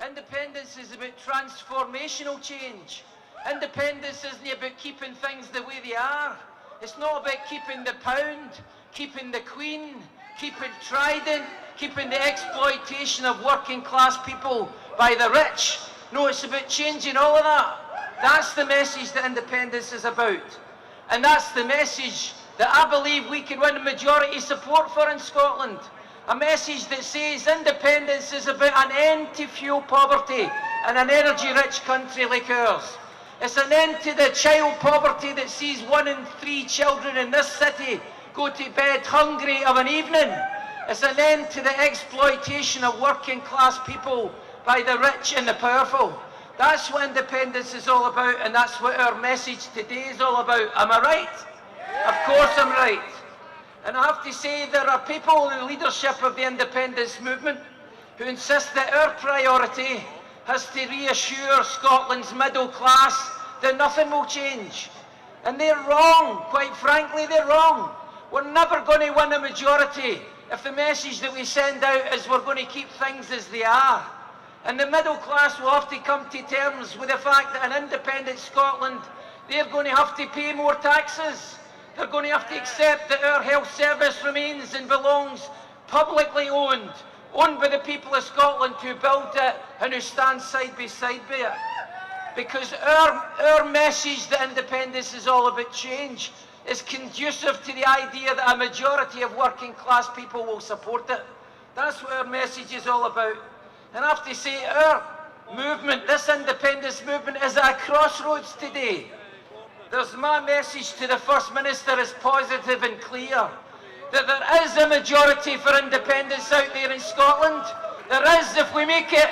Independence is about transformational change. Independence isn't about keeping things the way they are. It's not about keeping the pound, keeping the Queen, keeping Trident, keeping the exploitation of working class people by the rich. No, it's about changing all of that. That's the message that independence is about. And that's the message that I believe we can win majority support for in Scotland. A message that says independence is about an end to fuel poverty in an energy-rich country like ours. It's an end to the child poverty that sees 1 in 3 children in this city go to bed hungry of an evening. It's an end to the exploitation of working class people by the rich and the powerful. That's what independence is all about, and that's what our message today is all about. Am I right? Of course I'm right. And I have to say there are people in the leadership of the independence movement who insist that our priority has to reassure Scotland's middle class that nothing will change. And they're wrong, quite frankly, they're wrong. We're never going to win a majority if the message that we send out is we're going to keep things as they are. And the middle class will have to come to terms with the fact that in independent Scotland, they're going to have to pay more taxes. They're going to have to accept that our health service remains and belongs publicly owned, owned by the people of Scotland who build it and who stand side by side by it. Because our message that independence is all about change is conducive to the idea that a majority of working class people will support it. That's what our message is all about. And I have to say, our movement, this independence movement, is at a crossroads today. There's my message to the First Minister is positive and clear, that there is a majority for independence out there in Scotland. There is, if we make it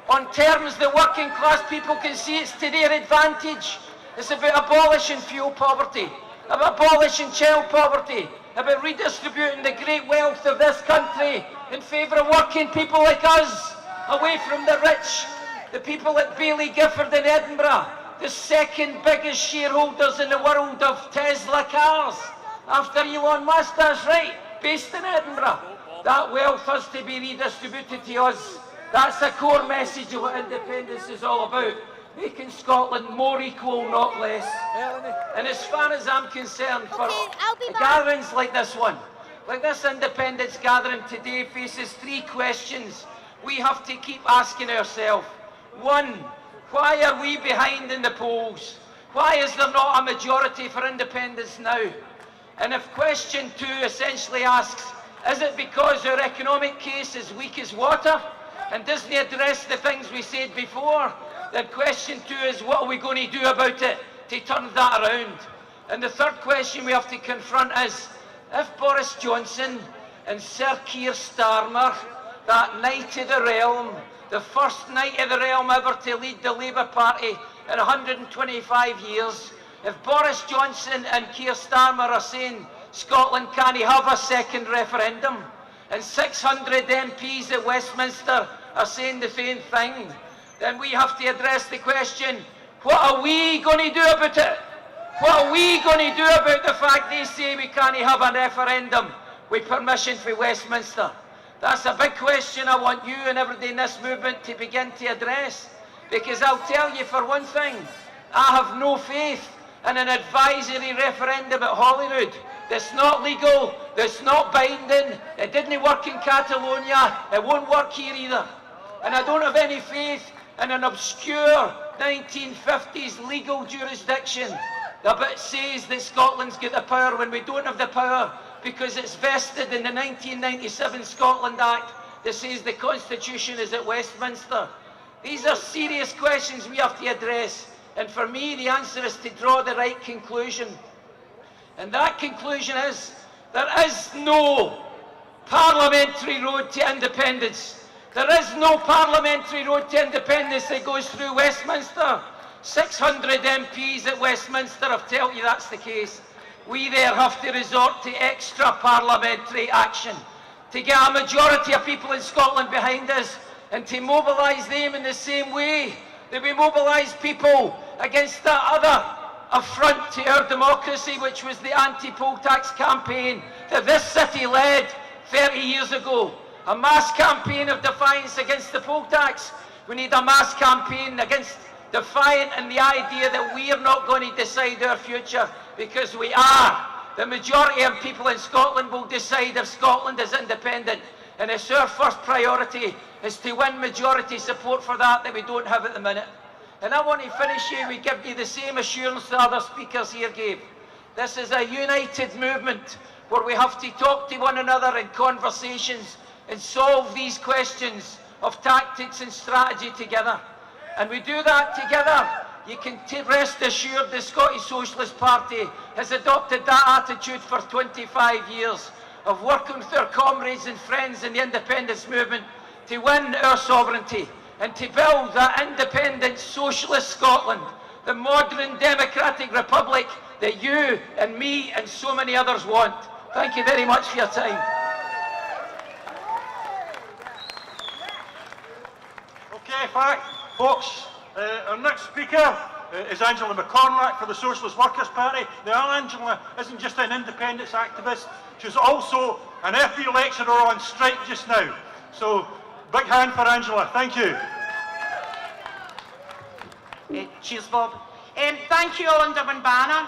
on terms that working class people can see it's to their advantage. It's about abolishing fuel poverty, about abolishing child poverty, about redistributing the great wealth of this country in favour of working people like us, away from the rich, the people at Bailey Gifford in Edinburgh, the second biggest shareholders in the world of Tesla cars, after Elon Musk, that's right, based in Edinburgh. That wealth has to be redistributed to us. That's the core message of what independence is all about, making Scotland more equal, not less. And as far as I'm concerned, for gatherings like this one, like this independence gathering today faces three questions we have to keep asking ourselves. One, why are we behind in the polls? Why is there not a majority for independence now? And if question two essentially asks, is it because our economic case is weak as water and doesn't address the things we said before, then question two is, what are we going to do about it to turn that around? And the third question we have to confront is, if Boris Johnson and Sir Keir Starmer, that knight of the realm, the first knight of the realm ever to lead the Labour Party in 125 years, if Boris Johnson and Keir Starmer are saying Scotland can't have a second referendum, and 600 MPs at Westminster are saying the same thing, then we have to address the question, what are we going to do about it? What are we going to do about the fact they say we can't have a referendum with permission for Westminster? That's a big question I want you and everybody in this movement to begin to address. Because I'll tell you for one thing, I have no faith in an advisory referendum at Holyrood that's not legal, that's not binding, it didn't work in Catalonia, it won't work here either. And I don't have any faith in an obscure 1950s legal jurisdiction that says that Scotland's got the power when we don't have the power, because it's vested in the 1997 Scotland Act that says the Constitution is at Westminster. These are serious questions we have to address, and for me the answer is to draw the right conclusion. And that conclusion is, there is no parliamentary road to independence. There is no parliamentary road to independence that goes through Westminster. 600 MPs at Westminster have told you that's the case. We there have to resort to extra parliamentary action to get a majority of people in Scotland behind us and to mobilise them in the same way that we mobilise people against that other affront to our democracy, which was the anti-poll tax campaign that this city led 30 years ago. A mass campaign of defiance against the poll tax. We need a mass campaign against defiant in the idea that we are not going to decide our future, because we are. The majority of people in Scotland will decide if Scotland is independent, and it's our first priority is to win majority support for that we don't have at the minute. And I want to finish here with giving you the same assurance the other speakers here gave. This is a united movement where we have to talk to one another in conversations and solve these questions of tactics and strategy together. And we do that together. You can rest assured the Scottish Socialist Party has adopted that attitude for 25 years of working with our comrades and friends in the independence movement to win our sovereignty and to build that independent socialist Scotland, the modern democratic republic that you and me and so many others want. Thank you very much for your time. Okay, folks, our next speaker is Angela Mcormack for the Socialist Workers' Party. Now, Angela isn't just an independence activist, she's also an FE lecturer on strike just now. So, big hand for Angela. Thank you. Cheers, Bob. Thank you all under one banner.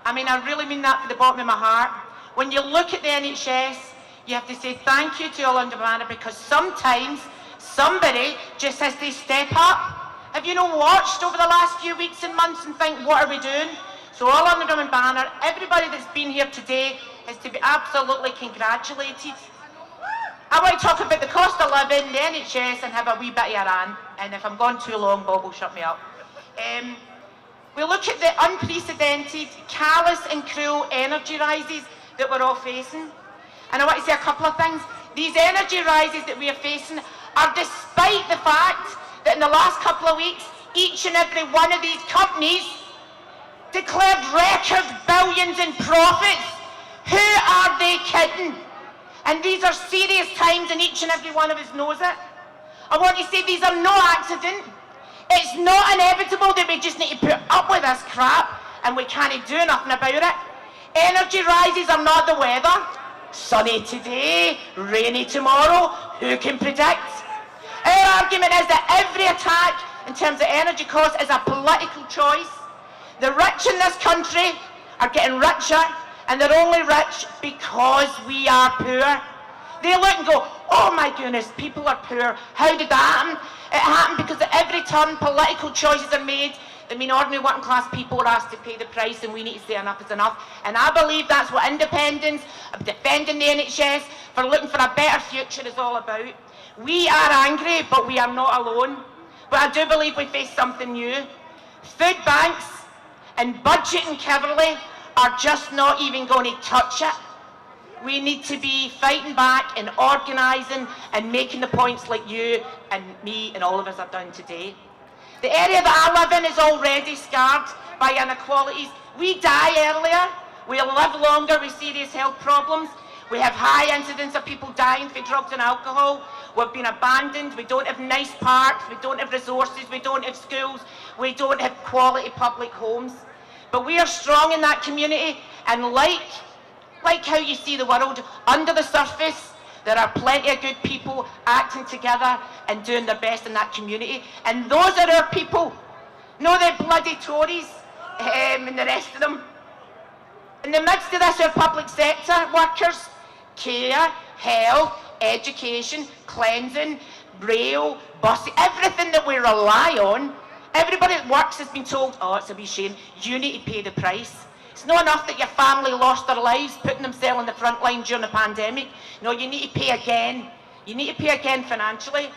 I mean, I really mean that from the bottom of my heart. When you look at the NHS, You have to say thank you to All Under Banner, because sometimes somebody just has to step up. Have you not watched over the last few weeks and months and think, what are we doing? So All Under Banner, everybody that's been here today is to be absolutely congratulated. I want to talk about the cost of living, the NHS, and have a wee bit of a rant. And if I'm going too long, Bob will shut me up. We look at the unprecedented, callous and cruel energy rises that we're all facing. And I want to say a couple of things. These energy rises that we are facing are despite the fact that in the last couple of weeks, each and every one of these companies declared record billions in profits. Who are they kidding? And these are serious times, and each and every one of us knows it. I want to say these are no accident. It's not inevitable that we just need to put up with this crap and we can't do nothing about it. Energy rises are not the weather. Sunny today, rainy tomorrow, who can predict? Our argument is that every attack in terms of energy costs is a political choice. The rich in this country are getting richer, and they're only rich because we are poor. They look and go, oh my goodness, people are poor. How did that happen? It happened because at every turn political choices are made that mean ordinary working class people are asked to pay the price, and we need to say enough is enough. And I believe that's what independence, of defending the NHS, for looking for a better future is all about. We are angry, but we are not alone. But I do believe we face something new. Food banks and budgeting cleverly are just not even going to touch it. We need to be fighting back and organising and making the points like you and me and all of us have done today. The area that I live in is already scarred by inequalities. We die earlier, we live longer with serious health problems, we have high incidence of people dying for drugs and alcohol, we've been abandoned, we don't have nice parks, we don't have resources, we don't have schools, we don't have quality public homes. But we are strong in that community, and like how you see the world, under the surface, there are plenty of good people acting together and doing their best in that community. And those are our people, no the bloody Tories and the rest of them. In the midst of this, our public sector workers, care, health, education, cleansing, rail, buses, everything that we rely on, everybody that works has been told, oh, it's a wee shame, you need to pay the price. It's not enough that your family lost their lives putting themselves on the front line during the pandemic. No, you need to pay again. You need to pay again financially.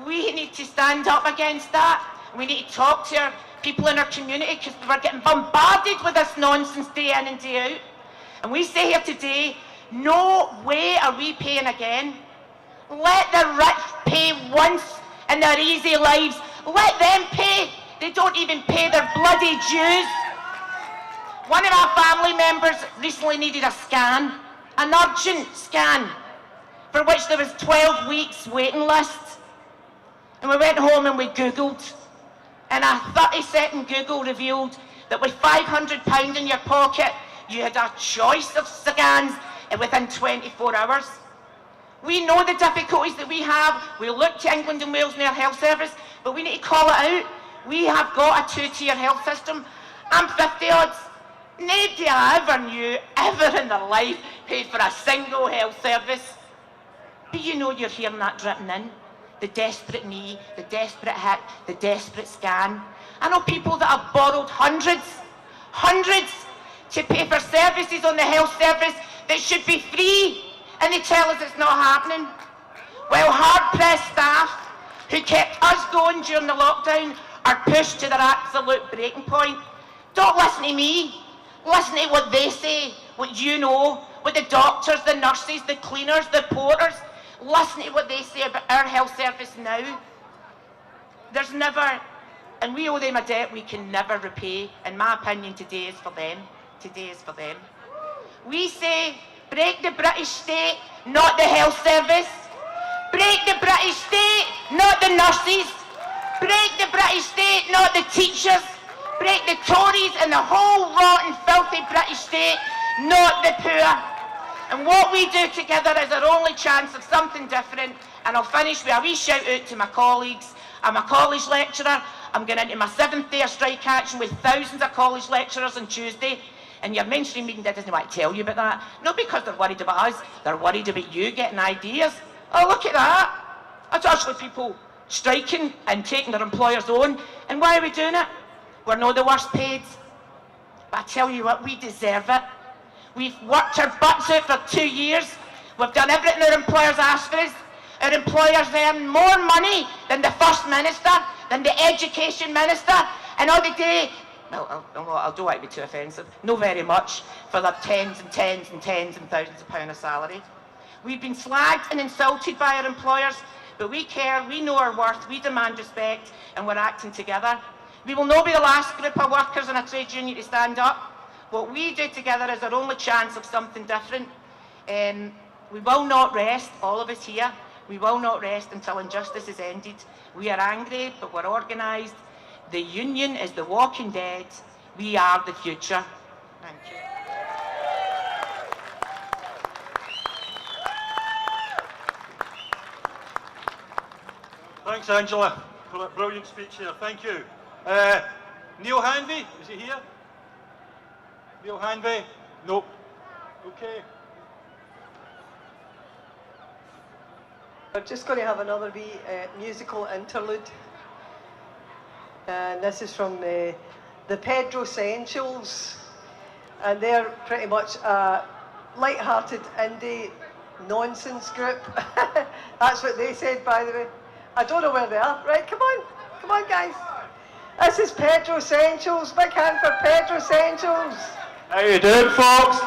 We need to stand up against that. We need to talk to our people in our community, because we're getting bombarded with this nonsense day in and day out. And we say here today, no way are we paying again. Let the rich pay once in their easy lives. Let them pay. They don't even pay their bloody dues. One of our family members recently needed a scan, an urgent scan, for which there was 12 weeks waiting list. And we went home and we Googled, and a 30-second Google revealed that with £500 in your pocket, you had a choice of scans within 24 hours. We know the difficulties that we have. We look to England and Wales and their health service, but we need to call it out. We have got a two-tier health system. I'm 50 odds. Nobody I ever knew, ever in their life, paid for a single health service. But you know you're hearing that dripping in. The desperate knee, the desperate hip, the desperate scan. I know people that have borrowed hundreds to pay for services on the health service that should be free, and they tell us it's not happening. Well, hard-pressed staff who kept us going during the lockdown are pushed to their absolute breaking point. Don't listen to me. Listen to what they say, what you know, what the doctors, the nurses, the cleaners, the porters. Listen to what they say about our health service now. There's never, and we owe them a debt we can never repay. In my opinion, today is for them. Today is for them. We say, break the British state, not the health service. Break the British state, not the nurses. Break the British state, not the teachers. Break the Tories and the whole rotten, filthy British state, not the poor. And what we do together is our only chance of something different. And I'll finish with a wee shout out to my colleagues. I'm a college lecturer. I'm going into my 7th day of strike action with thousands of college lecturers on Tuesday. And your mainstream media doesn't want to tell you about that. Not because they're worried about us, they're worried about you getting ideas. Oh, look at that. That's actually people striking and taking their employers' own. And why are we doing it? We're not the worst paid. But I tell you what, we deserve it. We've worked our butts out for 2 years. We've done everything our employers asked for us. Our employers earn more money than the First Minister, than the Education Minister, and all the day, well, I don't want to be too offensive, no very much, for their tens and tens and tens and thousands of pounds of salary. We've been slagged and insulted by our employers, but we care, we know our worth, we demand respect, and we're acting together. We will not be the last group of workers in a trade union to stand up. What we do together is our only chance of something different. We will not rest, all of us here. We will not rest until injustice is ended. We are angry, but we're organised. The union is the walking dead. We are the future. Thank you. Thanks, Angela, for that brilliant speech here. Thank you. Neil Hanvey, is he here? Neil Hanvey? Nope. Okay. We're just going to have another wee musical interlude. And this is from the Pedro Essentials. And they're pretty much a light-hearted indie nonsense group. That's what they said, by the way. I don't know where they are. Right, come on. Come on, guys. This is Pedro Essentials. Big hand for Pedro Essentials. How you doing, folks?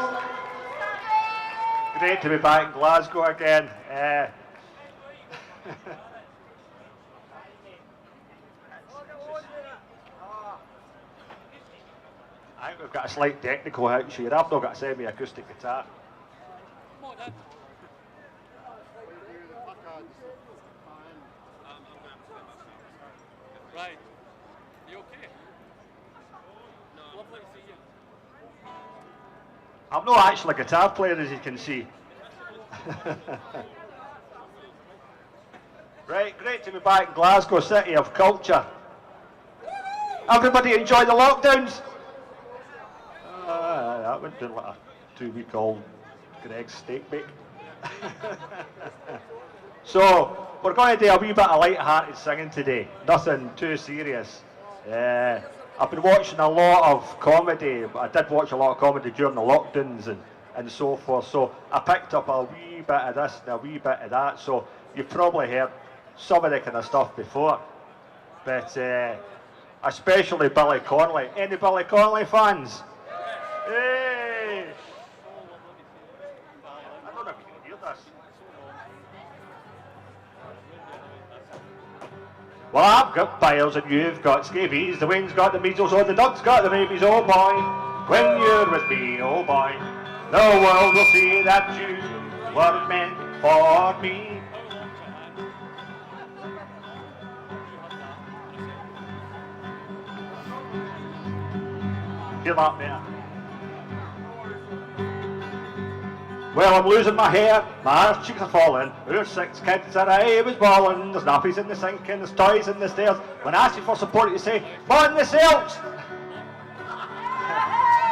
Great to be back in Glasgow again. I think we've got a slight technical hitch here. I've not got a semi-acoustic guitar. Right. You okay? No. Lovely to see you. I'm not actually a guitar player, as you can see. Right, great to be back in Glasgow, city of culture. Everybody enjoy the lockdowns? That went down like a 2-week-old Greg's steak bake. So, we're going to do a wee bit of light-hearted singing today. Nothing too serious. I've been watching a lot of comedy. I did watch a lot of comedy during the lockdowns and so forth. So, I picked up a wee bit of this and a wee bit of that. So, you've probably heard some of the kind of stuff before. But, especially Billy Connolly. Any Billy Connolly fans? Hey! I don't know if you can hear this. Well, I've got piles and you've got scabies. The wind's got the measles or the dog's got the babies. Oh boy, when you're with me, oh boy, the world will see that you were meant for me. Hear that, man? Well, I'm losing my hair, my arse cheeks are falling. There's 6 kids that I was balling. There's nappies in the sink and there's toys in the stairs. When I ask you for support, you say, "On the selves!"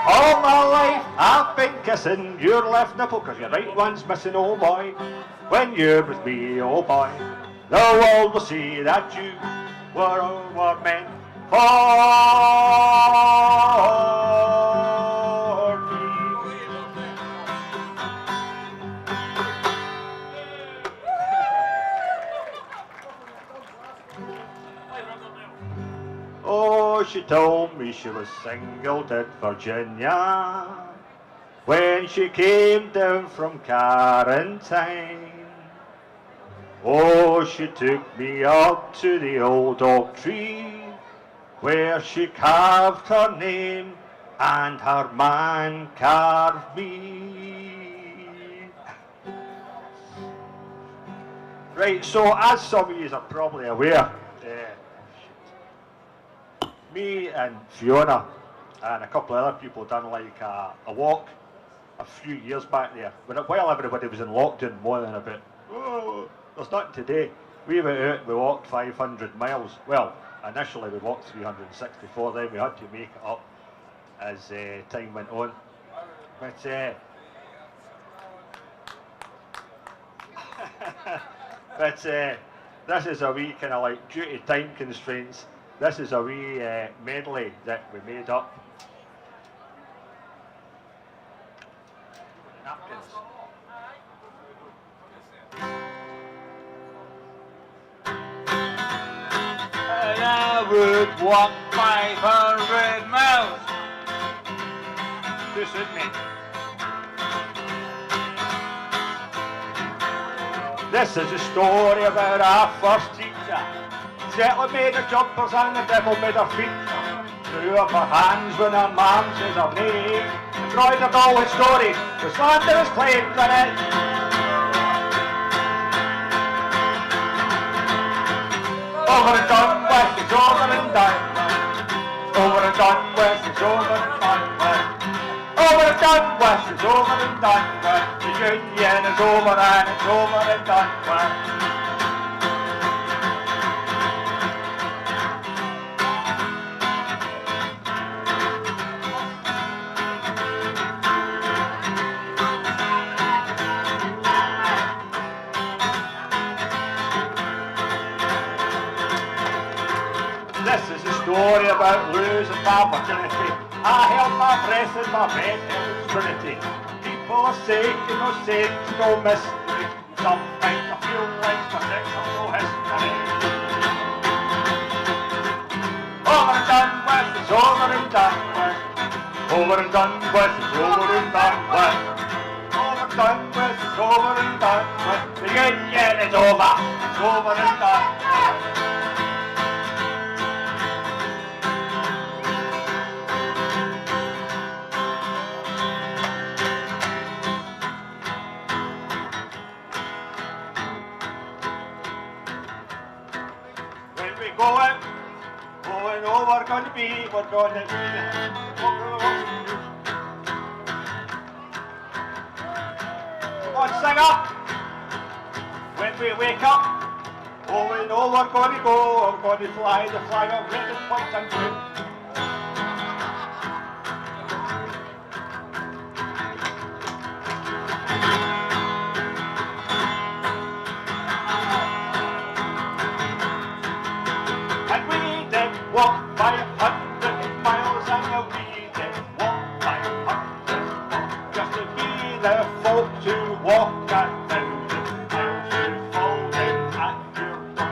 All my life I've been kissing your left nipple, cause your right one's missing, oh boy. When you're with me, oh boy, the world will see that you were meant for. Oh, she told me she was singled at Virginia when she came down from quarantine. Oh, she took me up to the old oak tree where she carved her name and her man carved me. Right, so as some of you are probably aware, me and Fiona and a couple of other people done like a walk a few years back there. While everybody was in lockdown, more than a bit, oh, there's nothing today. We went out, we walked 500 miles. Well, initially we walked 364, then we had to make it up as time went on. But this is a wee kind of like, due to time constraints, this is a wee medley that we made up. Napkins. And I would walk 500 miles to suit me. This is a story about our first teacher. Settler made her jumpers and the devil made her feet. Threw up her hands when her mom says her name. Embroidered all the story with slanderous claims in it. Over and done with, it's over and done with. Over and done with, it's over and done with. Over and done with, it's over and done with. The union is over and it's over and done with. This is a story about losing my virginity. I held my breath in my bed, heaven's trinity. People are saying no saints, no mystery. Sometimes I feel like my sex has no history. Over and done with, it's over and done with. Over and done with, it's over and done with. Over and done with, it's over and done with. The union is over, it's over and done with. Going over, gonna be, we're gonna be. Come on, sing up. When we wake up, oh, we know we're gonna go, we're gonna fly the flag of red and white and blue. Walk 500 miles and we did walk 500 miles just to be the folk to walk 1,000 miles to fall down at your door.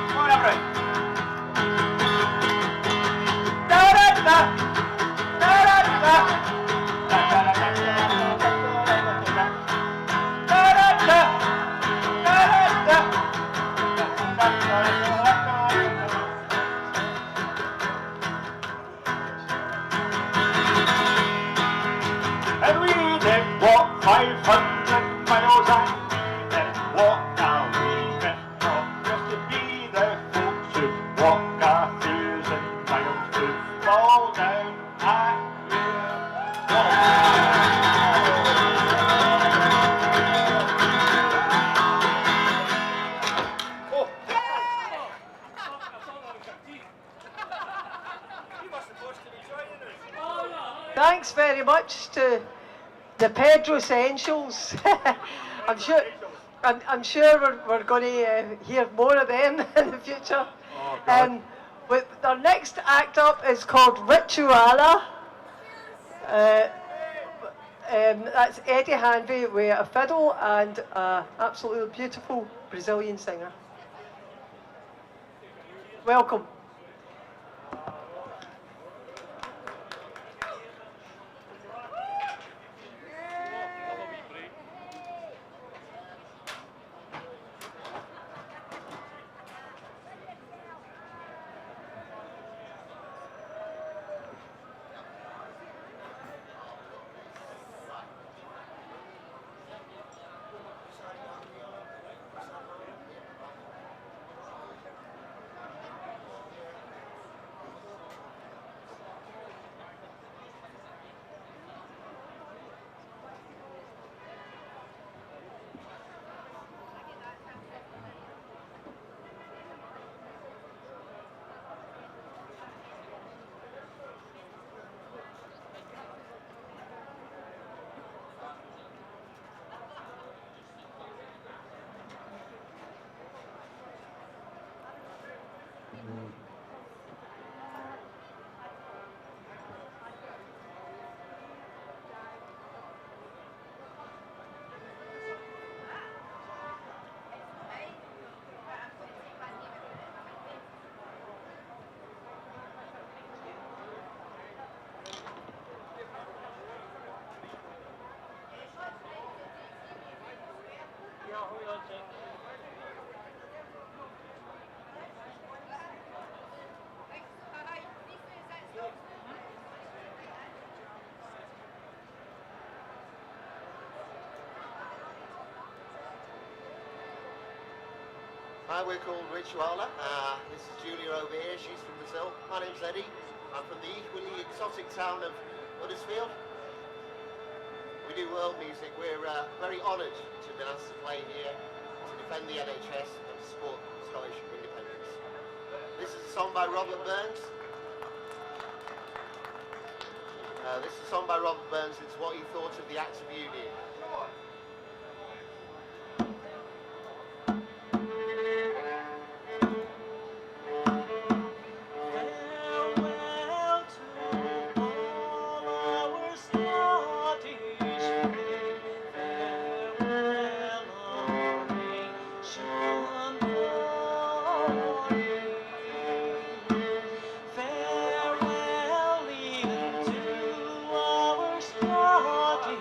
Come on, everybody. And we did walk 500 miles and we did walk a wee bit more just to be the folks who walk 1,000 miles to fall down at your door. Thanks very much to the Pedro Essentials. I'm sure we're going to hear more of them in the future. With our next act up is called Rituala. That's Eddie Hanvey with a fiddle and an absolutely beautiful Brazilian singer. Welcome. Hi, we're called Rituala. This is Julia over here. She's from Brazil. My name's Eddie. I'm from the equally exotic town of Huddersfield. We do world music. We're very honoured to have been asked to play here to defend the NHS and to support Scottish independence. This is a song by Robert Burns. This is a song by Robert Burns. It's what he thought of the Act of Union. Farewell even to our Scottish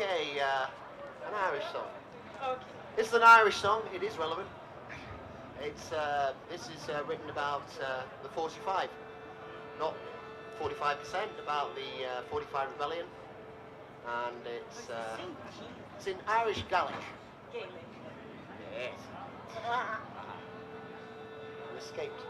Okay, an Irish song. Okay. It's an Irish song. It is relevant. It's this is written about the 45, not 45%, about the 45 rebellion, and it's in Irish Gaelic. Gaelic. Yes. You escaped.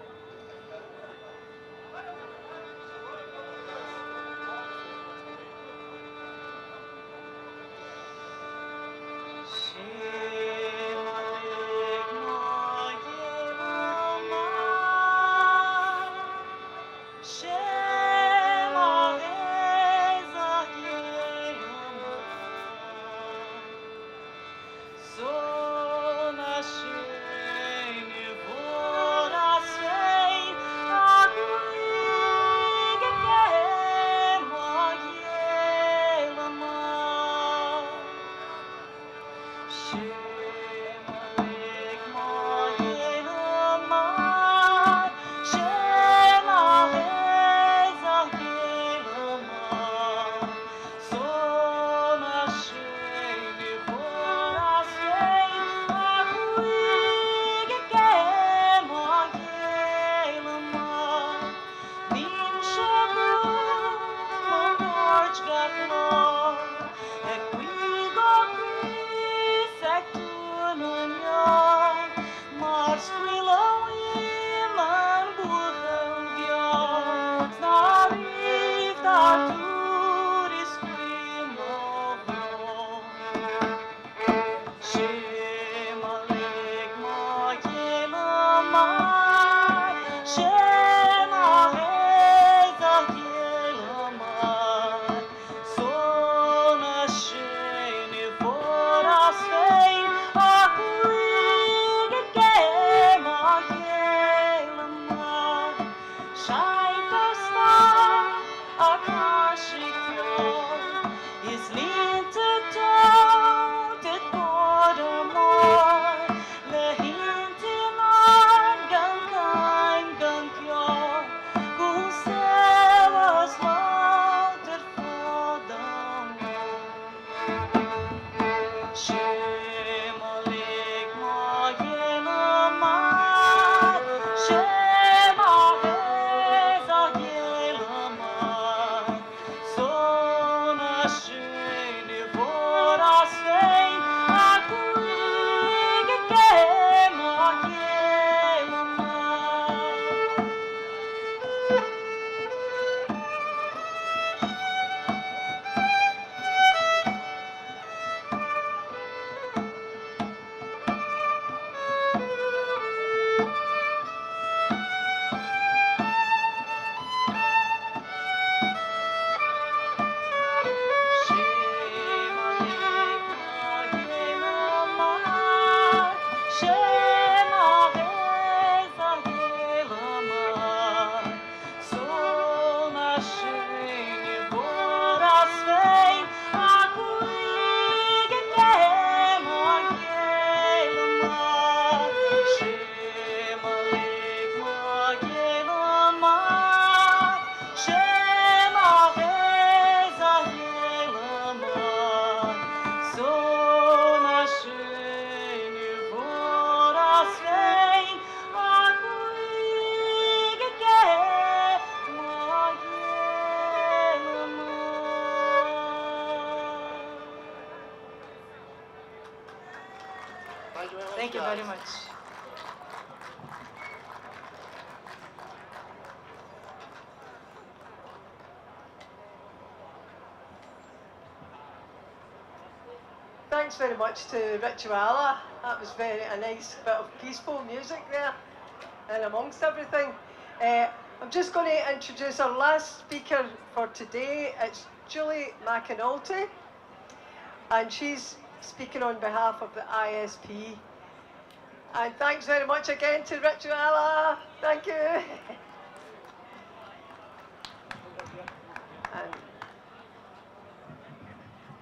Thank you very much. Thanks very much to Rituala. That was a nice bit of peaceful music there, and amongst everything. I'm just going to introduce our last speaker for today. It's Julie McAnulty, and she's speaking on behalf of the ISP. And thanks very much again to Rituala. Thank you. And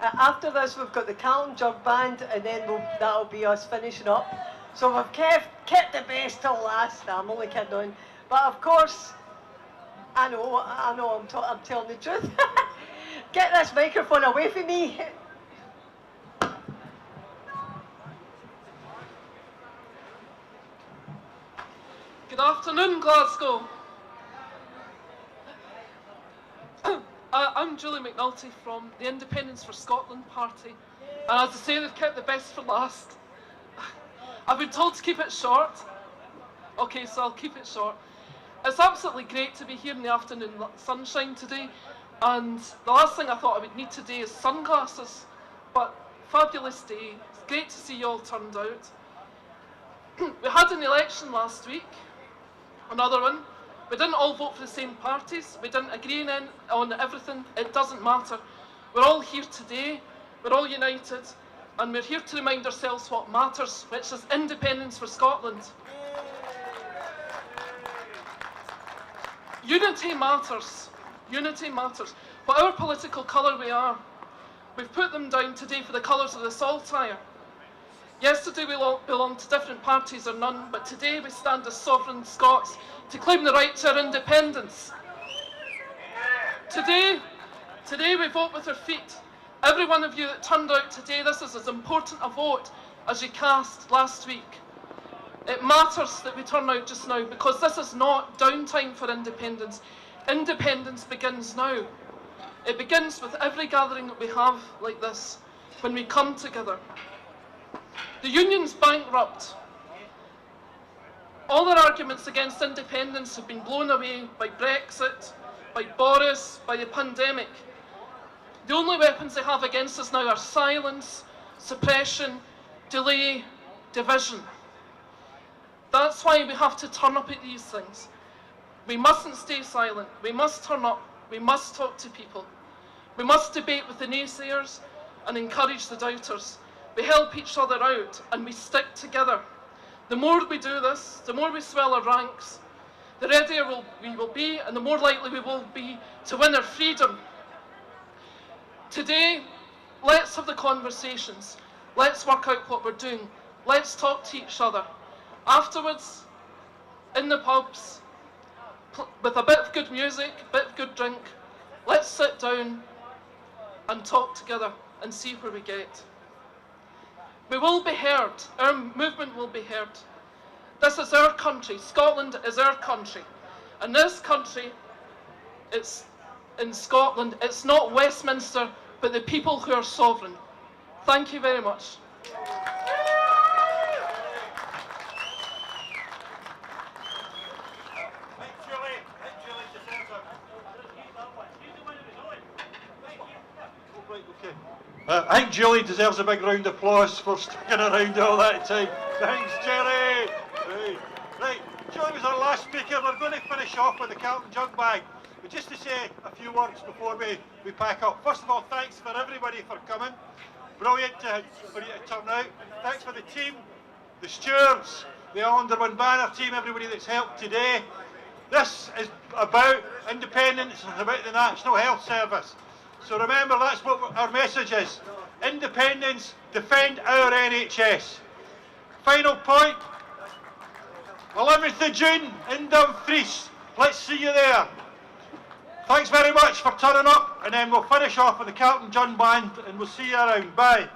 after this, we've got the Calm Jug Band, and then that'll be us finishing up. So we've kept the best till last. I'm only kidding on. But of course, I know I'm telling the truth. Get this microphone away from me. Good afternoon, Glasgow. I'm Julie McNulty from the Independence for Scotland party, and as I say, they've kept the best for last. I've been told to keep it short. Okay, so I'll keep it short. It's absolutely great to be here in the afternoon sunshine today, and the last thing I thought I would need today is sunglasses, but fabulous day. It's great to see you all turned out. We had an election last week, another one. We didn't all vote for the same parties, we didn't agree on everything, it doesn't matter. We're all here today, we're all united, and we're here to remind ourselves what matters, which is independence for Scotland. Unity matters. Unity matters. Whatever political colour we are, we've put them down today for the colours of the saltire. Yesterday we all belonged to different parties or none, but today we stand as sovereign Scots to claim the right to our independence. Today we vote with our feet. Every one of you that turned out today, this is as important a vote as you cast last week. It matters that we turn out just now, because this is not downtime for independence. Independence begins now. It begins with every gathering that we have like this, when we come together. The union's bankrupt. All their arguments against independence have been blown away by Brexit, by Boris, by the pandemic. The only weapons they have against us now are silence, suppression, delay, division. That's why we have to turn up at these things. We mustn't stay silent. We must turn up. We must talk to people. We must debate with the naysayers and encourage the doubters. We help each other out and we stick together. The more we do this, the more we swell our ranks, the readier we will be, and the more likely we will be to win our freedom. Today, let's have the conversations. Let's work out what we're doing. Let's talk to each other. Afterwards, in the pubs, with a bit of good music, a bit of good drink, let's sit down and talk together and see where we get. We will be heard. Our movement will be heard. This is our country. Scotland is our country. And this country, it's in Scotland. It's not Westminster, but the people who are sovereign. Thank you very much. I think Julie deserves a big round of applause for sticking around all that time. Thanks, Jerry. Right, Julie was our last speaker. We're going to finish off with the Carlton Jug Bag. But just to say a few words before we pack up. First of all, thanks for everybody for coming. Brilliant for you to turn out. Thanks for the team, the stewards, the All Under One Banner team, everybody that's helped today. This is about independence, it's about the National Health Service. So remember, that's what our message is. Independence, defend our NHS. Final point, 11th of June in Dumfries. Let's see you there. Thanks very much for turning up, and then we'll finish off with the Carlton Jug Band, and we'll see you around. Bye.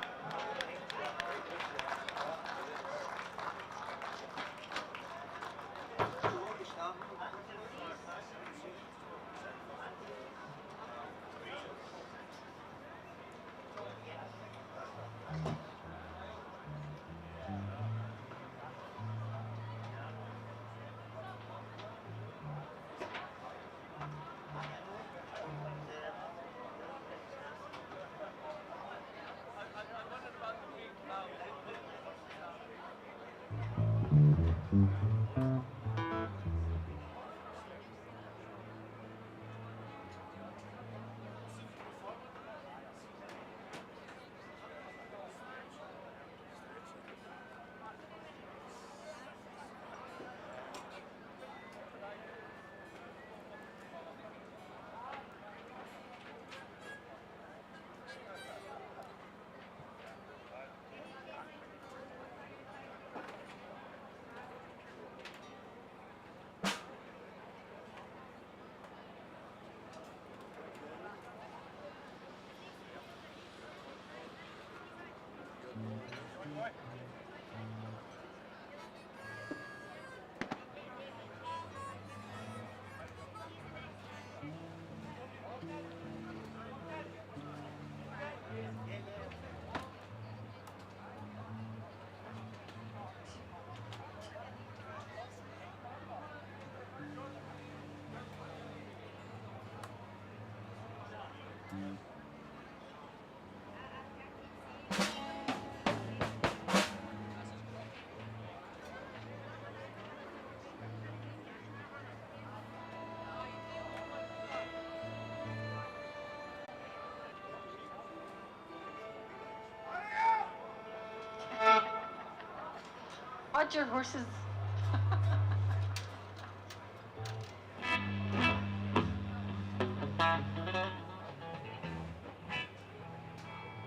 had your horses.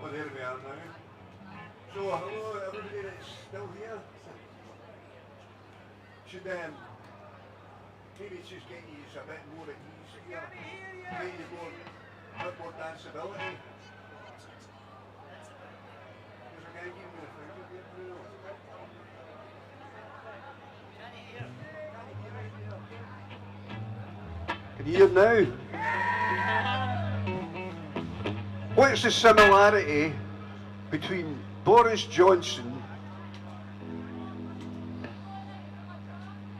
Well, there we are now. So, hello everybody that's still here. Should maybe it's just getting you a bit more at ease here. Get you a bit more danceability. There's a guy giving me the finger here, Bruno. Can you hear now? What's the similarity between Boris Johnson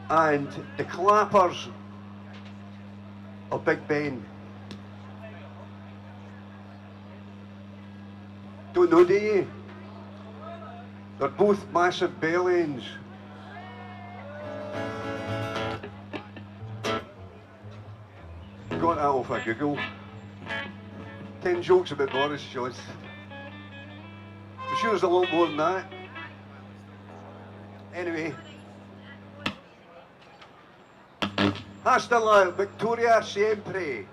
and the clappers of Big Ben? Don't know, do you? They're both massive bellends. Got that off of Google. 10 jokes about Boris Johnson. I'm sure there's a lot more than that. Anyway. Hasta la Victoria Siempre.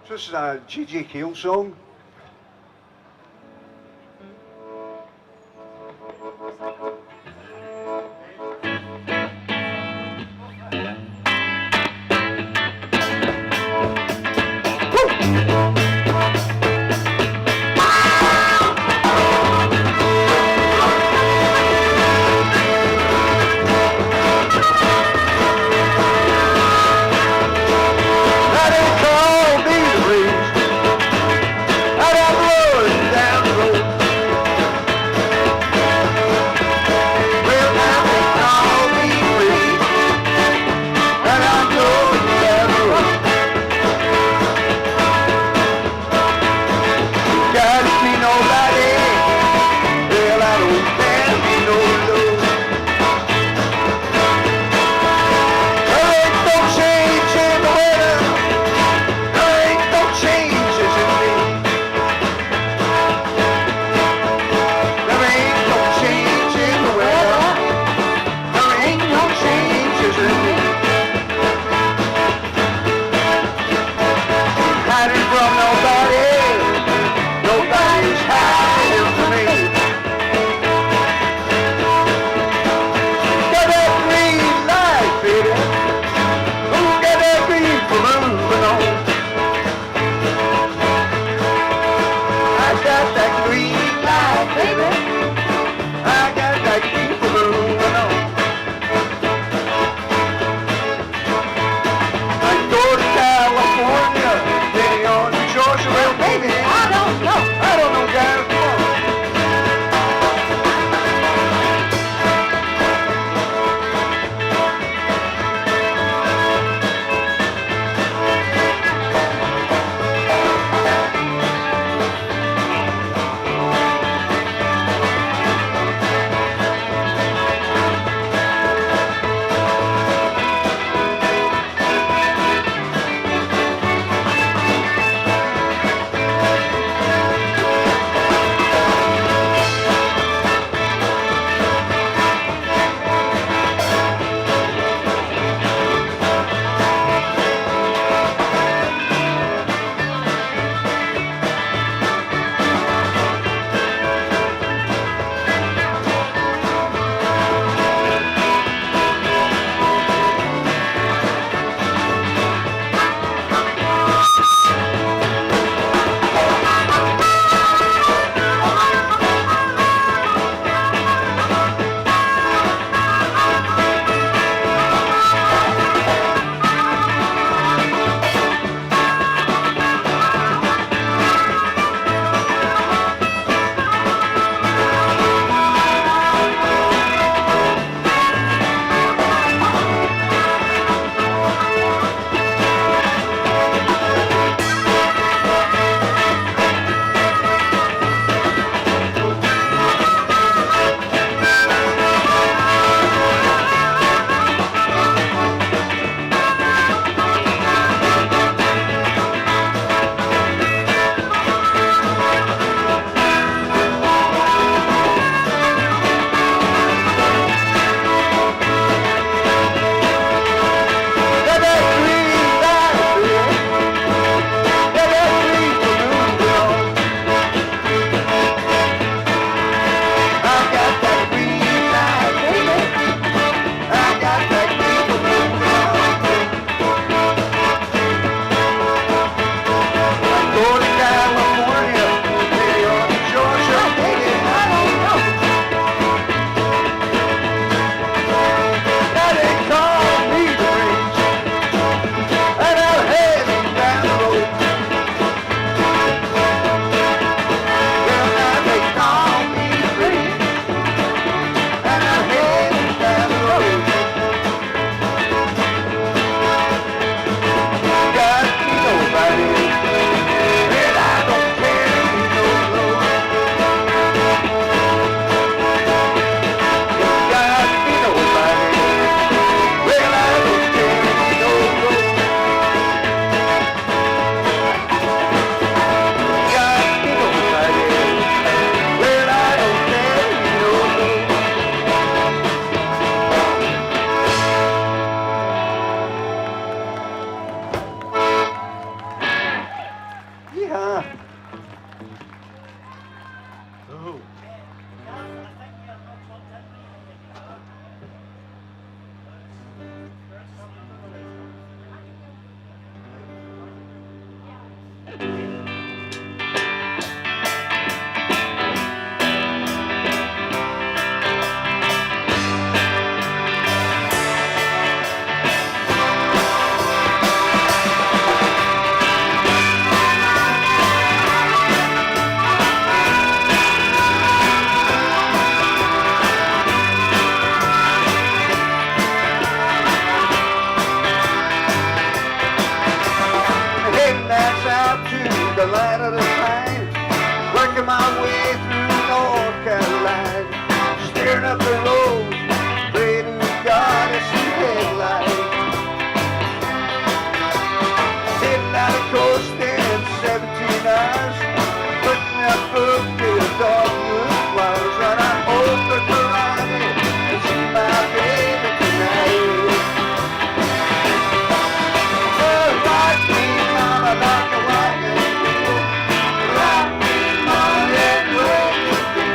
So this is a G.J. Cale song. the land of the pine, working my way through North Carolina, staring up the road, praying to God to see headlights. Hitting out a coast in 17 hours, putting that book to the dogwood flowers, and I hope that around me and see my baby tonight. Oh, rock me, mama, like a wagon wheel. Rock me, mama, every way you do.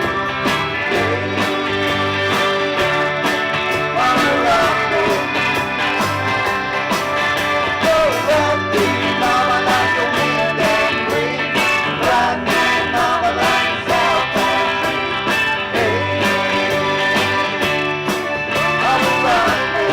Mama, rock me. Oh, rock me, mama, like a wind and rain. Rock me, mama, like a southbound train. Hey, mama, rock me.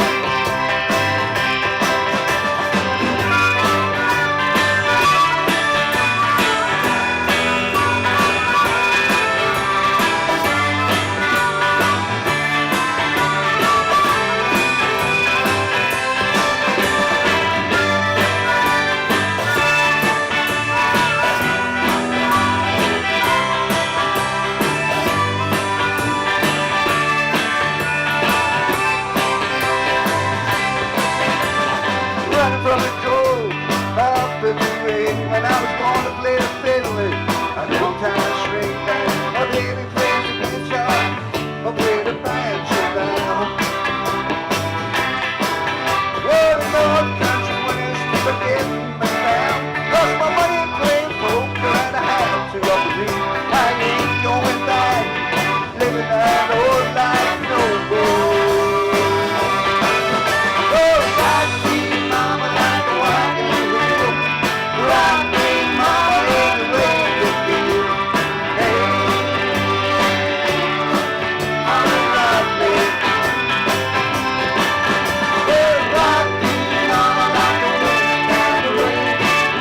Running from the cold, up in the rain. When I was born to play the fiddle in a downtown string band. My baby plays the guitar, I play the banjo now. Oh, the North Country winners keep getting me down. Lost my money playing poker and I had to agree. I ain't going back, living that old life no more. Oh, rock me, mama, like a wagon wheel. Rock me, mama, any way you feel. Hey, mama, rock me. Oh, rock me, mama, like a wind and rain.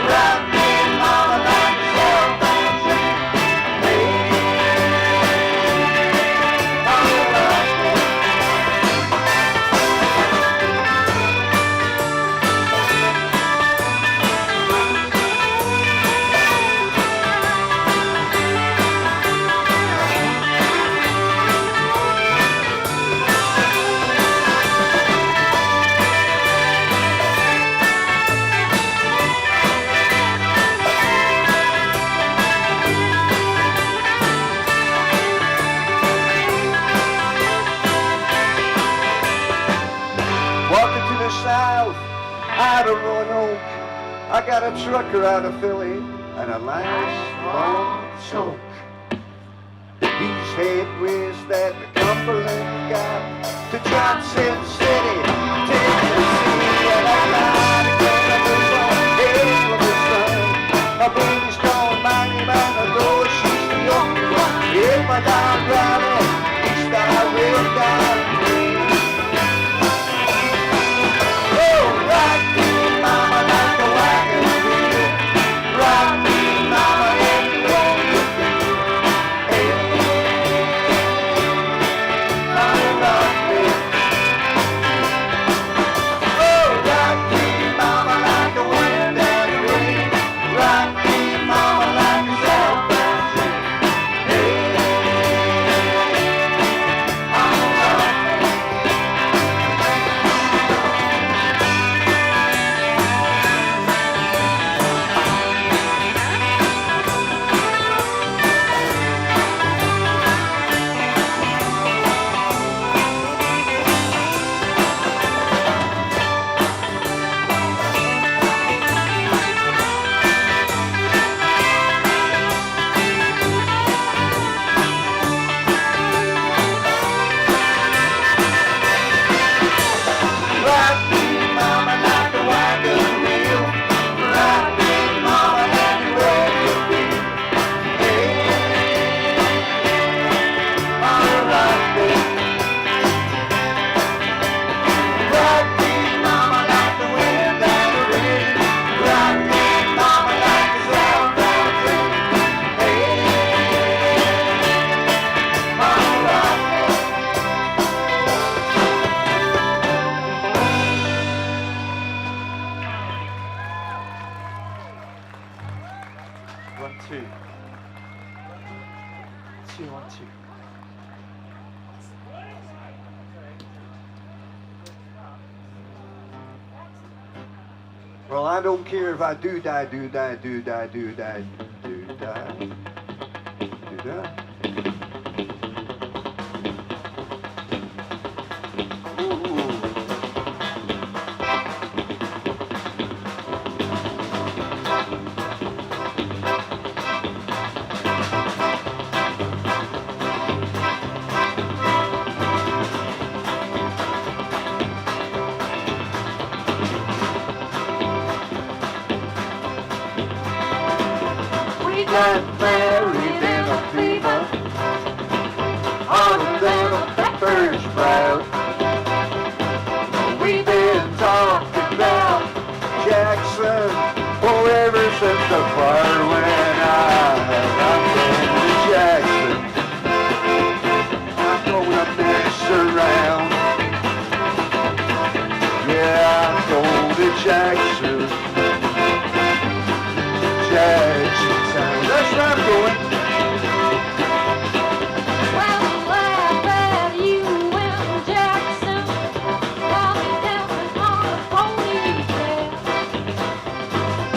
Rock me, mama, like a southbound train. Hey, mama, rock me. Walking to the south, out of Roanoke. I got a trucker out of Philly and a nice long choke. He's heading west at the Cumberland Gap to Johnson City, Tennessee. And I got to get up the song, hey, from the sun. My baby's gone, my name, and I know she's the only one. If I die driving, east I will die free. Oh, rock me, mama, like a wagon wheel. Rock me, mama, any way you feel. Hey, mama, rock me. 1, 2. 2, 1, 2. Well, I don't care if I do die, do die, do die, do die, do die, do die. Got married in a fever, hotter than a pepper sprout. We've been talking about Jackson, oh, ever since the fire went out. I'm going to Jackson. I'm going to mess around. Yeah, I'm going to Jackson. Jackson Town. That's where I'm going. well, laugh at you and Jackson, while we dancing on a ponytail.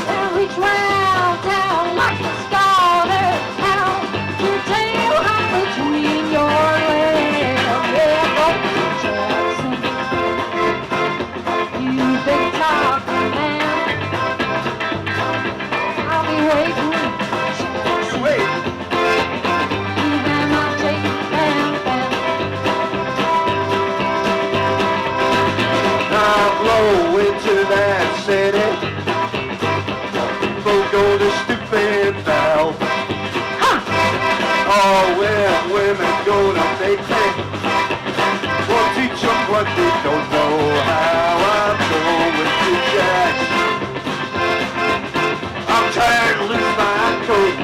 They'll reach round town like a starter town. Your tail hung between your legs. Yeah, go to Jackson, you big talking man. I'll be waiting. Wait. Even I'll take you down. Now blow into that city. People go to stupid valve. All women go to make it. We'll teach them what they don't know how. I'm going to Jackson. I'm trying to lose my coat.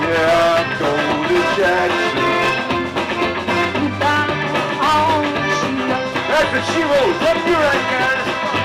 Yeah, I'm going to Jackson. That's what she wrote. Let me right, guys.